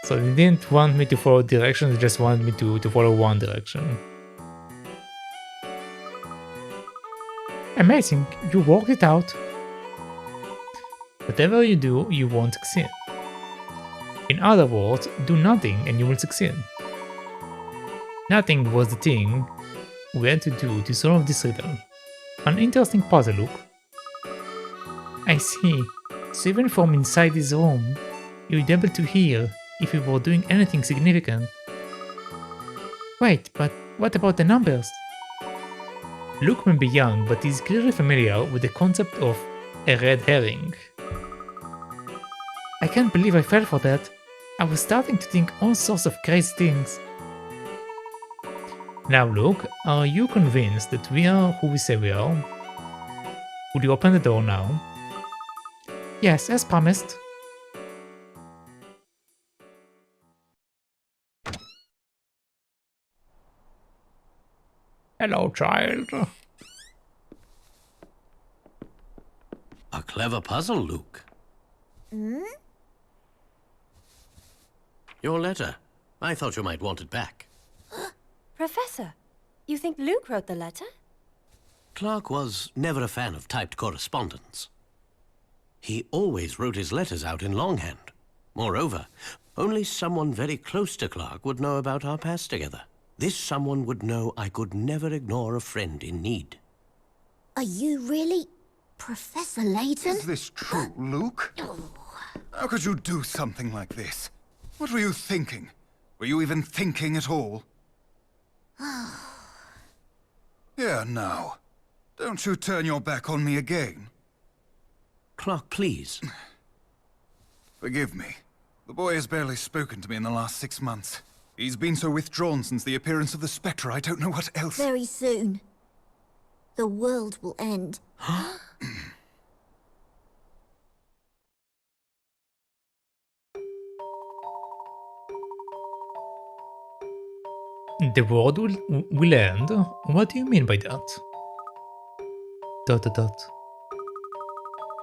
So they didn't want me to follow directions, they just wanted me to follow one direction. Amazing, you worked it out. Whatever you do, you won't succeed. In other words, do nothing and you will succeed. Nothing was the thing we had to do to solve this riddle. An interesting puzzle, Luke. I see. So even from inside this room, you'd be able to hear if you were doing anything significant. Wait, but what about the numbers? Luke may be young, but he's clearly familiar with the concept of a red herring. I can't believe I fell for that. I was starting to think all sorts of crazy things. Now Luke, are you convinced that we are who we say we are? Would you open the door now? Yes, as promised. Hello, child. A clever puzzle, Luke. Hmm? Your letter. I thought you might want it back. Professor, you think Luke wrote the letter? Clark was never a fan of typed correspondence. He always wrote his letters out in longhand. Moreover, only someone very close to Clark would know about our past together. This someone would know I could never ignore a friend in need. Are you really Professor Layton? Is this true, Luke? How could you do something like this? What were you thinking? Were you even thinking at all? Here now. Don't you turn your back on me again. Clark, please. Forgive me. The boy has barely spoken to me in the last 6 months. He's been so withdrawn since the appearance of the Spectre, I don't know what else. Very soon, the world will end. The world will end? What do you mean by that? ...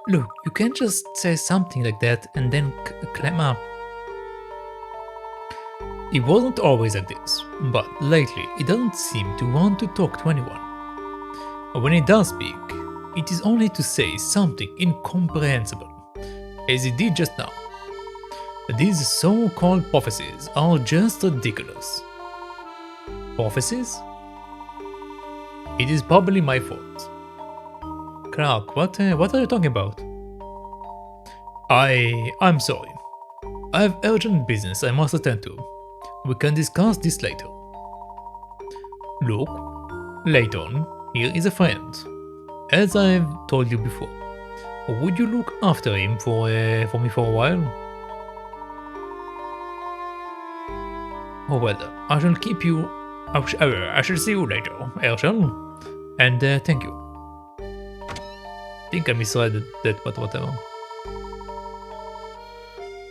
Look, you can't just say something like that and then climb up. He wasn't always like this, but lately he doesn't seem to want to talk to anyone. When he does speak, it is only to say something incomprehensible, as he did just now. These so-called prophecies are just ridiculous. Prophecies? It is probably my fault. Clark, what are you talking about? I'm sorry. I have urgent business I must attend to. We can discuss this later. Luke, Layton, here is a friend. As I've told you before, would you look after him for me for a while? Oh well, I shall keep you... I shall see you later, Herschel. And thank you. I think I misread that, but whatever.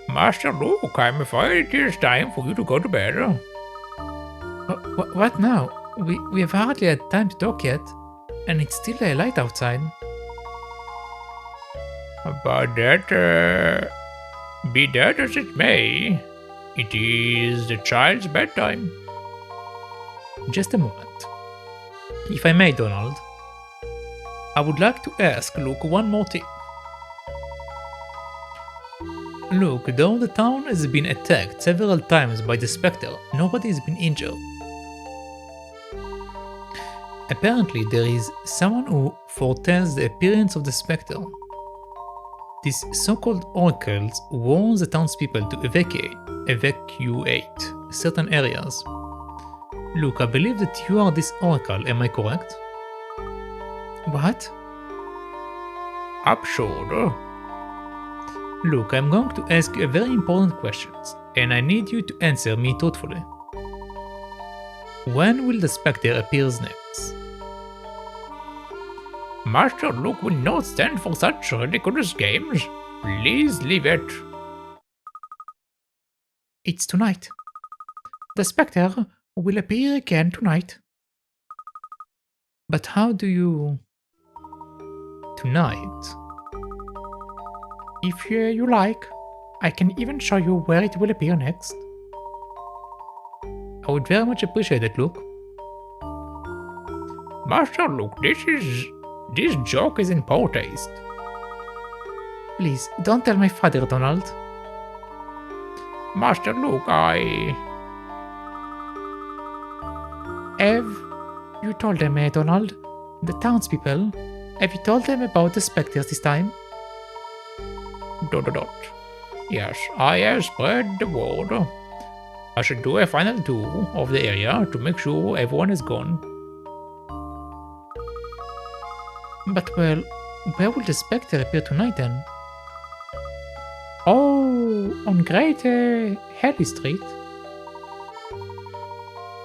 Master Luke, I'm afraid it is time for you to go to bed. What now? We have hardly had time to talk yet, and it's still light outside. But that, be that as it may, it is the child's bedtime. Just a moment. If I may, Donald, I would like to ask Luke one more thing. Look, though the town has been attacked several times by the Spectre, nobody has been injured. Apparently there is someone who foretells the appearance of the Spectre. These so-called oracles warn the townspeople to evacuate certain areas. Luke, I believe that you are this oracle, am I correct? What? Absurd. Luke, I'm going to ask you a very important question, and I need you to answer me thoughtfully. When will the Spectre appear next? Master Luke will not stand for such ridiculous games. Please leave it. It's tonight. The Spectre will appear again tonight. But how do you... Tonight? If you like, I can even show you where it will appear next. I would very much appreciate it, Luke. Master Luke, this joke is in poor taste. Please, don't tell my father, Donald. Master Luke, Have you told them, Donald? The townspeople? Have you told them about the specters this time? ... Yes, I have spread the word. I should do a final tour of the area to make sure everyone is gone. But well, where will the Spectre appear tonight then? Oh, on Great Harley Street.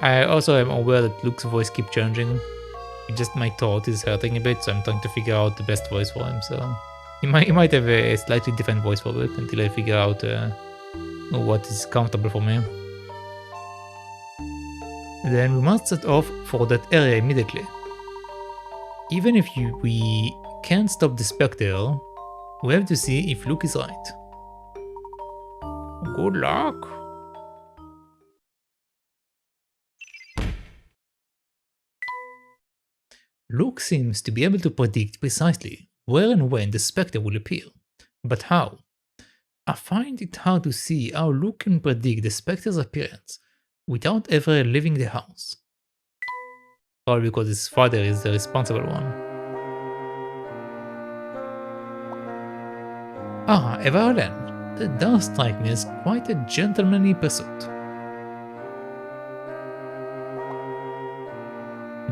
I also am aware that Luke's voice keeps changing. Just my throat is hurting a bit, so I'm trying to figure out the best voice for him, so... He might have a slightly different voice for it until I figure out what is comfortable for me. Then we must set off for that area immediately. Even if we can't stop the Spectre, we have to see if Luke is right. Good luck. Luke seems to be able to predict precisely where and when the Spectre will appear. But how? I find it hard to see how Luke can predict the Spectre's appearance without ever leaving the house. Probably because his father is the responsible one. Ah, a violin. That does strike me as quite a gentlemanly pursuit.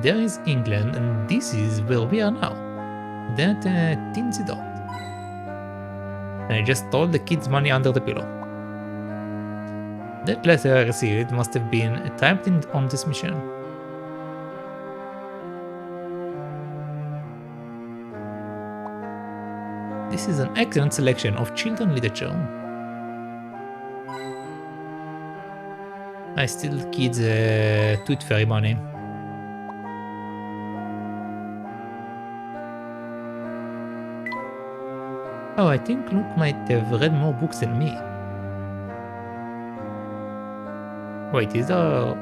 There is England, and this is where we are now. That teensy dot. And I just stole the kid's money under the pillow. That letter I received must have been typed in on this mission. This is an excellent selection of children literature. I steal kids' tooth fairy money. Oh, I think Luke might have read more books than me. Wait, is there...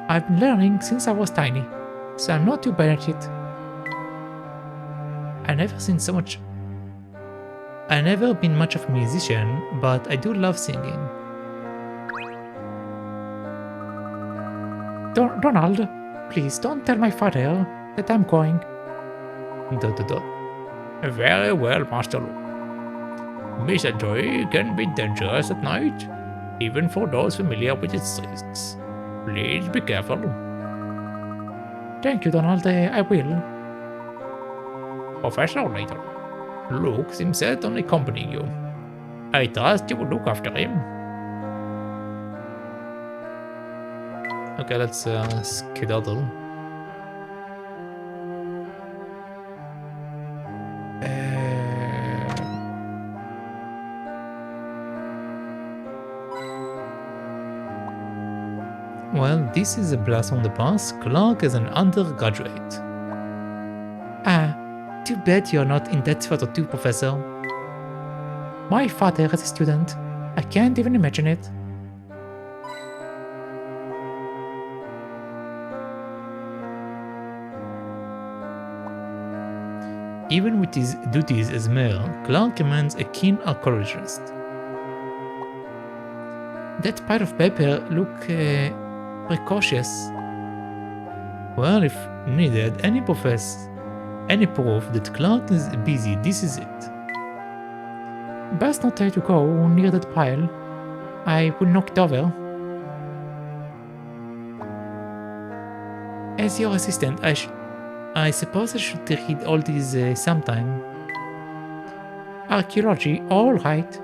I've been learning since I was tiny, so I'm not too bad at it. I've never been much of a musician, but I do love singing. Donald, please don't tell my father that I'm going. ... Very well, Master Luke. Misthallery can be dangerous at night, even for those familiar with its risks. Please be careful. Thank you, Donald. I will. Professor Layton, Luke seems set on accompanying you. I trust you will look after him. Okay, let's skedaddle. Well, this is a blast from the past. Clark is an undergraduate. Ah, too bad you're not in that photo too, Professor. My father as a student. I can't even imagine it. Even with his duties as mayor, Clark remains a keen archaeologist. That pile of paper look precocious. Well, if needed, any proof that Clark is busy, this is it. best not try to go near that pile. I will knock it over. As your assistant, I suppose I should read all these sometime. Archaeology, alright.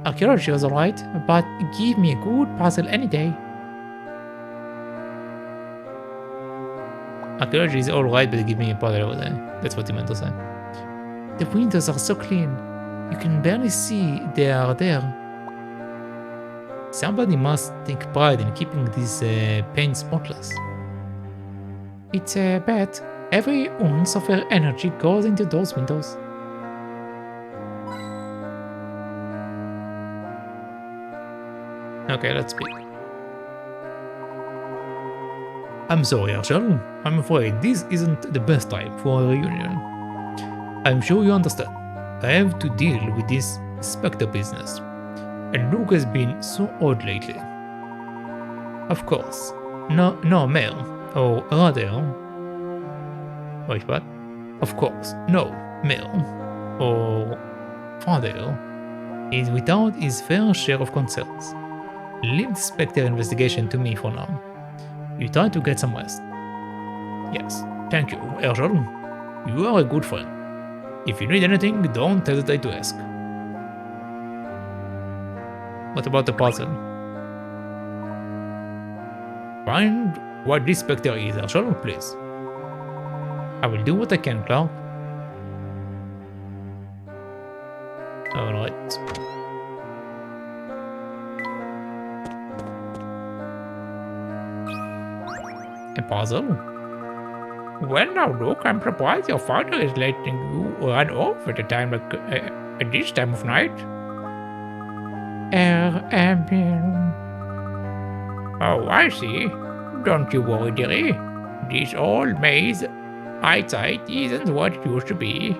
Archaeology was alright, but give me a good puzzle any day. Archaeology is alright, but give me a puzzle every day. That's what he meant to say. The windows are so clean. You can barely see they are there. Somebody must take pride in keeping this paint spotless. It's a bet. Every ounce of her energy goes into those windows. Okay, let's speak. I'm sorry, Arshel. I'm afraid this isn't the best time for a reunion. I'm sure you understand. I have to deal with this Spectre business, and Luke has been so odd lately. Of course, no male, or rather... Wait, what? Of course, no male, or father, is without his fair share of concerns. Leave the Spectre investigation to me for now. You try to get some rest. Yes, thank you, Errol. You are a good friend. If you need anything, don't hesitate to ask. What about the puzzle? Find what this Spectre is, Errol, please. I will do what I can, Clark. Alright. A puzzle? Well now, Luke, I'm surprised your father is letting you run off at a time like at this time of night. Oh, I see. Don't you worry, dearie. This old maze eyesight isn't what it used to be.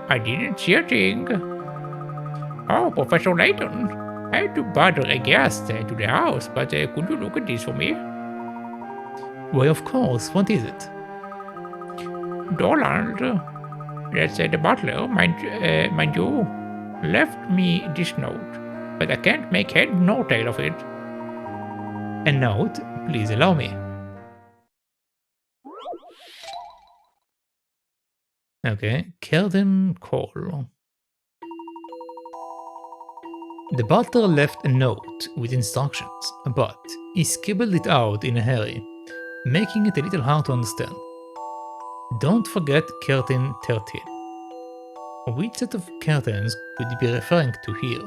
I didn't see a thing. Oh, Professor Layton. I had to bother a guest to the house, but could you look at this for me? Why, of course. What is it? Doland, that's the butler, mind you, left me this note, but I can't make head nor tail of it. A note? Please allow me. Okay, Curtain Call. The butler left a note with instructions, but he scribbled it out in a hurry, making it a little hard to understand. Don't forget curtain 13. Which set of curtains could he be referring to here?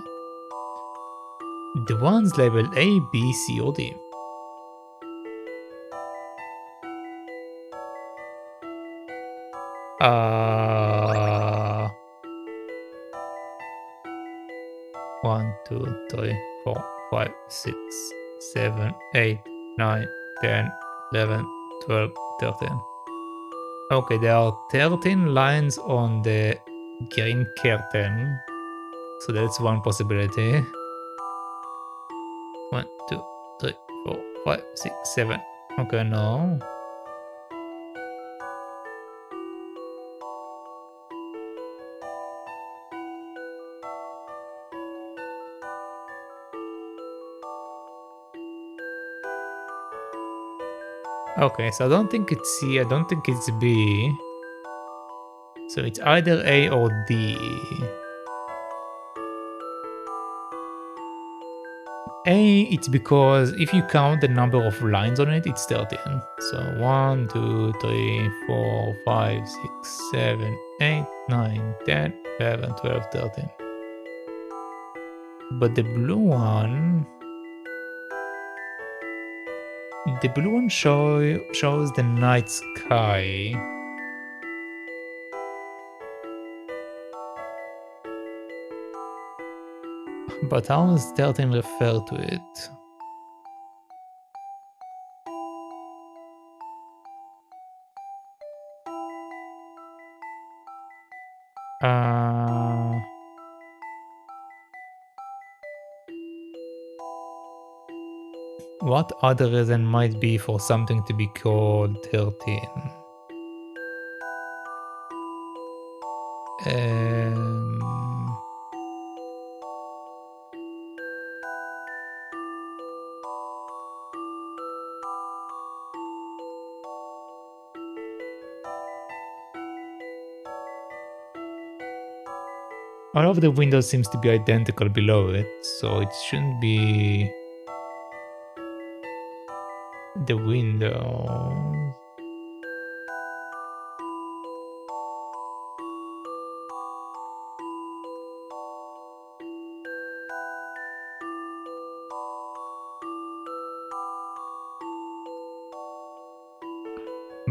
The ones labeled A, B, C, or D. One, 2, 3, 4, 5, 6, 7, 8, 9, 10, 11, 12, 13. Okay, there are 13 lines on the green curtain, so that's one possibility. 1, 2, 3, 4, 5, 6, 7. Okay, no. Okay, so I don't think it's C, I don't think it's B. So it's either A or D. A, it's because if you count the number of lines on it, it's 13. So 1, 2, 3, 4, 5, 6, 7, 8, 9, 10, 11, 12, 13. But the blue one... The blue one shows the night sky. But how does 13 refer to it? What other reason might be for something to be called 13? All of the windows seems to be identical below it, so it shouldn't be the window.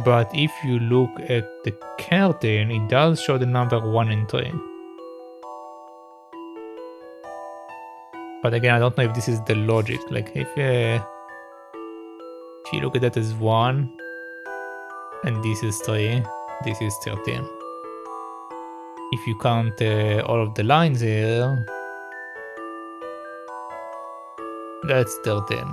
But if you look at the curtain, it does show the number 1 and 3. But again, I don't know if this is the logic. Like if you look at that as 1, and this is 3, this is 13. If you count all of the lines here, that's 13.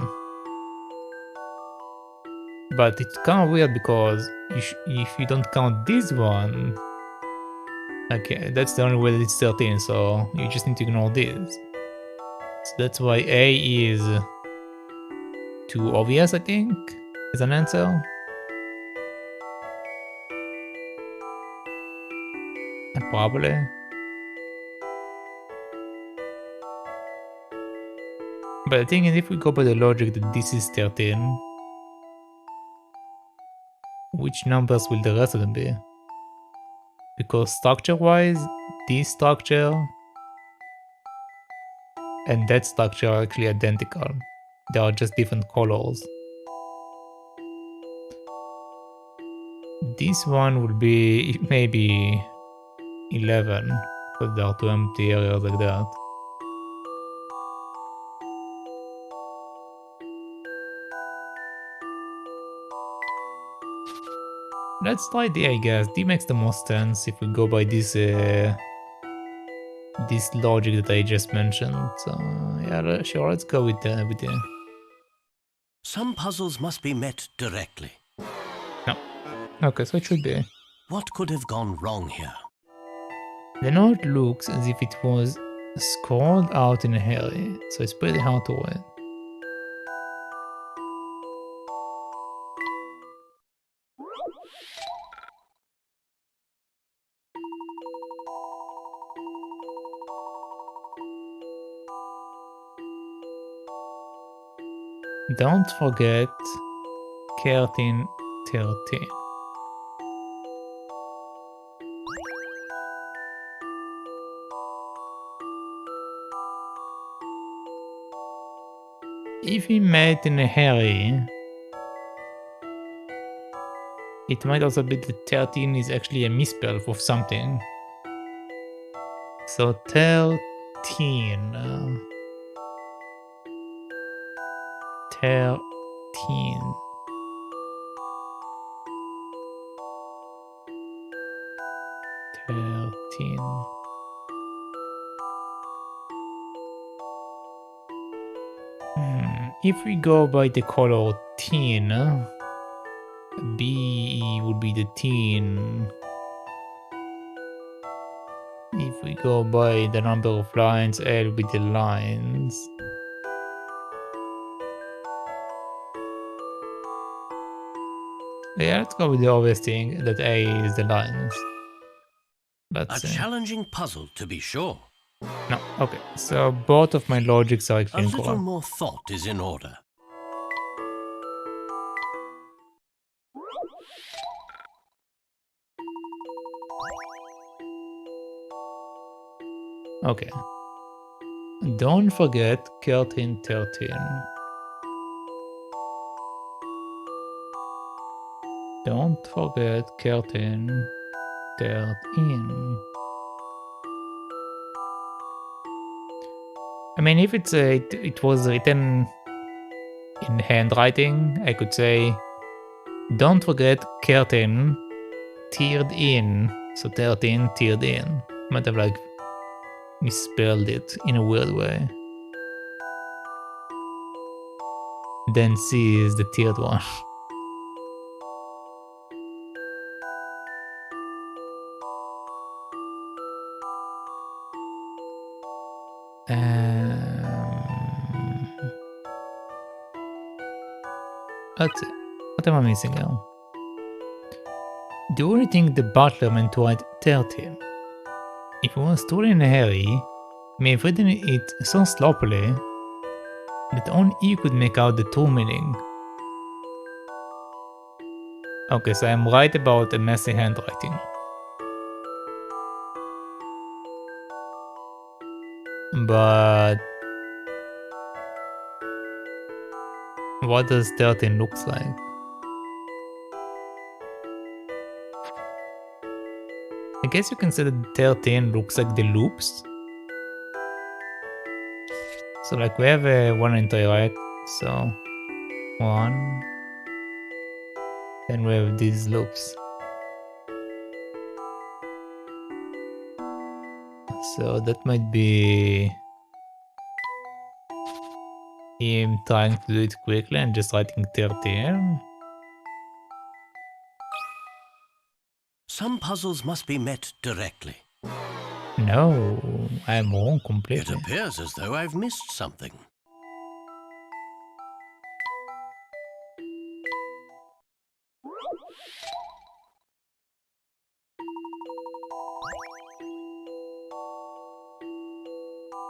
But it's kind of weird because if you don't count this one, okay, that's the only way that it's 13, so you just need to ignore this. So that's why A is too obvious, I think, as an answer. Probably. But the thing is, if we go by the logic that this is 13, which numbers will the rest of them be? Because structure-wise, this structure and that structure are actually identical. They are just different colors. This one will be maybe 11, because there are 2 empty areas like that. Let's try D, I guess. D makes the most sense if we go by this this logic that I just mentioned. So yeah, sure, let's go with D. Some puzzles must be met directly. No. Okay, so it should be. What could have gone wrong here? The note looks as if it was scrawled out in a hurry, so it's pretty hard to read. Don't forget curtain 13. If he made in a hurry, it might also be that 13 is actually a misspell of something. So 13. 13. If we go by the color teen, B would be the teen. If we go by the number of lines, L will be the lines. Yeah, let's go with the obvious thing that A is the lines. A challenging puzzle, to be sure. No, okay. So both of my logics are actually A incorrect. little more thought is in order. Okay. Don't forget curtain 13. Don't forget curtain 13. I mean, if it's it was written in handwriting, I could say, don't forget curtain teared in. So 13 teared in. Might have like misspelled it in a weird way. Then C is the tiered one. Let's see. What am I missing now? Do you really think the butler meant to write 13? If you was truly in a hurry, you may have written it so sloppily that only you could make out the true meaning. Okay, so I'm right about the messy handwriting. But what does 13 looks like? I guess you can say that 13 looks like the loops. So like we have a one entry, right? So 1. Then we have these loops. So that might be him trying to do it quickly and just writing 13. Some puzzles must be met directly. No, I'm wrong It completely. appears as though I've missed something.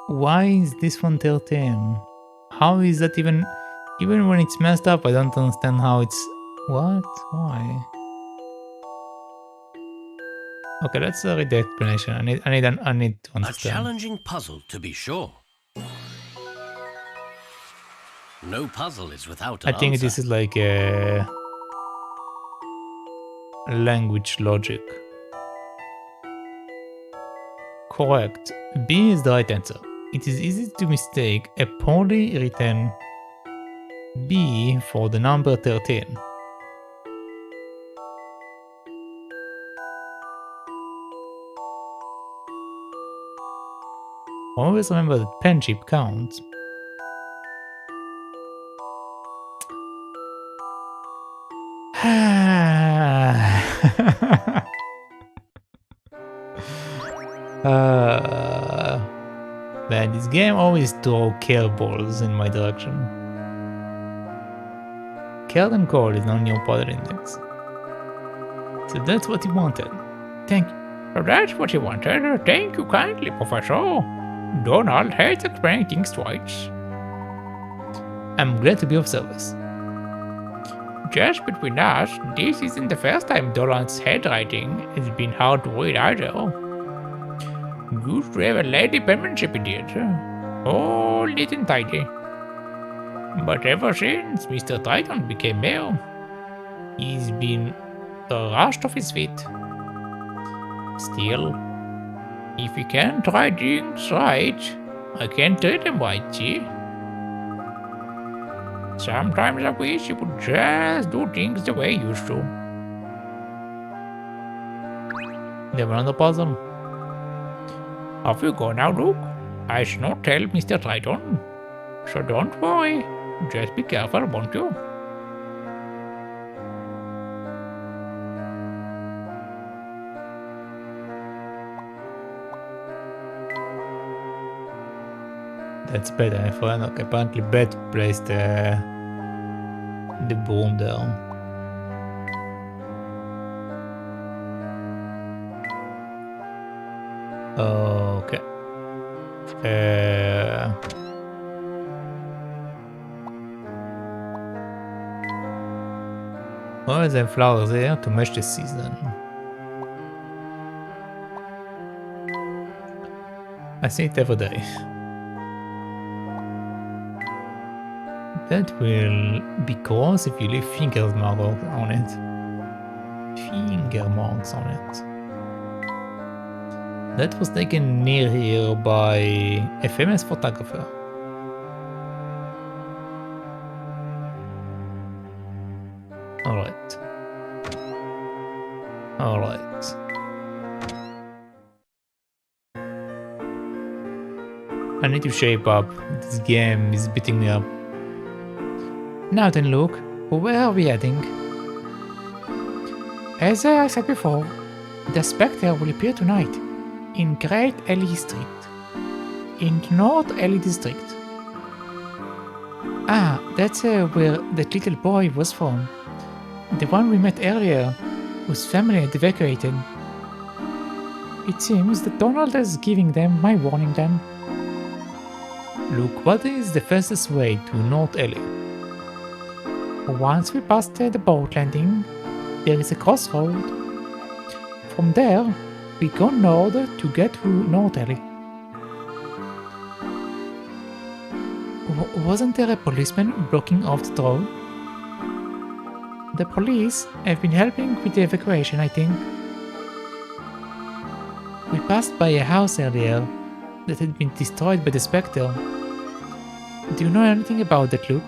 Why is this one 13? How is that even when it's messed up? I don't understand how it's... What? Why? Okay, let's read the explanation. I need to A understand. challenging puzzle, to be sure. No puzzle is without an I think answer. this is like a language logic. Correct. B is the right answer. It is easy to mistake a poorly written B for the number 13. Always remember that pen chip counts. Man, this game always throws curveballs in my direction. Curtain call is on your product index. So that's what you wanted. Thank you. So that's what you wanted. Thank you kindly, Professor. Donald hates explaining things twice. I'm glad to be of service. Just between us, this isn't the first time Donald's handwriting has been hard to read either. Used to have a lady penmanship in it. All neat and tidy. But ever since Mr. Triton became mayor, he's been rushed off his feet. Still, if he can't try things right, I can't treat him right, see? Sometimes I wish he would just do things the way he used to. Never another puzzle. Off you go now, Luke. I shall not tell Mr. Triton. So don't worry. Just be careful, won't you? That's better, I find. Okay, apparently Bet placed the broom down. Okay. Where is the flowers here to match the season? I see it every day. That will be gross if you leave finger marks on it. Finger marks on it. That was taken near here by a famous photographer. Alright. Alright. I need to shape up. This game is beating me up. Now then, Luke, where are we heading? As I said before, the Spectre will appear tonight in Great Ellie Street, in North Ellie District. Ah, that's where that little boy was from. The one we met earlier, whose family had evacuated. It seems that Donald is giving them my warning then. Luke, what is the fastest way to North Alley? Once we pass the boat landing, there is a crossroad. From there, we go north to get to North Alley. Wasn't there a policeman blocking off the road? The police have been helping with the evacuation, I think. We passed by a house earlier that had been destroyed by the Spectre. Do you know anything about that, Luke?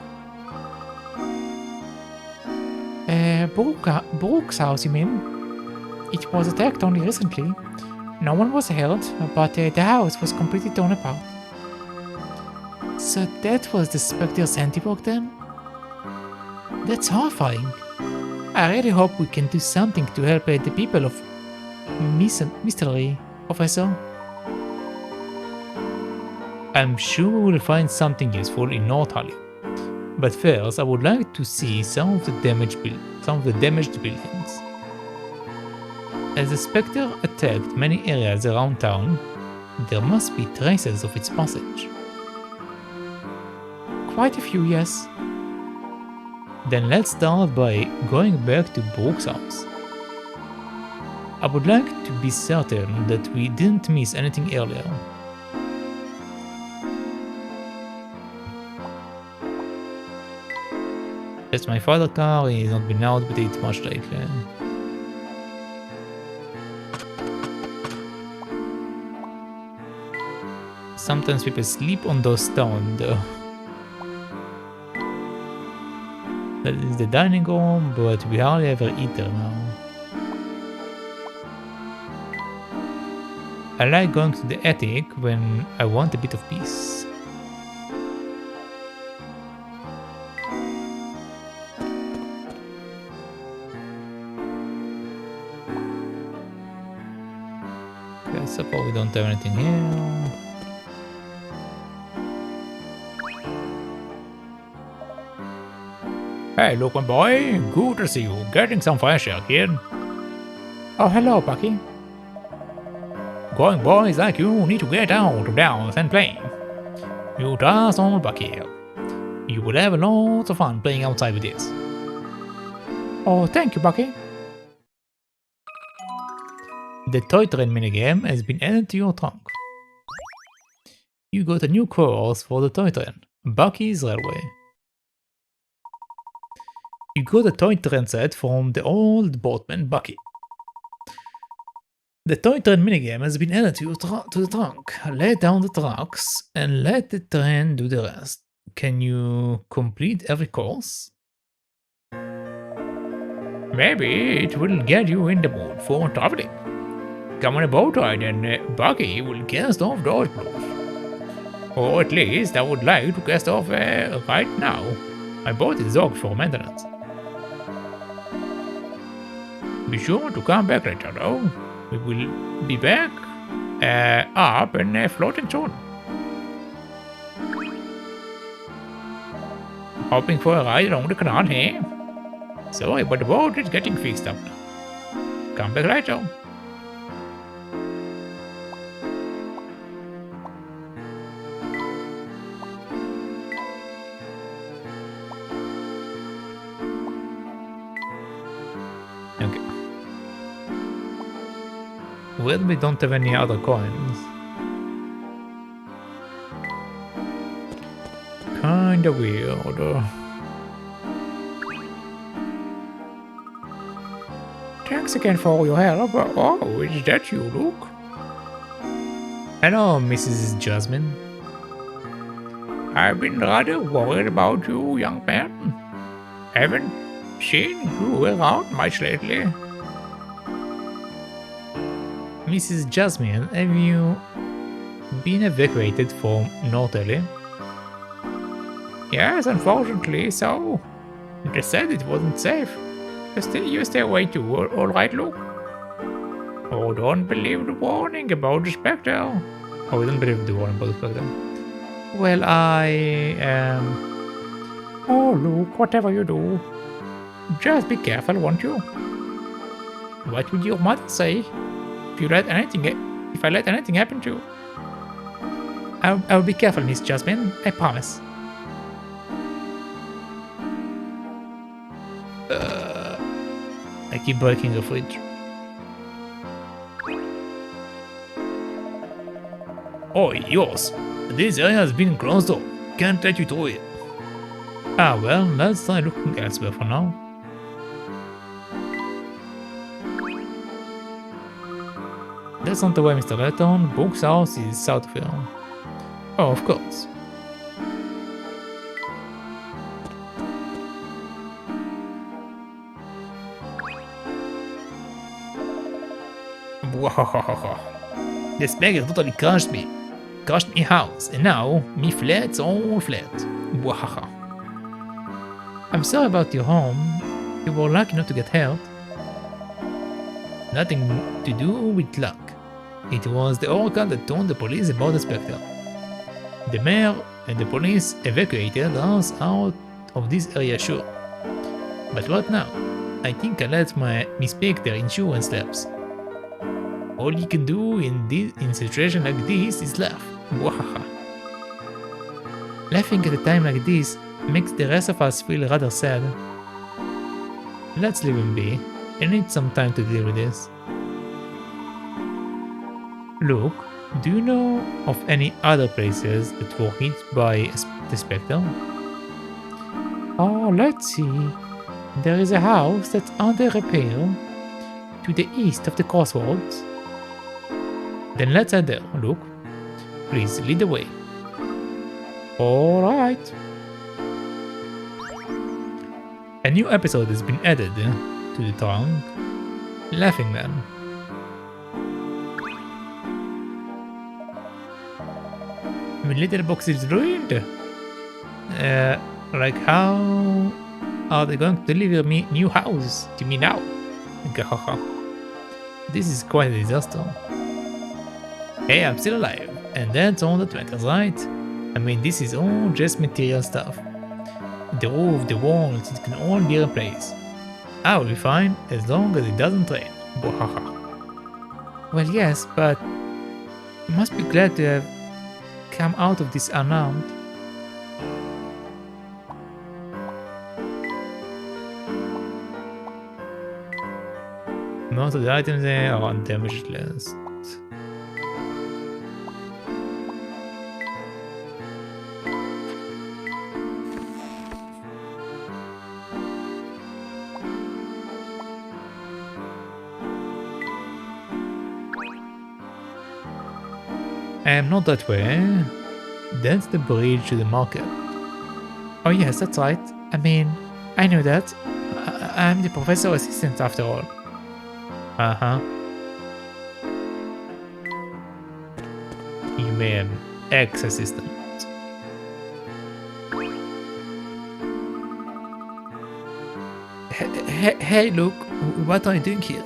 Brooke's house, you mean? It was attacked only recently. No one was hurt, but the house was completely torn apart. So that was the Spectre's handiwork then? That's horrifying. I really hope we can do something to help the people of Misthallery, Professor. I'm sure we will find something useful in North Alley. But first, I would like to see some of the damaged buildings. As the Spectre attacked many areas around town, there must be traces of its passage. Quite a few, yes. Then let's start by going back to Brooke's house. I would like to be certain that we didn't miss anything earlier. Yes, my father's car is not been out with it much lately. Sometimes people sleep on those stones though. That is the dining room, but we hardly ever eat there now. I like going to the attic when I want a bit of peace. Okay, so far we don't have anything here. Hey, look, my boy. Good to see you. Getting some fresh air, kid. Oh, hello, Bucky. Going boys like you need to get out of downs and play. You trust on Bucky. You will have lots of fun playing outside with this. Oh, thank you, Bucky. The Toy Train Minigame has been added to your trunk. You got a new course for the Toy Train, Bucky's Railway. You got a toy train set from the old boatman Bucky. The Toy Train Minigame has been added to the trunk. Lay down the tracks and let the train do the rest. Can you complete every course? Maybe it will get you in the mood for traveling. Come on a boat ride and Bucky will cast off those blues. Or at least I would like to cast off right now. My boat is docked for maintenance. Be sure to come back later though. We will be back up and floating soon. Hoping for a ride along the canal, hey? Sorry, but the boat is getting fixed up. Come back later. Okay. Well, we don't have any other coins. Kinda weird. Thanks again for all your help. Oh, is that you, Luke? Hello, Mrs. Jasmine. I've been rather worried about you, young man. Haven't seen you around much lately. Mrs. Jasmine, have you been evacuated from North Alley? Yes, unfortunately so. They said it wasn't safe. You stay away too, alright, Luke? Oh, don't believe the warning about the Spectre. Oh, we don't believe the warning about the Spectre. Well, Oh, Luke, whatever you do, just be careful, won't you? What would your mother say if you let anything if I let anything happen to you. I'll be careful, Miss Jasmine, I promise. I keep breaking the fridge. Oh, yours. This area has been closed off. Can't let you through it. Ah, well, let's try looking elsewhere for now. That's not the way, Mr. Layton. Book's house is south of here. Oh, of course. Wow. The Spectre totally crushed me. Crushed me house, and now me flat's all flat. Wow. I'm sorry about your home. You were lucky not to get hurt. Nothing to do with luck. It was the Oracle that told the police about the Spectre. The mayor and the police evacuated us out of this area, sure. But what now? I think I let my Spectre insurance lapse. All you can do in a situation like this is laugh. Wahaha. Laughing at a time like this makes the rest of us feel rather sad. Let's leave him be. I need some time to deal with this. Luke, do you know of any other places that were hit by the Spectre? Oh, let's see. There is a house that's under repair to the east of the crossroads. Then let's head there, Luke. Please lead the way. Alright. A new episode has been added to the trunk. Laughing Man. My little box is ruined. Like how are they going to deliver me new house to me now? This is quite a disaster. Hey, I'm still alive, and that's all that matters, right? I mean, this is all just material stuff. The roof, the walls, it can all be replaced. I will be fine as long as it doesn't rain. Well, yes, but you must be glad to have come out of this unarmed. Most of the items there are undamaged list. Not that way. That's the bridge to the market. Oh yes, that's right. I mean, I know that. I'm the professor assistant after all. Uh-huh. You mean ex-assistant. Hey, Luke, what are you doing here?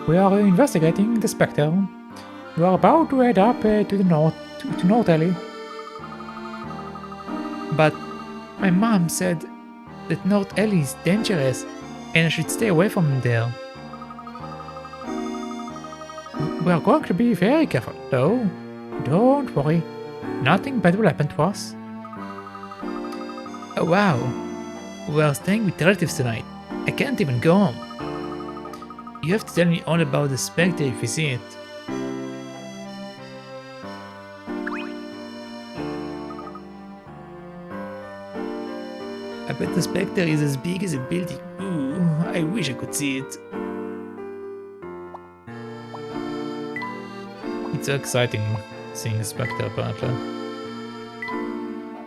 We are investigating the Spectre. We are about to head up to the north, to North Alley. But my mom said that North Alley is dangerous and I should stay away from there. We are going to be very careful, though. Don't worry. Nothing bad will happen to us. Oh, wow. We are staying with relatives tonight. I can't even go home. You have to tell me all about the Spectre if you see it. I bet the Spectre is as big as a building. Ooh, I wish I could see it. It's so exciting seeing the Spectre apparently.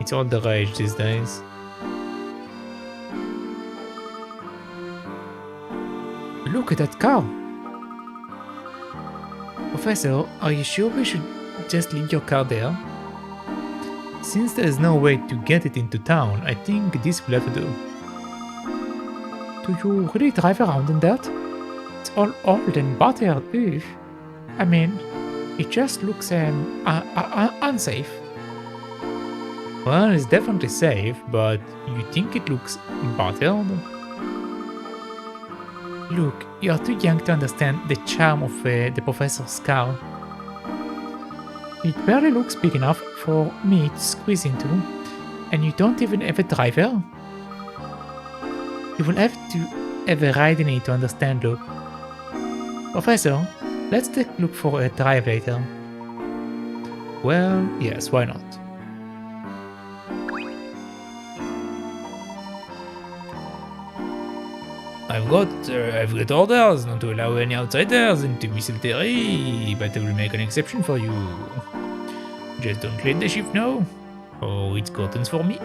It's all the rage these days. Look at that car! Professor, are you sure we should just leave your car there? Since there is no way to get it into town, I think this will have to do. Do you really drive around in that? It's all old and battered, ugh. I mean, it just looks unsafe. Well, it's definitely safe, but you think it looks battered? Luke, you are too young to understand the charm of the Professor's car. It barely looks big enough for me to squeeze into, and you don't even have a driver? You will have to have a ride in it to understand, Luke. Professor, let's take a look for a drive later. Well, yes, why not? I've got orders not to allow any outsiders into Misthallery, but I will make an exception for you. Just don't let the ship know, or it's curtains for me.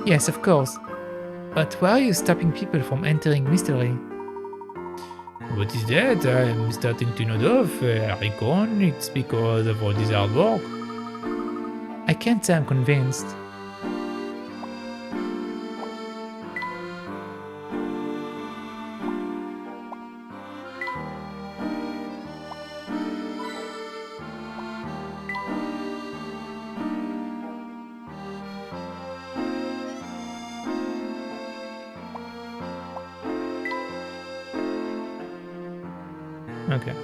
Yes, of course. But why are you stopping people from entering Misthallery? What is that? I'm starting to nod off. I reckon it's because of all this hard work. I can't say I'm convinced. Okay.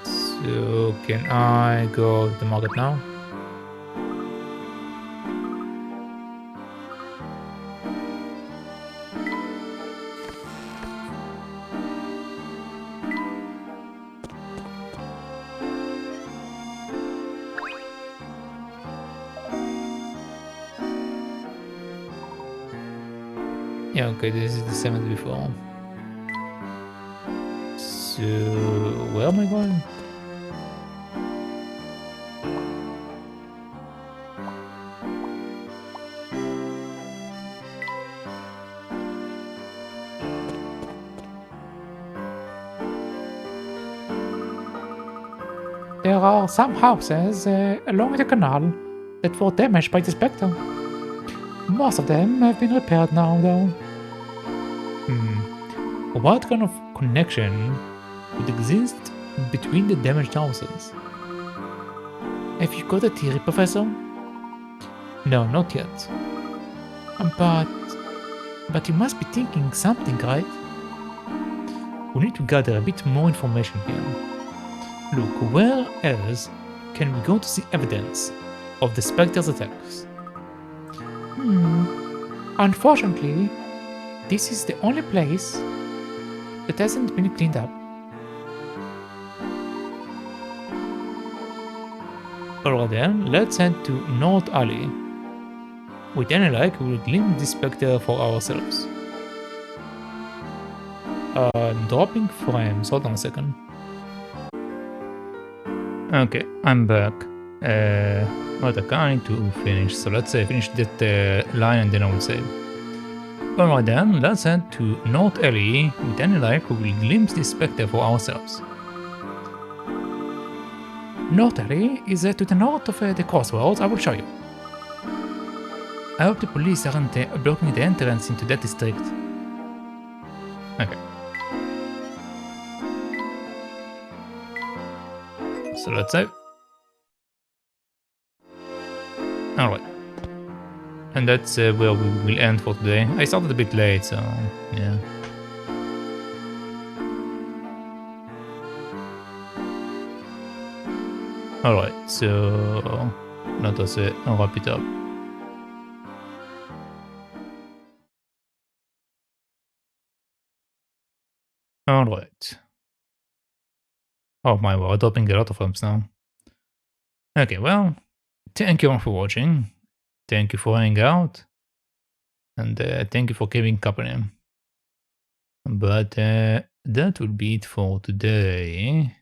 So can I go to the market now? Yeah, okay, this is the same as before. So, where am I going? There are some houses along the canal that were damaged by the Spectre. Most of them have been repaired now, though. What kind of connection would exist between the damaged houses? Have you got a theory, Professor? No, not yet. But you must be thinking something, right? We need to gather a bit more information here. Look, where else can we go to see evidence of the Spectre's attacks? Unfortunately, this is the only place that hasn't been cleaned up. Alright then, let's head to North Alley. With any luck, we will glimpse the Spectre for ourselves. Dropping frames, hold on a second. Okay, I'm back. What I need to finish, so let's finish that line and then I will save. Alright then, let's head to North Alley. With any luck, we will glimpse the Spectre for ourselves. North Alley is to the north of the crossroads. I will show you. I hope the police aren't blocking the entrance into that district. Okay. So let's save. Alright. And that's where we will end for today. I started a bit late, so yeah. Alright, so let us wrap it up. Alright. Oh my word, dropping a lot of frames now. Okay, well, thank you all for watching. Thank you for hanging out. And thank you for keeping company. But that will be it for today.